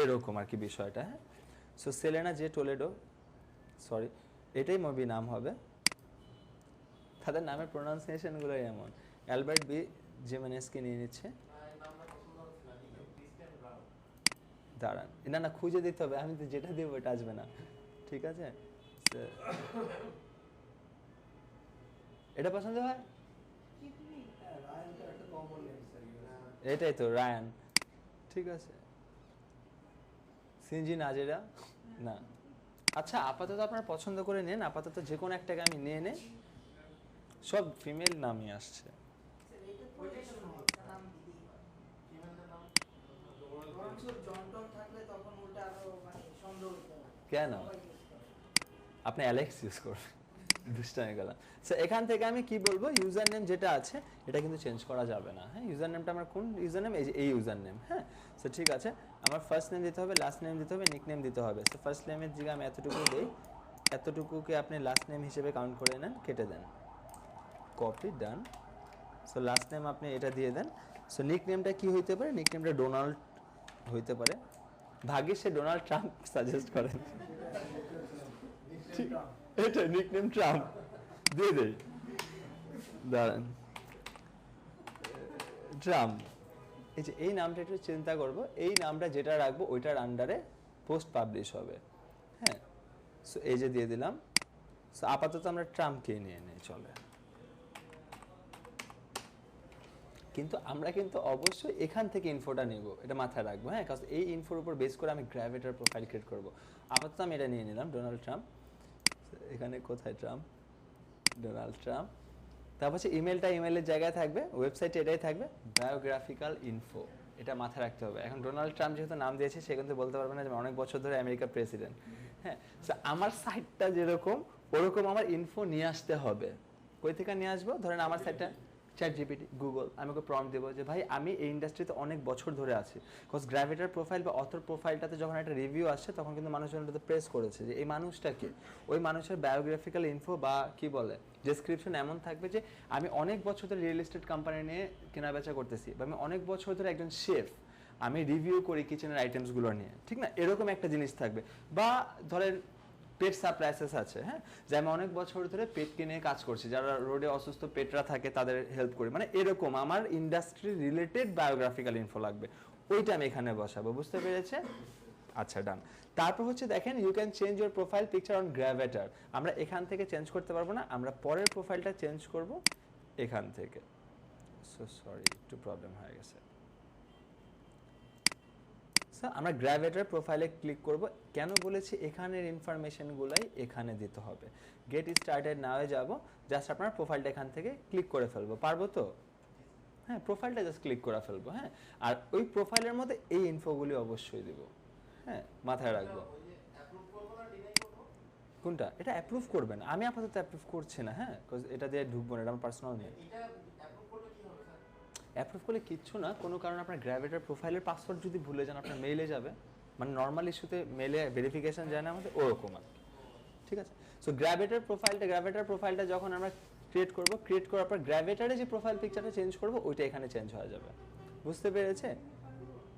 এরকম আর কি বিষয়টা। হ্যাঁ, সো সেলেনা জে টোলেডো, সরি এটাই মুভি নাম হবে। তাদের নামের প্রোনাউন্সিয়েশনগুলোই এমন। অ্যালবার্ট বি জিমেনেসকে নিয়ে নিচ্ছে। নামটা পছন্দ হচ্ছে না, লিখে ক্রিস্টিয়ান ব্রাউন। দাঁড়ান, না না, খুঁজে দিতে হবে, আমি তো যেটা দিব ওটা আসবে না। ঠিক আছে, এটা পছন্দ হয়? এটাই তো রায়ান। ঠিক আছে, সিনজি নাজেরা না। আচ্ছা, আপাতত আপনার পছন্দ করে নেন, আপাতত যে কোনো একটাকে আমি নিয়ে নেই। সব ফিমেল নামই আসছে। ফিমেলদের নাম কেন আপনি অ্যালেক্স ইউজ করবেন? দুষ্টামি গেলাম। সো এখান থেকে আমি কি বলবো, ইউজার নেম যেটা আছে এটা কিন্তু চেঞ্জ করা যাবে না। হ্যাঁ, ইউজার নেমটা আমার কোন ইউজার নেম? এই ইউজার নেম। হ্যাঁ, সো ঠিক আছে, আমার ফার্স্ট নেম দিতে হবে, লাস্ট নেম দিতে হবে, নিক নেম দিতে হবে। সো ফার্স্ট নেমের জায়গায় আমি এতটুকু দিই, এতটুকুকে আপনি লাস্ট নেম হিসেবে কাউন্ট করে নেন, কেটে দেন, কপি, ডান। সো লাস্ট নেম আপনি এটা দিয়ে দেন। সো নিক নেমটা কি হইতে পারে? নিক নেমটা ডোনাল্ড হইতে পারে। ভাগ্যে সে ডোনাল্ড ট্রাম্প সাজেস্ট করেন। এটা নিকনেম ট্রাম্প দিয়ে দেই, দাঁড়ান, ট্রাম্প। এই যে এই নামটা একটু চিন্তা করব, এই নামটা যেটা রাখবো ওইটার আন্ডারে পোস্ট পাবলিশ হবে। হ্যাঁ, সো এই যে দিয়ে দিলাম। সো আপাতত আমরা ট্রাম্পকে নিয়ে নিই, চলে। কিন্তু আমরা কিন্তু অবশ্যই এখান থেকে ইনফোটা নিব, এটা মাথায় রাখবো। হ্যাঁ, কারণ এই ইনফোর উপর বেস করে আমি গ্র্যাভিটার প্রোফাইল ক্রিয়েট করব। আপাতত আমি এটা নিয়ে নিলাম, ডোনাল্ড ট্রাম্প। এখানে কোথায় ট্রাম্প? Donald Trump. তারপর হচ্ছে ইমেলের জায়গায় থাকবে, ওয়েবসাইটে এটাই থাকবে, বায়োগ্রাফিক্যাল ইনফো। এটা মাথায় রাখতে হবে। এখন ডোনাল্ড ট্রাম্প যেহেতু নাম দিয়েছে, সে কিন্তু বলতে পারবে না যে অনেক বছর ধরে আমেরিকার প্রেসিডেন্ট। হ্যাঁ, আমার সাইটটা যেরকম ওরকম আমার ইনফো নিয়ে আসতে হবে। কই থেকে নিয়ে আসবো? ধরেন আমার সাইটটা চ্যাট জিপিটি, গুগল, আমি ওকে প্রম্পট দেবো যে ভাই আমি এই ইন্ডাস্ট্রিতে অনেক বছর ধরে আছি। বিকজ গ্র্যাভিটার প্রোফাইল বা অথর প্রোফাইলটাতে যখন একটা রিভিউ আসছে, তখন কিন্তু মানুষজন ওটাতে প্রেস করেছে যে এই মানুষটাকে, ওই মানুষের বায়োগ্রাফিক্যাল ইনফো বা কি বলে ডেসক্রিপশন এমন থাকবে যে আমি অনেক বছর ধরে রিয়েল এস্টেট কোম্পানি নিয়ে কেনাবেচা করতেছি, বা আমি অনেক বছর ধরে একজন শেফ, আমি রিভিউ করি কিচেনের আইটেমসগুলো নিয়ে, ঠিক না? এরকম একটা জিনিস থাকবে। বা ধরেন পেট সাপ্লাইসেস আছে, হ্যাঁ, যে আমি অনেক বছর ধরে পেটকে নিয়ে কাজ করছি, যারা রোডে অসুস্থ পেটরা থাকে তাদের হেল্প করি, মানে এরকম আমার ইন্ডাস্ট্রি রিলেটেড বায়োগ্রাফিক্যাল ইনফো লাগবে, ওইটা আমি এখানে বসাবো। বুঝতে পেরেছে? আচ্ছা, ডান। তারপর হচ্ছে দেখেন, you can change your profile picture on Gravatar. আমরা এখান থেকে চেঞ্জ করতে পারবো না, আমরা পরের প্রোফাইলটা চেঞ্জ করব এখান থেকে। সো সরি, একটু প্রবলেম হয়ে গেছে। আমরা গ্র্যাভিটার প্রোফাইলে ক্লিক করব। কেন বলেছি এখানের ইনফরমেশনগুলাই এখানে দিতে হবে। গেট স্টার্টেড নাও যাব, জাস্ট আপনার প্রোফাইলটা এখান থেকে ক্লিক করে ফেলবো, পারবো তো? হ্যাঁ প্রোফাইলটা জাস্ট ক্লিক করে ফেলবো, হ্যাঁ আর ওই প্রোফাইলের মধ্যে এই ইনফোগুলি অবশ্যই দিব, হ্যাঁ মাথায় রাখবো। ওই যে অ্যাপ্রুভ করবো না ডিনাই করবো? কোনটা? এটা অ্যাপ্রুভ করবেন, আমি আপাতত অ্যাপ্রুভ করছি না, হ্যাঁ বিকজ এটা দিয়ে ঢুকবো না, এটা আমার পার্সোনাল নেই। এটা অ্যাপ্রুভ করলে কি হবে স্যার? অ্যাপ্রুভ করলে কিচ্ছু না, কোনো কারণে আপনার গ্র্যাভিটার প্রোফাইলের পাসওয়ার্ড যদি ভুলে যান আপনার মেইলে যাবে, মানে নর্মাল ইস্যুতে মেইলে ভেরিফিকেশন যায় না আমাদের ওরকম আর কি। ঠিক আছে, সো গ্র্যাভিটার প্রোফাইলটা যখন আমরা ক্রিয়েট করব, ক্রিয়েট করার পর গ্র্যাভিটারে যে প্রোফাইল পিকচারটা চেঞ্জ করব ওইটা এখানে চেঞ্জ হয়ে যাবে, বুঝতে পেরেছে?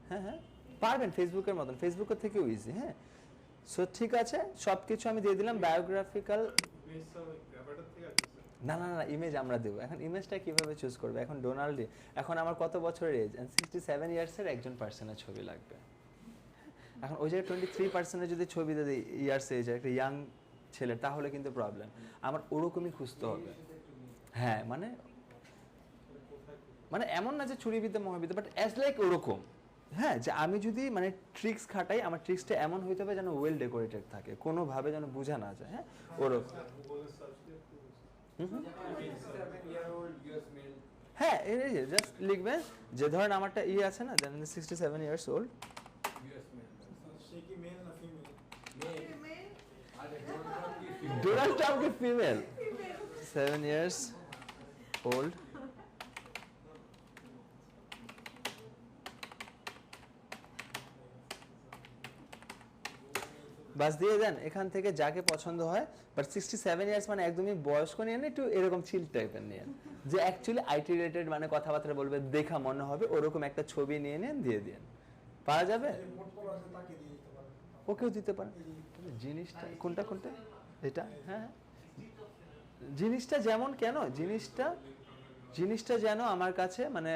হ্যাঁ হ্যাঁ পারবেন, ফেসবুকের মতন, ফেসবুকের থেকেও ইজি। হ্যাঁ সো ঠিক আছে, সব কিছু আমি দিয়ে দিলাম বায়োগ্রাফিক্যাল। বেস স্যার ওই গ্রাফাইটার থেকে আছে স্যার। না না না ইমেজ আমরা দেবো। এখন ইমেজটা কিভাবে চুজ করবে? এখন ডোনাল্ড, এখন আমার কত বছরের এজ, 67 ইয়ার্সের একজন পার্সনের ছবি লাগবে। এখন ওই জায়গায় 23% যদি ছবি দিই ইয়ার্স এজ একটা ইয়াং ছেলে, তাহলে কিন্তু প্রবলেম, আমার ওরকমই খুঁজতে হবে। হ্যাঁ মানে মানে এমন না যে চুরিবিদ্যা মহাবিদ্যা, বাট অ্যাজ লাইক ওরকম। হ্যাঁ যে আমি যদি মানে ট্রিক্স খাটাই, আমার ট্রিক্সটা এমন হইতে হবে যেন ওয়েল ডেকোরেটেড থাকে, কোনোভাবে যেন বোঝা না যায়। হ্যাঁ ওরকম। গুগলে সার্চ দিয়ে হ্যাঁ এই যে জাস্ট লিখবেন যে ধরেন আমারটা আছে না, জানেন 67 ইয়ার্স ওল্ড। সে কি মেল না ফিমেল? ডোনাল্ড ট্রাম্প কি ফিমেল? 7 years old. বাস দিয়ে দেন, এখান থেকে যাকে পছন্দ হয়, বাট 67 ইয়ার্স মানে একদমই বয়স্ক নিয়ে নেন, একটু এরকম চিল টাইপের নিয়ে, যে অ্যাকচুয়ালি আইটি রিলেটেড মানে কথাবার্তা বলবে, দেখা মনে হবে ওরকম একটা ছবি নিয়ে নেন, দিয়ে দিন, পাওয়া যাবে। ওকেও দিতে পারেন। জিনিসটা কোনটা কোনটা এটা? হ্যাঁ জিনিসটা যেমন কেন, জিনিসটা যেন আমার কাছে মানে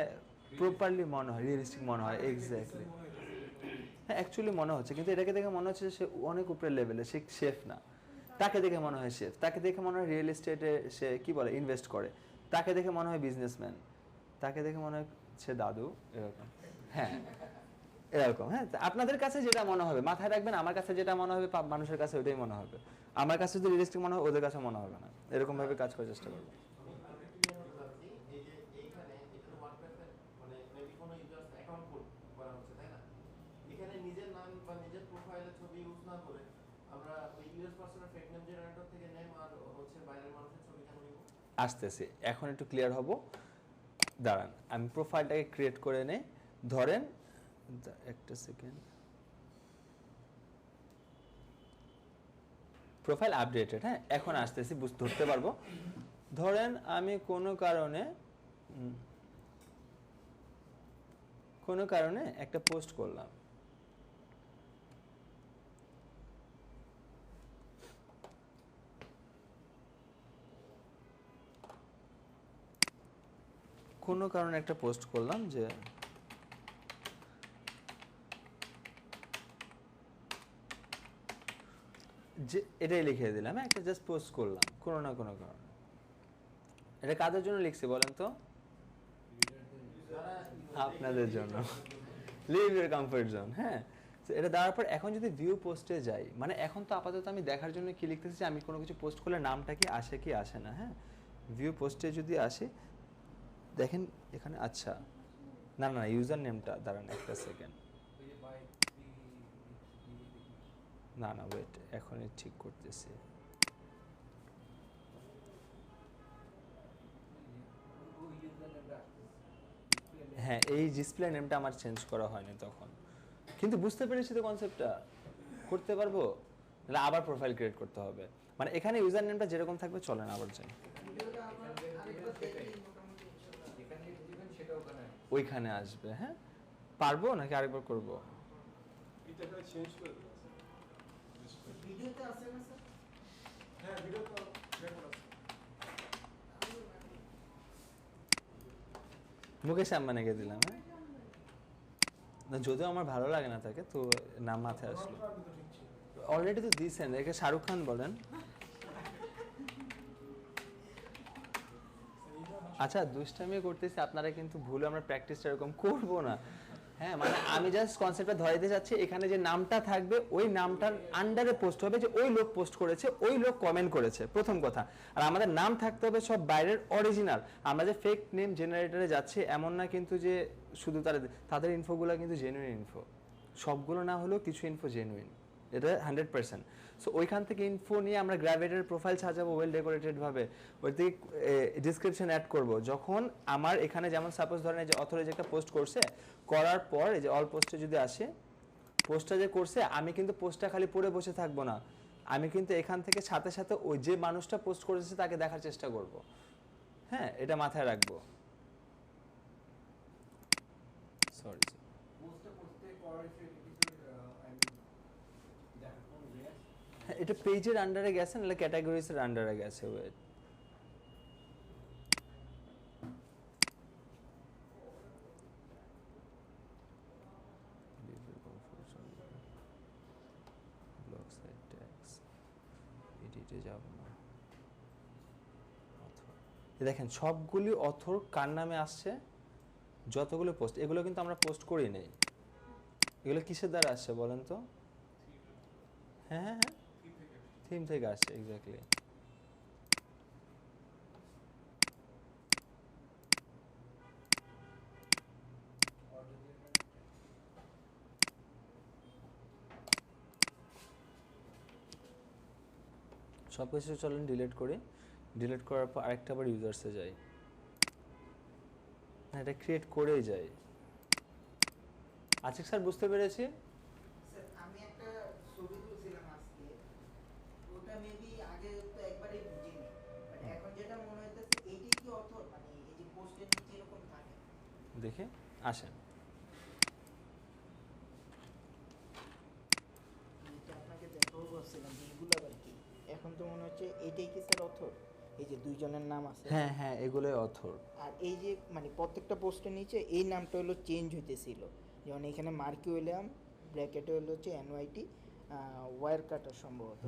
প্রপারলি মনে হয়, রিয়েলিস্টিক মনে হয়। এক্স্যাক্টলি হ্যাঁ অ্যাকচুয়ালি মনে হচ্ছে, কিন্তু এটাকে দেখে মনে হচ্ছে সে অনেক উপরের লেভেলে, সে শেফ না। তাকে দেখে মনে হয় শেফ, তাকে দেখে মনে হয় রিয়েল এস্টেটে সে কি বলে ইনভেস্ট করে, তাকে দেখে মনে হয় বিজনেসম্যান, তাকে দেখে মনে হয় সে দাদু, এরকম। হ্যাঁ এরকম। হ্যাঁ আপনাদের কাছে যেটা মনে হবে মাথায় রাখবেন, আমার কাছে যেটা মনে হবে মানুষের কাছে ওইটাই মনে হবে, আমার কাছে যদি রিয়েলিস্টিক মনে হয় ওদের কাছে মনে হবে না, এরকম ভাবে কাজ করার চেষ্টা করবো। এই যে এইখানে এটা তো ওয়ার্ডপ্রেসে মানে মেবি কোনো ইউজার্স অ্যাকাউন্ট করা হচ্ছে তাই না? এখানে নিজের নাম বা নিজের প্রোফাইলের ছবি ইউজ না করে আমরা ওই ইউএস পার্সনের ফেক নেম জেনারেটর থেকে নেম আর হচ্ছে বাইরের মানুষের ছবি কেন নিব? আসতেছি, এখন একটু ক্লিয়ার হব, দাঁড়ান আমি প্রোফাইলটাকে ক্রিয়েট করে নেই। ধরেন একটা সেকেন্ড, প্রোফাইল আপডেটেড। হ্যাঁ এখন আসতেছি, ধরতে পারবো। ধরেন আমি কোনো কারণে একটা পোস্ট করলাম, যে এটাই লিখে দিলাম, একটা জাস্ট পোস্ট করলাম কোনো না কোনো কারণে। এটা কাদের জন্য লিখছি বলেন তো? আপনাদের জন্য, লিভ ইউর কমফর্ট জোন। হ্যাঁ এটা দেওয়ার পর এখন যদি ভিউ পোস্টে যাই, মানে এখন তো আপাতত আমি দেখার জন্য কি লিখতেছি, আমি কোনো কিছু পোস্ট করলে নামটা কি আসে না। হ্যাঁ ভিউ পোস্টে যদি আসে দেখেন এখানে, আচ্ছা না না ইউজার নেমটা, দাঁড়ান একটা সেকেন্ড, না ওয়েট এখনই ঠিক করতেছি। হ্যাঁ এই ডিসপ্লে নেমটা আমার চেঞ্জ করা হয়নি তখন, কিন্তু বুঝতে পেরেছি তো কনসেপ্টটা, করতে পারবো। তাহলে আবার প্রোফাইল ক্রিয়েট করতে হবে, মানে এখানে ইউজার নেমটা যেরকম থাকবে চলে না, আবার যাই ওইখানে আসবে। হ্যাঁ পারবো নাকি আরেকবার করবো? এটা চেঞ্জ করে দিন স্যার। ভিডিওতে আছে না স্যার? হ্যাঁ ভিডিও তো রেকর্ড আছে। মুকেশ আম্বানিকে দিলাম। হ্যাঁ না যদিও আমার ভালো লাগে না তাকে, তো নাম মাথায় আসলো। অলরেডি তো দিয়েছেন, একে শাহরুখ খান বলেন। আচ্ছা দুষ্টামি করতেছি আপনারা, কিন্তু ভুলে আমরা প্র্যাকটিসটা এরকম করবো না। হ্যাঁ মানে আমি জাস্ট কনসেপ্টটা ধরে দিতে চাচ্ছি, এখানে যে নামটা থাকবে ওই নামটার আন্ডারে পোস্ট হবে যে ওই লোক পোস্ট করেছে, ওই লোক কমেন্ট করেছে, প্রথম কথা। আর আমাদের নাম থাকতে হবে সব বাইরের অরিজিনাল। আমরা যে ফেক নেম জেনারেটরে যাচ্ছি এমন না কিন্তু যে শুধু তাদের ইনফোগুলো কিন্তু জেনুইন ইনফো, সবগুলো না হলেও কিছু ইনফো জেনুইন, এটা 100%। সো ওইখান থেকে ইনফো নিয়ে আমরা গ্র্যাভিটের প্রোফাইল সাজাবো ওয়েল ডেকোরেটেড ভাবে, ওই থেকে ডিসক্রিপশন অ্যাড করব। যখন আমার এখানে যেমন সাপোজ ধরেন এই যে অথর যে একটা পোস্ট করছে, করার পর এই যে অল পোস্টে যদি আসে, পোস্টটা যে করছে আমি কিন্তু পোস্টটা খালি পড়ে বসে থাকবো না, আমি কিন্তু এখান থেকে সাথে সাথে ওই যে মানুষটা পোস্ট করেছে তাকে দেখার চেষ্টা করব। হ্যাঁ, এটা মাথায় রাখবো। সরি পোস্টে পোস্টে করেছে কিছু দেখা কোন রিয়াক্ট হ্যাঁ, এটা পেজের আন্ডারে গেছে নাহলে ক্যাটাগরিজের আন্ডারে গেছে। ওয়েট, ব্লগ সাইট ট্যাগস এডিটে যাব না। দেখেন সবগুলি অথর কার নামে আসছে, যতগুলো পোস্ট, এগুলো কিন্তু আমরা পোস্ট করি নেই, এগুলো কিসের দ্বারা আসছে বলেন তো? হ্যাঁ হ্যাঁ হ্যাঁ, থিম থেকে আসছে, এক্স্যাক্টলি। সব কিছু চলেন ডিলিট করি, ডিলিট করার পর আরেকটা আবার ইউজার্সে যাই। হ্যাঁ, এটা ক্রিয়েট করেই যাই। আচ্ছা স্যার, বুঝতে পেরেছি। স্যার আমি একটা ছবি তুলছিলাম আজকে, ওটা মেবি আগে তো একবারই বুঝিনি, বাট এখন যেটা মনে হইতেছে এইটি কি অথর, মানে এই যে পোস্টের নিচে এরকম থাকে। দেখে আসেন। যেটা আপনাকে দেখাবো বলছিলাম যে এগুলো আবার কি, এখন তো মনে হচ্ছে এটাই কি স্যার অথর, এই যে দুইজনের নাম আছে। হ্যাঁ হ্যাঁ, এগুলোই অথর। আর এই যে মানে প্রত্যেকটা পোস্টের নিচে এই নামটা হলো চেঞ্জ হইতেছিল, যেমন এখানে মার্কি উইলিয়াম, ব্র্যাকেটে হলো হচ্ছে এনওয়াইটি ওয়্যার কাটার সম্ভবত।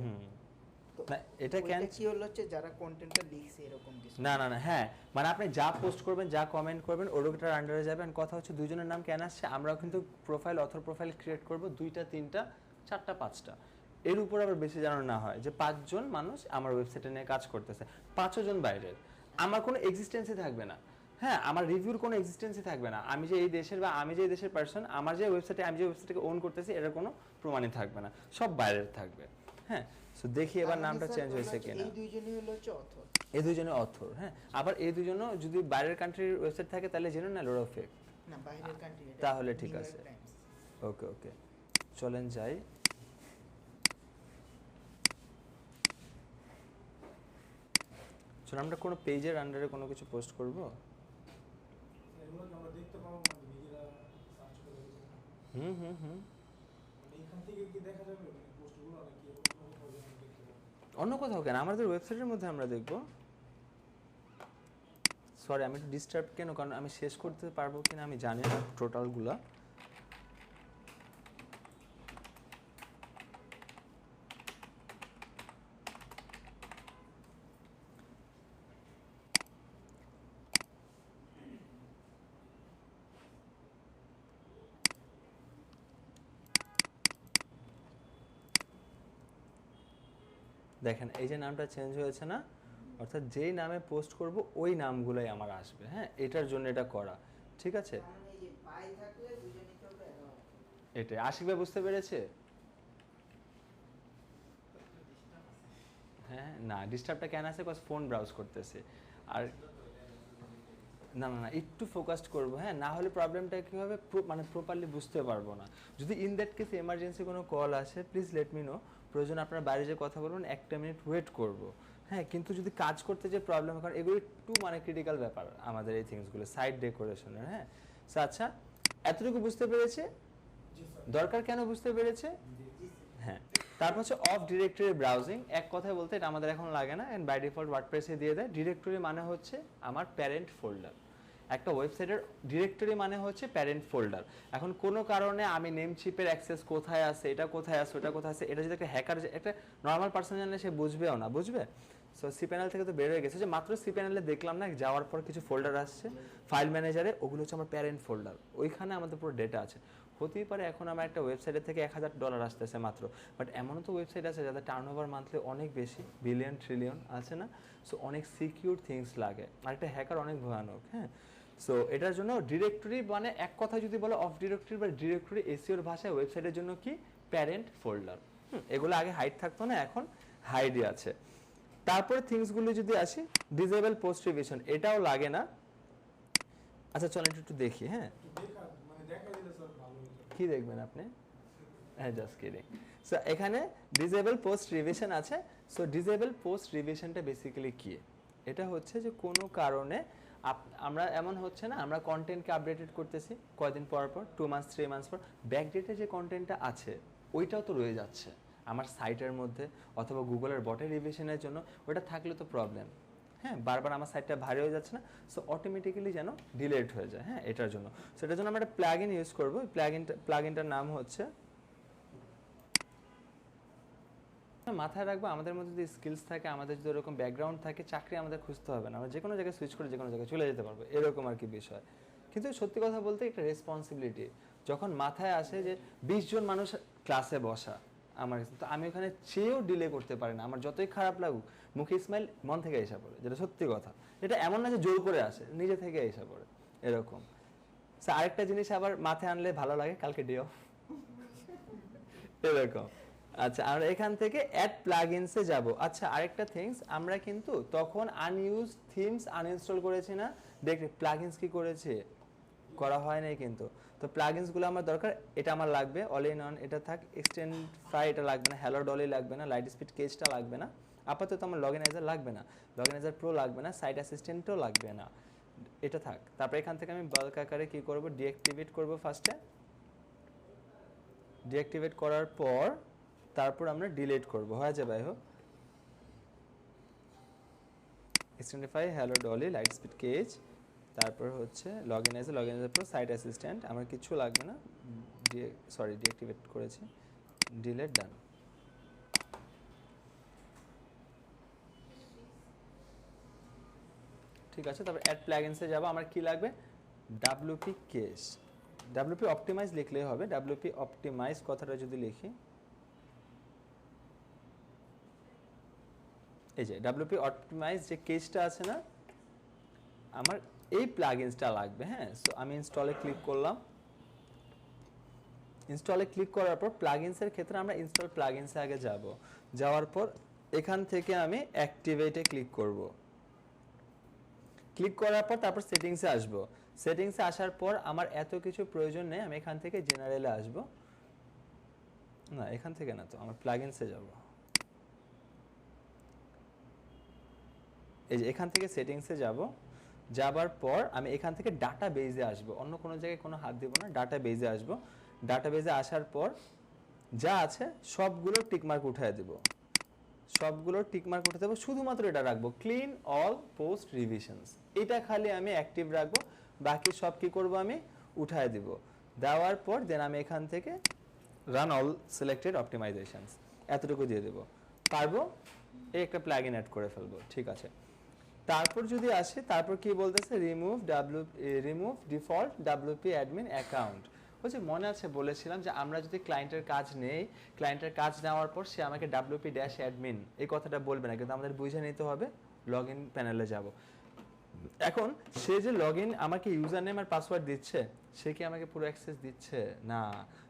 তো না, এটা ওইটা কেন কি হলো হচ্ছে যারা কন্টেন্টটা লিখছে এরকম কিছু। না না না, হ্যাঁ মানে আপনি যা পোস্ট করবেন, যা কমেন্ট করবেন, ওটার আন্ডারে যাবেন। কথা হচ্ছে দুইজনের নাম কেন আসছে, আমরাও কিন্তু প্রোফাইল, অথর প্রোফাইল ক্রিয়েট করব 2টা 3টা 4টা 5টা, এর উপর আবার বেশি যেন না হয় যে 5 জন মানুষ আমার ওয়েবসাইটে নিয়ে কাজ করতেছে, 5 জন বাইরের, আমার কোনো এক্সিস্টেন্সই থাকবে না। হ্যাঁ, আমার রিভিউর কোনো এক্সিস্টেন্সই থাকবে না। আমি যে এই দেশের বা আমি যে এই দেশের পার্সন, আমার যে ওয়েবসাইটে, আমি যে ওয়েবসাইটকে ওন করতেছি, এটার কোনো প্রমাণই থাকবে না, সব বাইরের থাকবে। হ্যাঁ, সো দেখি এবার নামটা চেঞ্জ হয়েছে কিনা। এই দুইজনই হলো হচ্ছে অথর। এই দুজনে অথর। হ্যাঁ, আবার এই দুজনও যদি বাইরের কান্ট্রির ওয়েবসাইট থাকে তাহলে জেনে না ওরা ফেক। না, বাইরের কান্ট্রি। তাহলে ঠিক আছে। ওকে ওকে, চলেন যাই। চলো আমরা কোনো পেজের আন্ডারে কোনো কিছু পোস্ট করব। এগুলো কি আমরা দেখতে পাবো, মানে নিজেরা সার্চ করে দেখতে হুম হুম হুম, মানে এখান থেকে কি দেখা যাবে মানে পোস্টগুলো, নাকি অন্য কোথাও যেন দেখতে পাবো? অন্য কোথাও কেন, আমাদের ওয়েবসাইটের মধ্যে আমরা দেখব। সরি, আমি একটু ডিস্টার্ব কেন, কারণ আমি শেষ করতে পারবো কিনা আমি জানি না টোটালগুলা। দেখেন এই যে নামটা চেঞ্জ হয়েছে না, অর্থাৎ যেই নামে পোস্ট করব ওই নামগুলোই আমার আসবে। হ্যাঁ, এটার জন্য এটা করা, ঠিক আছে। এই যে পাই থাকলে দুইজনই চলবে এরকম। এটাই আশিক ভাই বুঝতে পেরেছে। হ্যাঁ, না ডিস্টার্বটা কেন আছে, কজ ফোন ব্রাউজ করতেছে। আর না না না, একটু ফোকাসড করবো। হ্যাঁ, না হলে প্রবলেমটা কী হবে, মানে প্রপারলি বুঝতে পারবো না। যদি ইন দ্যাট কেস এমার্জেন্সি কোনো কল আসে, প্লিজ লেট মি নো। প্রয়োজন আপনার বাইরে যে কথা বলবেন 1টা মিনিট ওয়েট করব। হ্যাঁ, কিন্তু যদি কাজ করতে যে প্রবলেম, কারণ এগুলো একটু মানে ক্রিটিক্যাল ব্যাপার আমাদের এই থিংসগুলো, সাইড ডেকোরেশনের। হ্যাঁ, আচ্ছা এতটুকু বুঝতে পেরেছে, জি স্যার। দরকার কেন বুঝতে পেরেছে। হ্যাঁ, তারপর হচ্ছে অফ ডিরেক্টরি ব্রাউজিং। এক কথায় বলতে এটা আমাদের এখন লাগে না, এন্ড বাই ডিফল্ট ওয়ার্ডপ্রেসে দিয়ে দেয়। ডিরেক্টরি মানে হচ্ছে আমার প্যারেন্ট ফোল্ডার। একটা ওয়েবসাইটের ডিরেক্টরি মানে হচ্ছে প্যারেন্ট ফোল্ডার। এখন কোনো কারণে আমি নেমচিপের অ্যাক্সেস কোথায় আছে, এটা কোথায় আছে, ওটা কোথায় আছে, এটা যদি একটা হ্যাকার, একটা নর্মাল পার্সন জানলে সে বুঝবেও না, বুঝবে? সো cPanel থেকে তো বের হয়ে গেছে, যে মাত্র cPanel-এ দেখলাম না যাওয়ার পর কিছু ফোল্ডার আসছে ফাইল ম্যানেজারে, ওগুলো হচ্ছে আমার প্যারেন্ট ফোল্ডার, ওইখানে আমাদের পুরো ডেটা আছে। হতেই পারে এখন আমার একটা ওয়েবসাইটের থেকে $1000 আসতেছে মাত্র, বাট এমনও তো ওয়েবসাইট আছে যাদের টার্নওভার মান্থলি অনেক বেশি, বিলিয়ন ট্রিলিয়ন আছে না? সো অনেক সিকিউর থিংস লাগে, আর একটা হ্যাকার অনেক ভয়ানক। হ্যাঁ, সো এটার জন্য ডিরেক্টরি মানে এক কথা যদি বলো অফ ডিরেক্টরি বা ডিরেক্টরি এসইওর ভাষায় ওয়েবসাইটের জন্য কি প্যারেন্ট ফোল্ডার। এগুলো আগে হাইড থাকতো না, এখন হাইডই আছে। তারপরে থিংসগুলো যদি আসি, ডিসেবল পোস্ট রিভিশন, এটাও লাগে না। আচ্ছা চলেন একটু দেখি। হ্যাঁ, দেখা দিলে স্যার ভালো হতো। কি দেখবেন আপনি? হ্যাঁ, জাস্ট কিডিং। সো এখানে ডিসেবল পোস্ট রিভিশন আছে। সো ডিসেবল পোস্ট রিভিশনটা বেসিক্যালি কি? এটা হচ্ছে যে কোনো কারণে আমরা এমন হচ্ছে না, আমরা কন্টেন্টকে আপডেটেড করতেছি কয়দিন পর পর, 2 মান্থস 3 মান্থস পর, ব্যাকডেটে যে কন্টেন্টটা আছে ওইটাও তো রয়ে যাচ্ছে আমার সাইটের মধ্যে, অথবা গুগলের বটের রিভিশনের জন্য ওটা থাকলে তো প্রবলেম। হ্যাঁ, বারবার আমার সাইটটা ভারী হয়ে যাচ্ছে না, সো অটোমেটিক্যালি যেন ডিলিট হয়ে যায়। হ্যাঁ, এটার জন্য, সো এটার জন্য আমরা একটা প্লাগইন ইউজ করবো। প্লাগইনটার নাম হচ্ছে, মাথায় রাখবো আমাদের মধ্যে যদি স্কিলস থাকে, আমাদের যদি এরকম ব্যাকগ্রাউন্ড থাকে, চাকরি আমাদের খুঁজতে হবে না, আমরা যে কোনো জায়গায় সুইচ করে যে কোনো জায়গায় চলে যেতে পারবো, এরকম আর কি বিষয়। কিন্তু সত্যি কথা বলতে একটা রেসপন্সিবিলিটি যখন মাথায় আসে যে 20 জন মানুষ ক্লাসে বসা আমার, তো আমি ওখানে চেয়েও ডিলে করতে পারি না, আমার যতই খারাপ লাগুক মুখে স্মাইল মন থেকে এসে পড়ে, যেটা সত্যি কথা। এটা এমন না যে জোর করে আসে, নিজে থেকে এসে পড়ে এরকম। আরেকটা জিনিস আবার মাথায় আনলে ভালো লাগে, কালকে ডে অফ এরকম। আচ্ছা, আমরা এখান থেকে অ্যাড প্লাগইনসে যাব। আচ্ছা, আরেকটা থিংস, আমরা কিন্তু তখন আনইউজ থিমস আনইনস্টল করেছি না, দেখি প্লাগইনস কি করেছে, করা হয় নাই কিন্তু। তো প্লাগইনসগুলো আমার দরকার, এটা আমার লাগবে, অল ইন অন এটা থাক, এক্সটেন্ডফাই এটা লাগবে না, হ্যালো ডলি লাগবে না, লাইট স্পিড কেজটা লাগবে না, আপাতত আমার লগইনাইজার লাগবে না, লগইনাইজার প্রো লাগবে না, সাইট অ্যাসিস্ট্যান্টও লাগবে না, এটা থাক। তারপর এখান থেকে আমি বাল্ক আকারে কি করব, ডিঅ্যাক্টিভেট করব ফার্স্টে। ডিঅ্যাক্টিভেট করার পর তারপর আমরা ডিলিট করব, হয়ে যাবে। I hope Extendify Hello Dolly LiteSpeed Cache, তারপর হচ্ছে লগইনাইজার প্রো সাইট অ্যাসিস্ট্যান্ট, আমার কিছু লাগবে না, ডিঅ্যাক্টিভেট করেছি, ডিলিট, ডান। ঠিক আছে, তারপর অ্যাড প্লাগইনসে যাব। আমার কি লাগবে, ডাব্লিউপি কেস, ডাব্লিউপি অপটিমাইজ লিখলেই হবে। ডাব্লিউপি অপটিমাইজ কথাটা যদি লিখি, এই যে ডাব্লিউপি অপটিমাইজ যে কেসটা আছে না, আমার এই প্লাগইনসটা লাগবে। হ্যাঁ, সো আমি ইনস্টলে ক্লিক করলাম। ইনস্টলে ক্লিক করার পর প্লাগইনসের ক্ষেত্রে আমরা ইনস্টল প্লাগইনসে আগে যাব। যাওয়ার পর এখান থেকে আমি অ্যাক্টিভেটে ক্লিক করব। ক্লিক করার পর তারপর সেটিংসে আসব। সেটিংসে আসার পর আমার এত কিছু প্রয়োজন নেই, আমি এখান থেকে জেনারেলে আসব। না, এখান থেকে না, তো আমার প্লাগইনসে যাব। এই যে এখান থেকে সেটিংসে যাব। যাবার পর আমি এখান থেকে ডাটা বেজে আসবো, অন্য কোনো জায়গায় কোনো হাত দিব না, ডাটা বেজে আসবো। ডাটা বেজে আসার পর যা আছে সবগুলোর টিকমার্ক উঠায় দেব, সবগুলোর টিকমার্ক উঠে দেবো, শুধুমাত্র এটা রাখবো ক্লিন অল পোস্ট রিভিশনস, এটা খালি আমি অ্যাক্টিভ রাখবো, বাকি সব কি করব আমি উঠায় দিব। দেওয়ার পর দেন আমি এখান থেকে রান অল সিলেক্টেড অপটিমাইজেশনস এতটুকু দিয়ে দেবো, পারবো এই একটা প্লাগইন অ্যাড করে ফেলবো। ঠিক আছে, তারপর যদি আসে, তারপর কি বলতেছে, remove default WP admin account. হচ্ছে মনে আছে বলেছিলাম যে আমরা যদি ক্লায়েন্টের কাজ নেই, ক্লায়েন্টের কাজ নেওয়ার পর সে আমাকে ডাব্লিউপি ড্যাশ অ্যাডমিন এই কথাটা বলবে না, কিন্তু আমাদের বুঝে নিতে হবে লগ ইন প্যানেলে যাব। এখন সে যে লগ ইন আমাকে ইউজার নেম আর পাসওয়ার্ড দিচ্ছে, সে কি আমাকে পুরো অ্যাক্সেস দিচ্ছে না?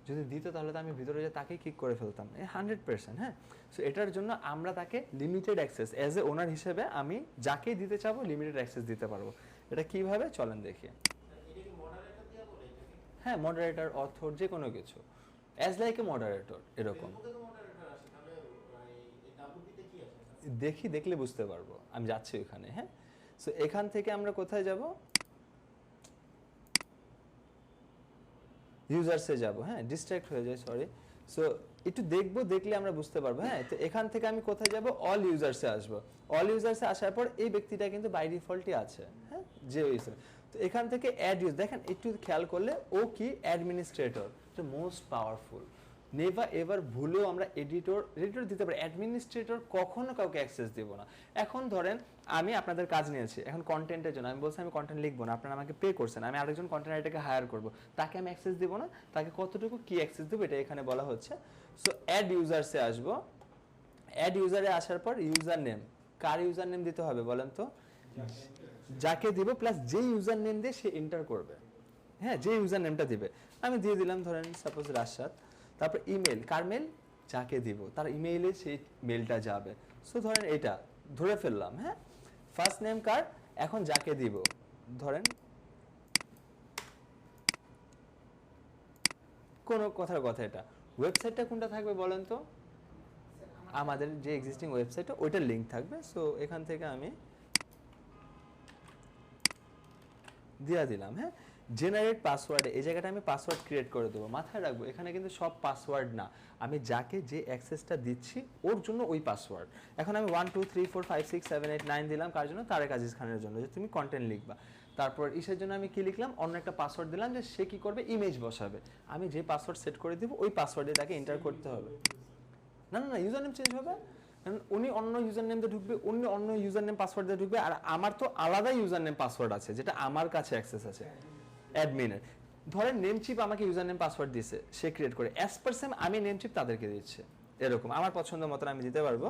যদি দিত তাহলে তো আমি ভিতরে যে তাকেই কিক করে ফেলতাম 100%। হ্যাঁ, সো এটার জন্য আমরা তাকে লিমিটেড অ্যাক্সেস, অ্যাজ এ ওনার হিসেবে আমি যাকেই দিতে চাবো লিমিটেড অ্যাক্সেস দিতে পারবো। এটা কিভাবে চলেন দেখি। হ্যাঁ, মডারেটর, অথর, যে কোনো কিছু, অ্যাজ লাইক এ মডারেটর এরকম। দেখি, দেখলে বুঝতে পারবো, আমি যাচ্ছি ওখানে। হ্যাঁ, সো এখান থেকে আমরা কোথায় যাব, ইউজার্সে যাব। হ্যাঁ, ডিস্ট্রাক্ট হয়ে যায়, সরি। সো একটু দেখবো, দেখলে আমরা বুঝতে পারবো। হ্যাঁ, তো এখান থেকে আমি কোথায় যাব, অল ইউজার্সে আসবো। অল ইউজার্সে আসার পর এই ব্যক্তিটা কিন্তু বাই ডিফল্টই আছে। হ্যাঁ, যে তো এখান থেকে অ্যাড ইউজ দেখেন একটু খেয়াল করলে ও কি administrator, most powerful. Never ever ভুলেও আমরা এডিটর দিতে পারি, অ্যাডমিনিস্ট্রেটর কখনো কাউকে অ্যাক্সেস দিব না। এখন ধরেন আমি আপনাদের কাজ নিয়েছি, এখন কন্টেন্টের জন্য আমি বলছি আমি কন্টেন্ট লিখবো না, আপনারা আমাকে পে করছেন, আমি আরেকজন কন্টেন্ট রাইটারকে হায়ার করবো, তাকে আমি অ্যাক্সেস দিব না, তাকে কতটুকু কি অ্যাক্সেস দেবো এটা এখানে বলা হচ্ছে। সো অ্যাড ইউজার্সে আসবো, অ্যাড ইউজারে আসার পর ইউজার নেম, কার ইউজার নেম দিতে হবে বলেন তো? যাকে দিব প্লাস যে ইউজার নেম দিয়ে সে এন্টার করবে, হ্যাঁ যে ইউজার নেমটা দিবে আমি দিয়ে দিলাম ধরেন সাপোজ রাশাদ। তারপর ইমেল, কার মেল? যাকে দিব তার ইমেইলে সেই মেলটা যাবে। সো ধরেন এটা ধরে ফেললাম, হ্যাঁ ফার্স্ট নেম কার, এখন যাকে দিব ধরেন কোন কথার কথা, এটা ওয়েবসাইটটা কোনটা থাকবে বলেন তো? আমাদের যে এক্সিস্টিং ওয়েবসাইটটা ওইটার লিংক থাকবে। সো এখান থেকে আমি দিয়ে দিলাম, হ্যাঁ জেনারেট পাসওয়ার্ডে এই জায়গাটা আমি পাসওয়ার্ড ক্রিয়েট করে দেবো। মাথায় রাখবো এখানে কিন্তু সব পাসওয়ার্ড না, আমি যাকে যে অ্যাক্সেসটা দিচ্ছি ওর জন্য ওই পাসওয়ার্ড। এখন আমি 1 2 3 4 5 6 7 8 9 দিলাম, কার জন্য? তারেক আজিজ খানের জন্য, যে তুমি কন্টেন্ট লিখবা। তারপর ইসের জন্য আমি কি লিখলাম, অন্য একটা পাসওয়ার্ড দিলাম যে সে কি করবে, ইমেজ বসাবে। আমি যে পাসওয়ার্ড সেট করে দিব ওই পাসওয়ার্ডে তাকে এন্টার করতে হবে। না না না, ইউজার নেম চেঞ্জ হবে, কারণ উনি অন্য ইউজার নেম দিয়ে ঢুকবে, উনি অন্য ইউজার নেম পাসওয়ার্ড দিয়ে ঢুকবে, আর আমার তো আলাদা ইউজার নেম পাসওয়ার্ড আছে যেটা আমার কাছে অ্যাক্সেস আছে অ্যাডমিনের। ধরেন নেমচিপ আমাকে ইউজার নেম পাসওয়ার্ড দিয়েছে, সে ক্রিয়েট করে, অ্যাজ পার সেম আমি নেমচিপ তাদেরকে দিচ্ছে, এরকম আমার পছন্দ মতন আমি দিতে পারবো।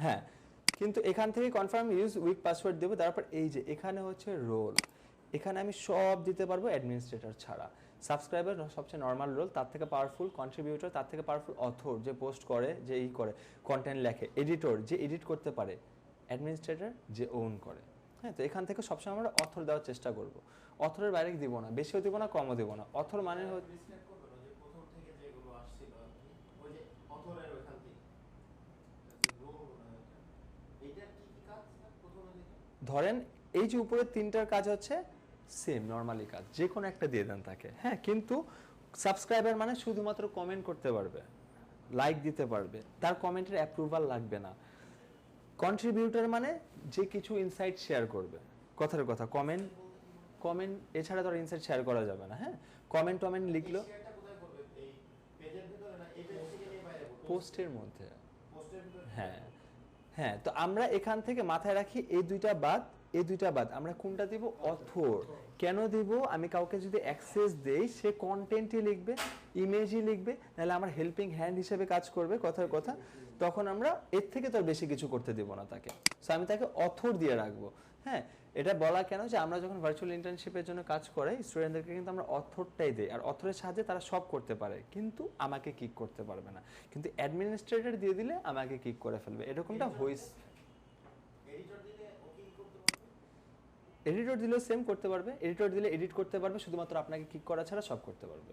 হ্যাঁ কিন্তু এখান থেকে কনফার্ম ইউজ উইক পাসওয়ার্ড দেবো। তারপর এই যে এখানে হচ্ছে রোল, এখানে আমি সব দিতে পারবো অ্যাডমিনিস্ট্রেটর ছাড়া। সাবস্ক্রাইবার সবচেয়ে নর্মাল রোল, তার থেকে পাওয়ারফুল কন্ট্রিবিউটর, তার থেকে পাওয়ারফুল অথর যে পোস্ট করে, যে ই করে কন্টেন্ট লেখে, এডিটর যে এডিট করতে পারে, অ্যাডমিনিস্ট্রেটর যে ওন করে। হ্যাঁ তো এখান থেকে সবসময় আমরা অথর দেওয়ার চেষ্টা করব, অথরের বাইরে দিব না, বেশিও দিব না কমও দিব না। অথর মানে হচ্ছে রিস্টেট করবেন ওই যে প্রথম থেকে যেগুলো আসছিল আর কি, ওই যে অথরের ওইখান থেকে এইটার কি কি কাজ স্যার প্রথমে দেখেন? ধরেন এই যে উপরের তিনটার কাজ হচ্ছে সেম নরমালি কাজ, যে কোনো একটা দিয়ে দেন তাকে। হ্যাঁ কিন্তু সাবস্ক্রাইবার মানে শুধুমাত্র কমেন্ট করতে পারবে, লাইক দিতে পারবে, তার কমেন্টের অ্যাপ্রুভাল লাগবে না। কন্ট্রিবিউটর মানে যে কিছু ইনসাইট শেয়ার করবে, কথার কথা কমেন্ট এছাড়া ধর ইনসাইট শেয়ার করা যাবে না। হ্যাঁ কমেন্ট লিখলো এই শেয়ারটা কোথায় করবে? এই পেজের ভিতরে না এই পেজ থেকে নিয়ে বাইরে করবে? পোস্টের মধ্যে। পোস্টের ভিতরে? হ্যাঁ হ্যাঁ তো আমরা এখান থেকে মাথায় রাখি এই দুইটা বাদ আমরা কোনটা দিব? অথর। কেন দিব? আমি কাউকে যদি অ্যাক্সেস দেই সে কন্টেন্টই লিখবে, ইমেজই লিখবে, নাহলে আমার হেল্পিং হ্যান্ড হিসেবে কাজ করবে, কথার কথা। তখন আমরা এর থেকে তো আর বেশি কিছু করতে দিব না তাকে। সো আমি তাকে অথর দিয়ে রাখবো। হ্যাঁ এটা বলা কেন, যে আমরা যখন ভার্চুয়াল ইন্টার্নশিপের জন্য কাজ করাই স্টুডেন্টদেরকে কিন্তু আমরা অথরটাই দিই, আর অথরের সাহায্যে তারা সব করতে পারে কিন্তু আমাকে কিক করতে পারবে না। কিন্তু অ্যাডমিনিস্ট্রেটর দিয়ে দিলে আমাকে কিক করে ফেলবে, এরকমটা হইস। এডিটর দিলে ও কি করতে পারবে? এডিটর দিলেও সেম করতে পারবে, এডিটর দিলে এডিট করতে পারবে, শুধুমাত্র আপনাকে কিক করা ছাড়া সব করতে পারবে,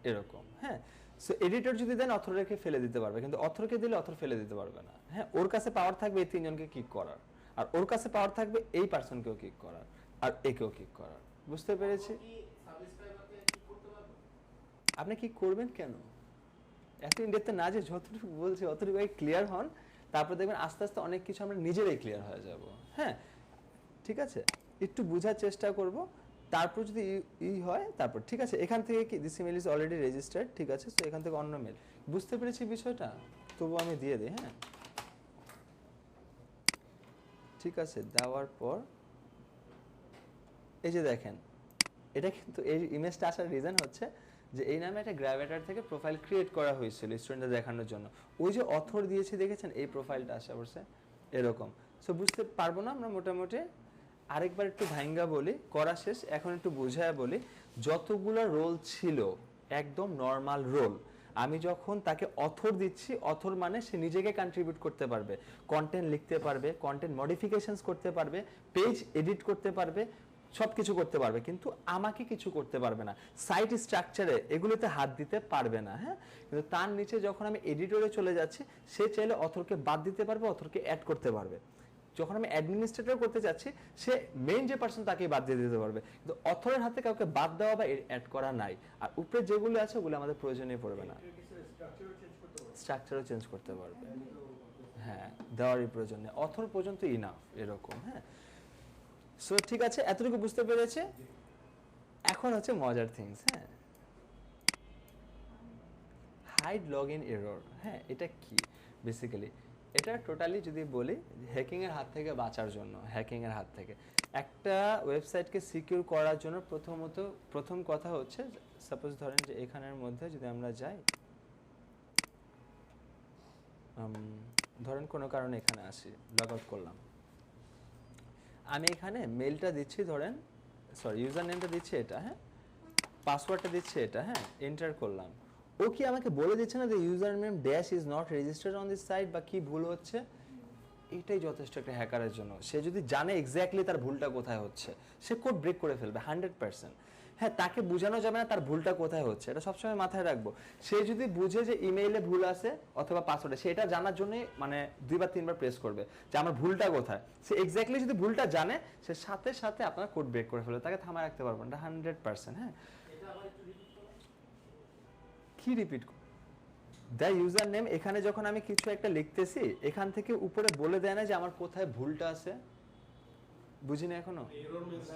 এরকম। হ্যাঁ সো এডিটর যদি দেন অথরকে ফেলে দিতে পারবে, কিন্তু অথরকে দিলে অথর ফেলে দিতে পারবে না। হ্যাঁ ওর কাছে পাওয়ার থাকবে এই তিনজনকে কিক করার, আর ওর কাছে পাওয়ার থাকবে এই পার্সনকেও কিক করার, আর একেও কিক করার। বুঝতে পেরেছি? ও কি সাবস্ক্রাইবারকে কি করতে পারবে? আপনি কি করবেন কেন? এত ইনডেপথে না যে যতটুকু বলছি অতটুকু ক্লিয়ার হন, তারপর দেখবেন আস্তে আস্তে অনেক কিছু আমরা নিজেরাই ক্লিয়ার হয়ে যাব। হ্যাঁ ঠিক আছে, একটু বোঝার চেষ্টা করব, তারপর যদি হয় তারপর ঠিক আছে। এখান থেকে কি this email is already registered, ঠিক আছে। সো এখান থেকে অন্য মেল, বুঝতে পেরেছি বিষয়টা, তবু আমি দিয়ে দিই। হ্যাঁ ঠিক আছে, দেওয়ার পর এই যে দেখেন, এটা কিন্তু এই ইমেজটা আসার রিজন হচ্ছে যে এই নামে একটা গ্র্যাভিটার থেকে প্রোফাইল ক্রিয়েট করা হয়েছিল স্টুডেন্টদের দেখানোর জন্য। ওই যে অথর দিয়েছি দেখেছেন, এই প্রোফাইলটা আসা পড়ছে এরকম। সো বুঝতে পারবো না আমরা মোটামুটি। আরেকবার একটু ভাঙ্গা বলি, করা শেষ, এখন একটু বোঝায় বলি। যতগুলো রোল ছিল একদম নর্মাল রোল, আমি যখন তাকে অথর দিচ্ছি, অথর মানে সে নিজেকে কন্ট্রিবিউট করতে পারবে, কন্টেন্ট লিখতে পারবে, কন্টেন্ট মডিফিকেশনস করতে পারবে, পেজ এডিট করতে পারবে, সব কিছু করতে পারবে, কিন্তু আমাকে কিছু করতে পারবে না। সাইট স্ট্রাকচারে এগুলোতে হাত দিতে পারবে না। হ্যাঁ কিন্তু তার নিচে যখন আমি এডিটরে চলে যাচ্ছি, সে চাইলে অথরকে বাদ দিতে পারবে, অথরকে অ্যাড করতে পারবে। যখন আমি অ্যাডমিনিস্ট্রেটর করতে যাচ্ছি, সে মেইন যে পার্সন তাকে বাদ দিয়ে দিতে পারবে, কিন্তু অথরের হাতে কাউকে বাদ দেওয়া বা অ্যাড করা নাই। আর উপরে যেগুলো আছে ওগুলো আমাদের প্রয়োজনীয় পড়বে না, স্ট্রাকচারও চেঞ্জ করতে পারবে। হ্যাঁ দেওয়ারই প্রয়োজন নেই, অথর পর্যন্ত ইনাফ, এরকম। হ্যাঁ সো ঠিক আছে, এতটুকু বুঝতে পেরেছে। এখন হচ্ছে মজার থিংস, হ্যাঁ, হাইড লগ ইন এরর। হ্যাঁ, এটা কি বেসিক্যালি? এটা টোটালি যদি বলি হ্যাকিংয়ের হাত থেকে বাঁচার জন্য, হ্যাকিংয়ের হাত থেকে একটা ওয়েবসাইটকে সিকিউর করার জন্য প্রথম কথা হচ্ছে, সাপোজ ধরেন যে এখানের মধ্যে যদি আমরা যাই, ধরেন কোনো কারণে এখানে আসি, লগ আউট করলাম, আমি এখানে মেলটা দিচ্ছি, ধরেন সরি ইউজার নেমটা দিচ্ছি এটা, হ্যাঁ, পাসওয়ার্ডটা দিচ্ছি এটা, হ্যাঁ, এন্টার করলাম। ও কি আমাকে বলে দিচ্ছে না যে user name dash is not registered on this site, বা কি ভুল হচ্ছে? এটাই যথেষ্ট একটা হ্যাকারের জন্য। সে যদি জানে এক্স্যাক্টলি তার ভুলটা কোথায় হচ্ছে, সে কোড ব্রেক করে ফেলবে 100%। হ্যাঁ, তাকে বোঝানো যাবে না তার ভুলটা কোথায় হচ্ছে, এটা সবসময় মাথায় রাখবো। সে যদি বুঝে যে ইমেইলে ভুল আছে অথবা পাসওয়ার্ডে, সে এটা জানার জন্য মানে 2 বা 3 বার প্রেস করবে যে আমার ভুলটা কোথায়। সে এক্স্যাক্টলি যদি ভুলটা জানে, সে সাথে সাথে আপনার কোড ব্রেক করে ফেলবে, তাকে থামায় রাখতে পারবেন না 100%। হ্যাঁ, এটা আবার একটু রিপিট করো। কি রিপিট? দ্য ইউজার নেম, এখানে যখন আমি কিছু একটা লিখতেছি, এখান থেকে উপরে বলে দেয় না যে আমার কোথায় ভুলটা আছে? বুঝিনি এখনো? এরর মিন্স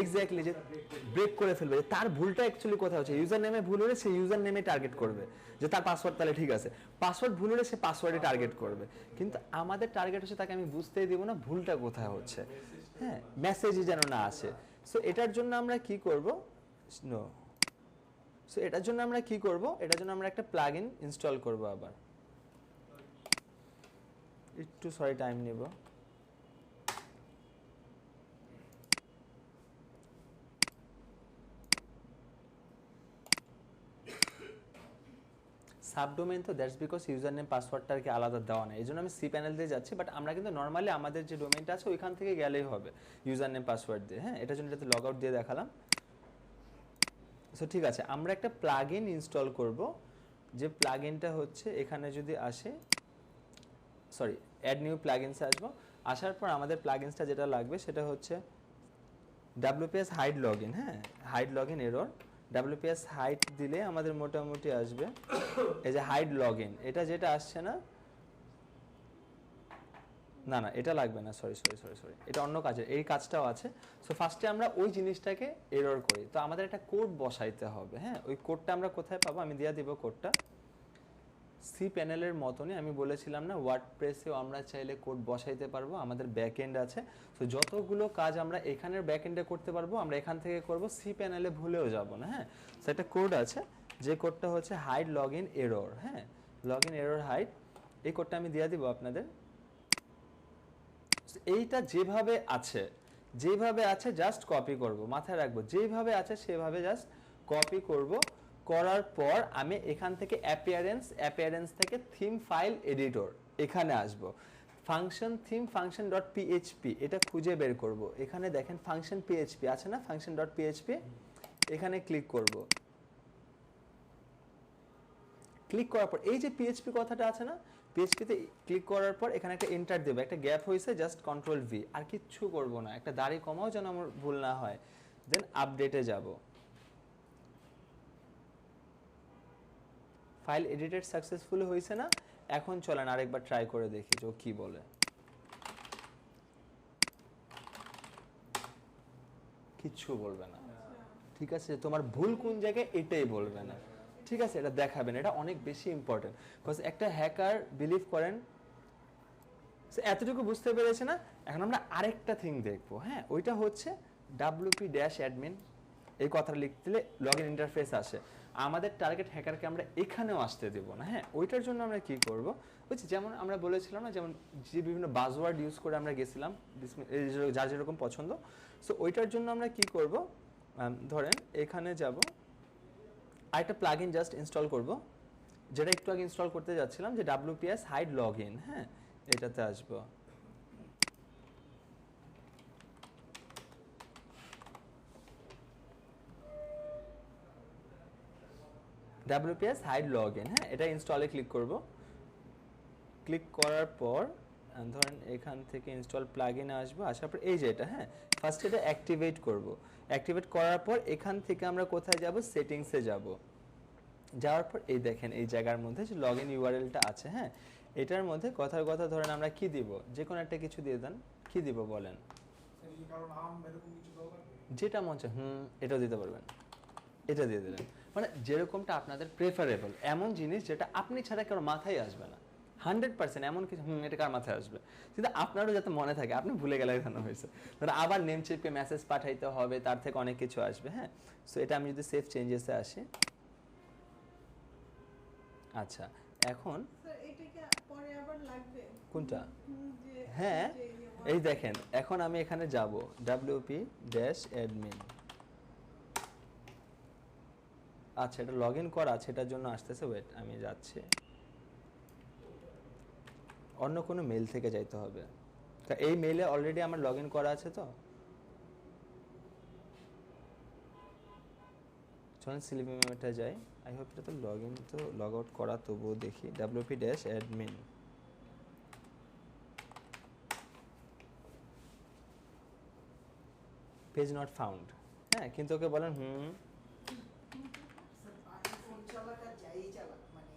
এক্স্যাক্টলি, যে ব্রেক করে ফেলবে, তার ভুলটা অ্যাকচুয়ালি কোথায় হচ্ছে। ইউজার নেমে ভুল হলে সে ইউজার নেমে টার্গেট করবে, যে তার পাসওয়ার্ড তাহলে ঠিক আছে। পাসওয়ার্ড ভুল হলে সে পাসওয়ার্ডে টার্গেট করবে, কিন্তু আমাদের টার্গেট হচ্ছে তাকে আমি বুঝতেই দিব না ভুলটা কোথায় হচ্ছে। হ্যাঁ, মেসেজই যেন না আসে। সো এটার জন্য আমরা কি করব? নো, সো এটার জন্য আমরা কি করব? এটার জন্য আমরা একটা প্লাগইন ইনস্টল করব। আবার একটু সরি টাইম নেব। সাবডোমেইন তো দ্যাটস বিকজ ইউজার নেম পাসওয়ার্ডটা আর কি আলাদা দেওয়া নেই, এই জন্য আমি সি প্যানেল দিয়ে যাচ্ছি। বাট আমরা কিন্তু নর্মালি আমাদের যে ডোমেইনটা আছে ওইখান থেকে গেলেই হবে ইউজার নেম পাসওয়ার্ড দিয়ে। হ্যাঁ, এটার জন্য এটাতে লগ আউট দিয়ে দেখালাম। সো ঠিক আছে, আমরা একটা প্লাগইন ইনস্টল করব, যে প্লাগইনটা হচ্ছে এখানে যদি আসে, সরি অ্যাড নিউ প্লাগইনসে আসবো। আসার পর আমাদের প্লাগইনসটা যেটা লাগবে সেটা হচ্ছে WPS হাইড লগইন। হ্যাঁ, hide login error, WPS hide দিলে আমাদের মোটামুটি আসবে এই যে হাইড লগইন, এটা যেটা আসছে না, না না এটা লাগবে না, সরি সরি সরি সরি, এটা অন্য কাজের, এই কাজটাও আছে। সো ফার্স্টে আমরা ওই জিনিসটাকে এরর করি, তো আমাদের একটা কোড বসাইতে হবে। হ্যাঁ, ওই কোডটা আমরা কোথায় পাবো? আমি দিয়ে দিব কোডটা সি প্যানেলের মতনই। আমি বলেছিলাম না ওয়ার্ডপ্রেসেও আমরা চাইলে কোড বসাইতে পারবো, আমাদের ব্যাকএন্ড আছে। তো যতগুলো কাজ আমরা এখানের ব্যাকএন্ডে করতে পারবো আমরা এখান থেকে করব, সি প্যানেলে ভুলেও যাব না। হ্যাঁ, তো একটা কোড আছে, যে কোডটা হচ্ছে হাইড লগইন এরর। হ্যাঁ, লগইন এরর হাইড, এই কোডটা আমি দিয়ে দিব আপনাদের। এইটা যেভাবে আছে জাস্ট কপি করব, মাথায় রাখবো যেভাবে আছে সেভাবে জাস্ট কপি করব। করার পর আমি এখান থেকে অ্যাপিয়ারেন্স থেকে থিম ফাইল এডিটর এখানে আসব, function theme function dot PHP এটা খুঁজে বের করব। এখানে দেখেন ফাংশন পিএইচপি আছে না, ফাংশন ডট পিএইচপি, এখানে ক্লিক করব। ক্লিক করার পর এই যে পিএইচপি কথাটা আছে না, পিএইচপিতে ক্লিক করার পর এখানে একটা এন্টার দেব, একটা গ্যাপ হয়েছে, জাস্ট কন্ট্রোল ভি, আর কিচ্ছু করব না, একটা দাড়ি কমাও যেন আমার ভুল না হয়। দেন আপডেটে যাব, ফাইল এডিটেড সাকসেসফুল হয়েছে না, এখন চলেন আরেকবার ট্রাই করে দেখি যে ও কি বলে। কিচ্ছু বলবে না, ঠিক আছে, তোমার ভুল কোন জায়গায় এটাই বলবে না, ঠিক আছে, এটা দেখাবেন, এটা অনেক বেশি ইম্পর্টেন্ট। বিকজ একটা হ্যাকার বিলিভ করেন, এতটুকু বুঝতে পেরেছে না। এখন আমরা আরেকটা থিং দেখবো। হ্যাঁ, ওইটা হচ্ছে wp-admin, এই কথাটা লিখতে দিলে লগ ইন ইন্টারফেস আসে। আমাদের টার্গেট হ্যাকারকে আমরা এখানেও আসতে দেবো না। হ্যাঁ, ওইটার জন্য আমরা কি করব, বুঝছি, যেমন আমরা বলেছিলাম না, যেমন যে বিভিন্ন বাজওয়ার্ড ইউজ করে আমরা গেছিলাম, যার যেরকম পছন্দ। সো ওইটার জন্য আমরা কি করব, ধরেন এখানে যাব, আরেকটা প্লাগইন জাস্ট ইনস্টল করব, যেটা একটু আগে ইনস্টল করতে যাচ্ছিলাম, যে WPS হাইড লগইন। হ্যাঁ, এটাতে আসব, WPS হাইড লগইন। হ্যাঁ, এটা ইনস্টলে ক্লিক করব। ক্লিক করার পর ধরেন এখান থেকে ইনস্টল প্লাগইন আসবো, আসার পর এই যে এটা, হ্যাঁ, ফার্স্ট এটা অ্যাক্টিভেট করব। অ্যাক্টিভেট করার পর এখান থেকে আমরা কোথায় যাব, সেটিংসে যাব। যাওয়ার পর এই দেখেন এই জায়গার মধ্যে যে লগইন ইউআরএলটা আছে, হ্যাঁ, এটার মধ্যে কথার কথা ধরেন আমরা কি দিব, যে কোনো একটা কিছু দিয়ে দেন, কি দিব বলেন, কারণ আম এরকম কিছু দেওয়া লাগবে। যেটা মন চায় এটাও দিতে পারবেন, এটা দিয়ে দিলেন, মানে যেরকমটা আপনাদের প্রেফারেবল, এমন জিনিস যেটা আপনি ছাড়া কারো মাথায় আসবে না, 100% এমন কিছু এটা কার মাথায় আসবে, কিন্তু আপনারও যাতে মনে থাকে, আপনি ভুলে গেলে কেন হয়েছে, ধরো আবার নেম চেপে মেসেজ পাঠাইতে হবে, তার থেকে অনেক কিছু আসবে। হ্যাঁ, সো এটা আমি যদি সেভ চেঞ্জেসে আসি, আচ্ছা এখন স্যার এটা কি পরে আবার লাগবে কোনটা, যে হ্যাঁ যে এই দেখেন এখন আমি এখানে যাব wp-admin, আচ্ছা এটা লগ ইন করা আছে, এটার জন্য আসতেছে, ওয়েট আমি যাচ্ছি, অন্য কোনো মেল থেকে যাইতে হবে, এই মেইলে অলরেডি আমার লগ ইন করা আছে, তো চলুন স্লিপি মেমোটা যাই, আই হোপ এটা তো লগ ইন, তো লগ আউট করা, তবুও দেখি wp-admin, পেজ নট ফাউন্ড, হ্যাঁ কিন্তু ওকে বলেন স্যার বাকি ফোন চালাক আর যাই চালাক মানে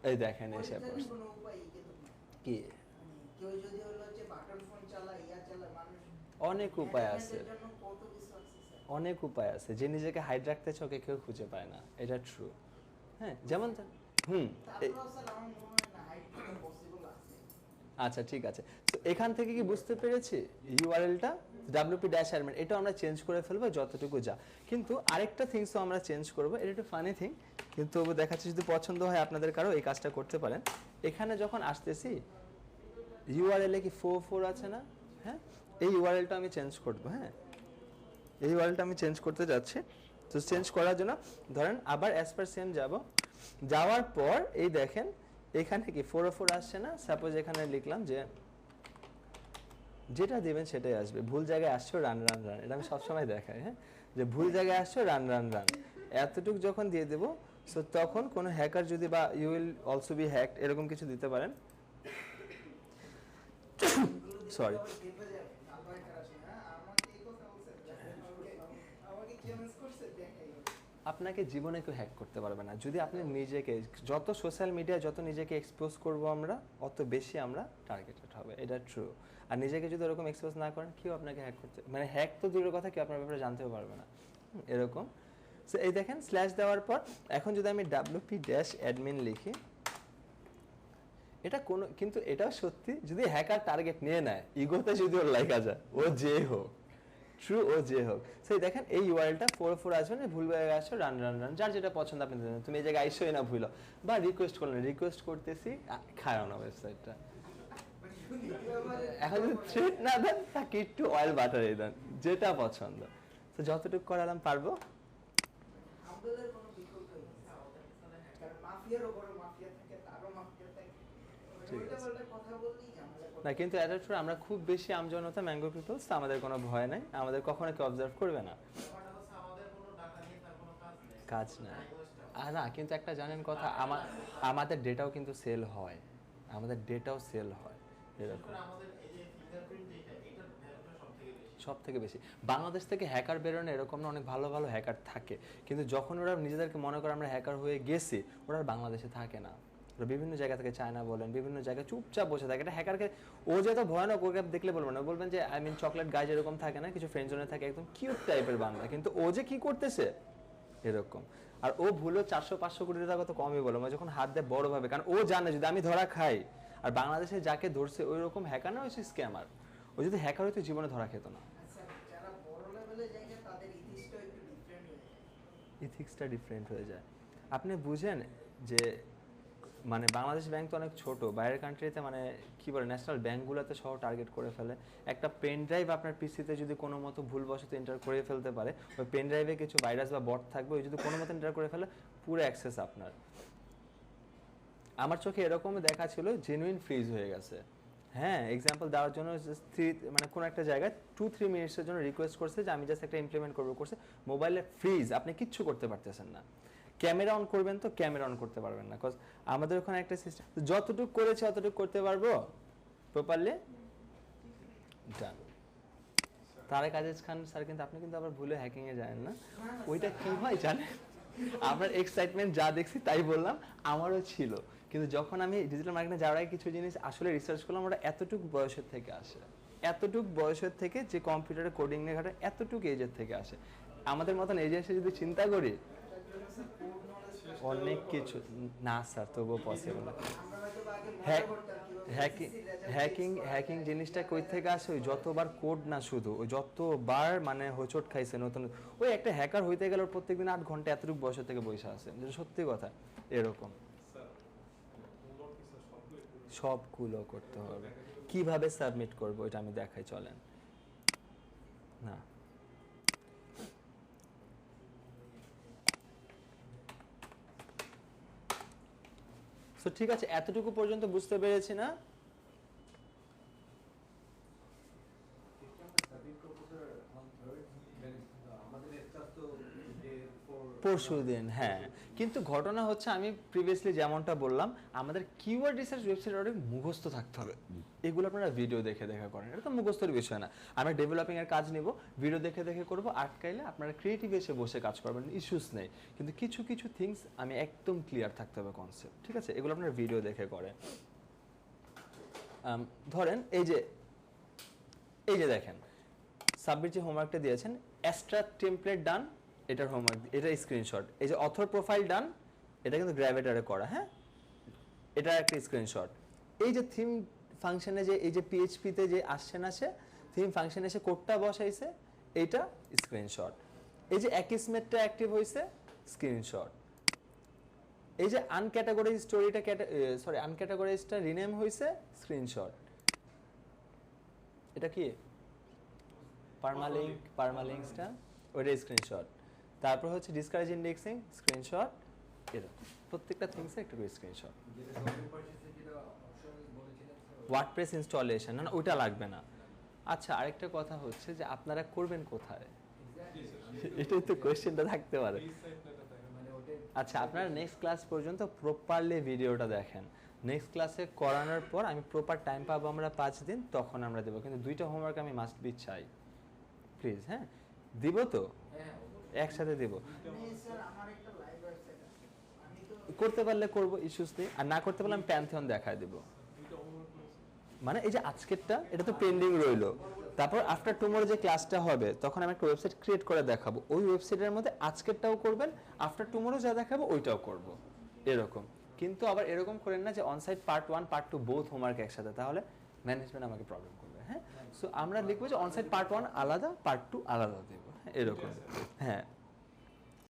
এই দেখেন এসে পরিত্রাণের পড়ছে কোনো উপায় কিন্তু নাই। কি, মানে কেউ যদি হলো যে বাটন ফোন চালায় ইয়া চালায় মানুষ অনেক উপায় আছে, entertainment-এর জন্য কত কিছু আছে স্যার। অনেক উপায় আছে, যে নিজেকে হাইড রাখতে চাও ওকে কেউ খুঁজে পায় না, এটা ট্রু। হ্যাঁ যেমন তারপরেও স্যার আমার মনে হয় না হাইড করা পসিবল আছে। আচ্ছা ঠিক আছে, তো এখান থেকে কি বুঝতে পেরেছি ইউআরএলটা wp-admin, এটা আমরা চেঞ্জ করে ফেলবো যতটুকু যা, কিন্তু আরেকটা থিংসও আমরা চেঞ্জ করবো, এটা একটু ফানি থিং, কিন্তু দেখাচ্ছি যদি পছন্দ হয় আপনাদের কারো এই কাজটা করতে পারেন। এখানে যখন আসতেছি ইউআরএল এ কি 44 আছে না, হ্যাঁ এই ইউআরএলটা আমি চেঞ্জ করবো, হ্যাঁ এই ইউআরএলটা আমি চেঞ্জ করতে যাচ্ছি, তো চেঞ্জ করার জন্য ধরেন আবার অ্যাজ পার সেম যাব, যাওয়ার পর এই দেখেন এখানে কি 404 আসছে না, সাপোজ এখানে লিখলাম যে যেটা দিবেন সেটাই আসবে, ভুল জায়গায় আসছো রান রান রান, এটা আমি সবসময় দেখাই, হ্যাঁ যে ভুল জায়গায় আসছো রান রান রান, এতটুকু যখন দিয়ে দেবো, সো তখন কোনো হ্যাকার যদি বা you will also be hacked এরকম কিছু দিতে পারেন, সরি আমাকে চ্যালেঞ্জ করছে দেখাই। আপনাকে জীবনে কেউ হ্যাক করতে পারবে না, যদি আপনি নিজেকে যত সোশ্যাল মিডিয়া যত নিজেকে এক্সপোজ করব আমরা, অত বেশি আমরা টার্গেটেড হবে, এটা ট্রু। আর নিজেকে যদি ওরকম এক্সপোজ না করেন কেউ আপনাকে হ্যাক করতে, মানে হ্যাক তো দূরের কথা, কেউ আপনার ব্যাপারে জানতেও পারবে না, এরকম। সো এই দেখেন স্ল্যাশ দেওয়ার পর এখন যদি আমি wp-admin লিখি, এটা কোনো, কিন্তু এটাও সত্যি যদি হ্যাকার টার্গেট নিয়ে নেয়, ইগোতে যদি ওর লাইকা যায়, ও যে হোক ট্রু, ও যে হোক, সেই দেখেন এই ইউআরএলটা 44 আসবে না, ভুল হয়ে আসো রান রান রান, যার যেটা পছন্দ আপনি দেবেন, তুমি এই জায়গায় আইসোই না ভুলো, বা রিকোয়েস্ট করলেন, রিকোয়েস্ট করতেছি খারাপ না ওয়েবসাইটটা, এখন যদি থ্রেট না দেন তাকে একটু অয়েল বাটারে দেন, যেটা পছন্দ, তো যতটুকু করালাম পারবো। আমাদের কোনো বিকল্প নেই। কারণ মাফিয়ারও বড় মাফিয়া থাকে, তারও মাফিয়া থাকে। ঠিক ওইটা আছে। বলতে কথা বললেই ঝামেলা করে। না কিন্তু এটা ট্রু, আমরা খুব বেশি আমজনতা ম্যাঙ্গো পিপলস, আমাদের কোনো ভয় নাই, আমাদের কখনো কেউ অবজার্ভ করবে না, ব্যাপারটা হচ্ছে আমাদের কোনো ডাটা নিয়ে তার কোনো কাজ নেই। কাজ নাই। না কিন্তু একটা জানেন কথা, আমাদের ডেটাও কিন্তু সেল হয়, আমাদের ডেটাও সেল হয়, এরকম আমাদের এই যে ফিঙ্গারপ্রিন্ট যেটা, এটার ভ্যালুটা সবথেকে বেশি। সব থেকে বেশি। বাংলাদেশ থেকে হ্যাকার বেরোনো এরকম না, অনেক ভালো ভালো হ্যাকার থাকে, কিন্তু যখন ওরা নিজেদেরকে মনে করে আমরা হ্যাকার হয়ে গেছি, ওরা আর বাংলাদেশে থাকে না, ওরা বিভিন্ন জায়গা থেকে, চায়না বলেন, বিভিন্ন জায়গায় চুপচাপ বসে থাকে। এটা হ্যাকারকে, ও যে তো ভয়ানক, ওকে দেখলে বলবেন না, বলবেন যে আই মিন চকলেট গাছ এরকম থাকে না, কিছু ফ্রেন্ড জোনে থাকে, একদম কিউট টাইপের বাংলা, কিন্তু ও যে কি করতেছে এরকম। আর ও ভুলো 400-500 কোটি টাকা তো কমই বলো, যখন হাত দেয় বড়ভাবে, কারণ ও জানে যদি আমি ধরা খাই, আর বাংলাদেশে যাকে ধরছে ওই রকম হ্যাকার না, ওই স্ক্যামার, ও যদি হ্যাকার হয়তো জীবনে ধরা খেত না। আচ্ছা, যারা বড় লেভেলে যায় তাদের ইথিক্সটা একটু ডিফারেন্ট হয়ে যায়। ইথিক্সটা ডিফারেন্ট হয়ে যায়। আপনি বুঝেন যে মানে বাংলাদেশ ব্যাংক তো অনেক ছোট, বাইরের কান্ট্রিতে মানে কি বলে ন্যাশনাল ব্যাংকগুলোতে সহ টার্গেট করে ফেলে। একটা পেন ড্রাইভ আপনার পিসিতে যদি কোনো মতো ভুলবশত এন্টার করে ফেলতে পারে, ওই পেন ড্রাইভে কিছু ভাইরাস বা বট থাকবে, ওই যদি কোনো মতো এন্টার করে ফেলে, পুরো অ্যাক্সেস আপনার। আমার চোখে এরকম দেখা ছিল, জেনুইন ফ্রিজ হয়ে গেছে। হ্যাঁ, এক্সাম্পল দেওয়ার জন্য মানে কোনো একটা জায়গায় 2-3 মিনিটসের জন্য রিকোয়েস্ট করছে যে আমি জাস্ট একটা ইমপ্লিমেন্ট করবো, করছে মোবাইলের ফ্রিজ, আপনি কিচ্ছু করতে পারতেছেন না। ক্যামেরা অন করবেন তো ক্যামেরা অন করতে পারবেন না, কজ আমাদের ওখানে একটা সিস্টেম, যতটুকু করেছে অতটুকু করতে পারবো প্রপারলি, ডান। তারেক আজিজ খান স্যার, কিন্তু আপনি কিন্তু আবার ভুলে হ্যাকিং এ যান না, ওইটা কি হয় জানেন, আপনার এক্সাইটমেন্ট যা দেখছি তাই বললাম, আমারও ছিল। কিন্তু যখন আমি ডিজিটাল মার্কেটিং যাওয়ার আগে কিছু জিনিস আসলে রিসার্চ করলাম, ওটা এতটুকু বয়সের থেকে আসে, এতটুকু বয়সের থেকে যে কম্পিউটারে কোডিং নিয়ে ঘাটে এতটুকু এজের থেকে আসে। আমাদের মতন এজে এসে যদি চিন্তা করি অনেক কিছু না স্যার, তবুও পসিবল না। আমরা হয়তো বা আগে মজা হ্যাক করতাম কিভাবে হ্যাকিং SSC র result হ্যাকিং বের করতে হ্যাকিং হয়। জিনিসটা কই থেকে আসে? ওই যতবার কোড না, শুধু ওই যতবার মানে হোঁচট খাইছে নতুন, ওই একটা হ্যাকার হইতে গেলে ওর প্রত্যেকদিন 8 ঘন্টা এতটুকু বয়সের থেকে বসে আছে, যেটা সত্যি কথা। এরকম স্যার হোমওয়ার্ক কি স্যার সবগুলো একটু সবগুলো করতে হবে। কিভাবে সাবমিট করবো এটা আমি দেখাই, চলেন। না তো ঠিক আছে, এতটুকু পর্যন্ত বুঝতে পেরেছি না? পরশুদিন, হ্যাঁ। কিন্তু ঘটনা হচ্ছে আমি প্রিভিয়াসলি যেমনটা বললাম, আমাদের কিওয়ার্ড রিসার্চ ওয়েবসাইট অনেক মুখস্থ থাকতে হবে। এগুলো আপনারা ভিডিও দেখে দেখে করেন, এটা তো মুখস্থর বিষয় না। আমরা ডেভেলপিং এর কাজ নিব, ভিডিও দেখে দেখে করব, আটকাইলে আপনারা ক্রিয়েটিভ এসে বসে কাজ করবেন, ইস্যুস নেই। কিন্তু কিছু কিছু থিংস আমি একদম ক্লিয়ার থাকতে হবে কনসেপ্ট, ঠিক আছে? এগুলো আপনারা ভিডিও দেখে করেন। ধরেন এই যে দেখেন সাবমিট যে হোমওয়ার্কটা দিয়েছেন, এক্সট্রা টেমপ্লেট ডান, এটার হোমওয়ার্ক, এটা স্ক্রিনশট। এই যে অথর প্রোফাইল ডান, এটা কিন্তু গ্র্যাভিটারে করা, হ্যাঁ, এটা একটা স্ক্রিনশট। এই যে থিম ফাংশনে যে এই যে পিএইচপিতে যে আসছে না, সে থিম ফাংশনে এসে কোডটা বসাইছে, এইটা স্ক্রিনশট। এই যে অ্যাকিসমেটটা অ্যাক্টিভ হয়েছে, স্ক্রিনশট। এই যে আনক্যাটাগরাইজ স্টোরিটা আনক্যাটাগরাইজটা রিনেম হয়েছে, স্ক্রিনশট। এটা কি পারমালিঙ্কসটা, ওইটা স্ক্রিনশট। তারপর হচ্ছে ডিসকারেজ ইন্ডেক্সিং, স্ক্রিনশট। এরকম প্রত্যেকটা থিংসে একটা করে স্ক্রিনশট। ওয়ার্ডপ্রেস ইনস্টলেশন, না ওইটা লাগবে না। আচ্ছা, আরেকটা কথা হচ্ছে যে আপনারা করবেন কোথায়, এটাই তো কোয়েশ্চেনটা থাকতে পারে। এই সাইটটা দেখেন আচ্ছা, আপনারা নেক্সট ক্লাস পর্যন্ত প্রপারলি ভিডিওটা দেখেন। নেক্সট ক্লাসে করানোর পর আমি প্রপার টাইম পাবো আমরা 5 দিন, তখন আমরা দেবো। কিন্তু 2টা হোমওয়ার্ক আমি মাস্ট বি চাই, প্লিজ। হ্যাঁ, দিব তো, একসাথে দিব। স্যার আমার একটা লাইভ ওয়েবসাইট আছে, আমি তো করতে পারলে করবো, ইস্যুস নেই। আর না করতে পারলে আমি প্যান্থিয়ন দেখায় দেবো। দুইটা হোমওয়ার্ক করেছি মানে এই যে আজকেরটা, এটা তো পেন্ডিং রইলো। তারপর আফটার টুমোরো যে ক্লাসটা হবে, তখন আমি একটা ওয়েবসাইট ক্রিয়েট করে দেখাবো। ওই ওয়েবসাইটের মধ্যে আজকেরটাও করবেন, আফটার টুমোরো যা দেখাবো ওইটাও করব, এরকম। কিন্তু আবার এরকম করেন না যে onsite part 1 part 2 both homework একসাথে, তাহলে ম্যানেজমেন্ট আমাকে প্রবলেম করবে। হ্যাঁ, সো আমরা লিখবো যে অনসাইট পার্ট 1 আলাদা, পার্ট 2 আলাদা দেবো, এরকম। হ্যাঁ,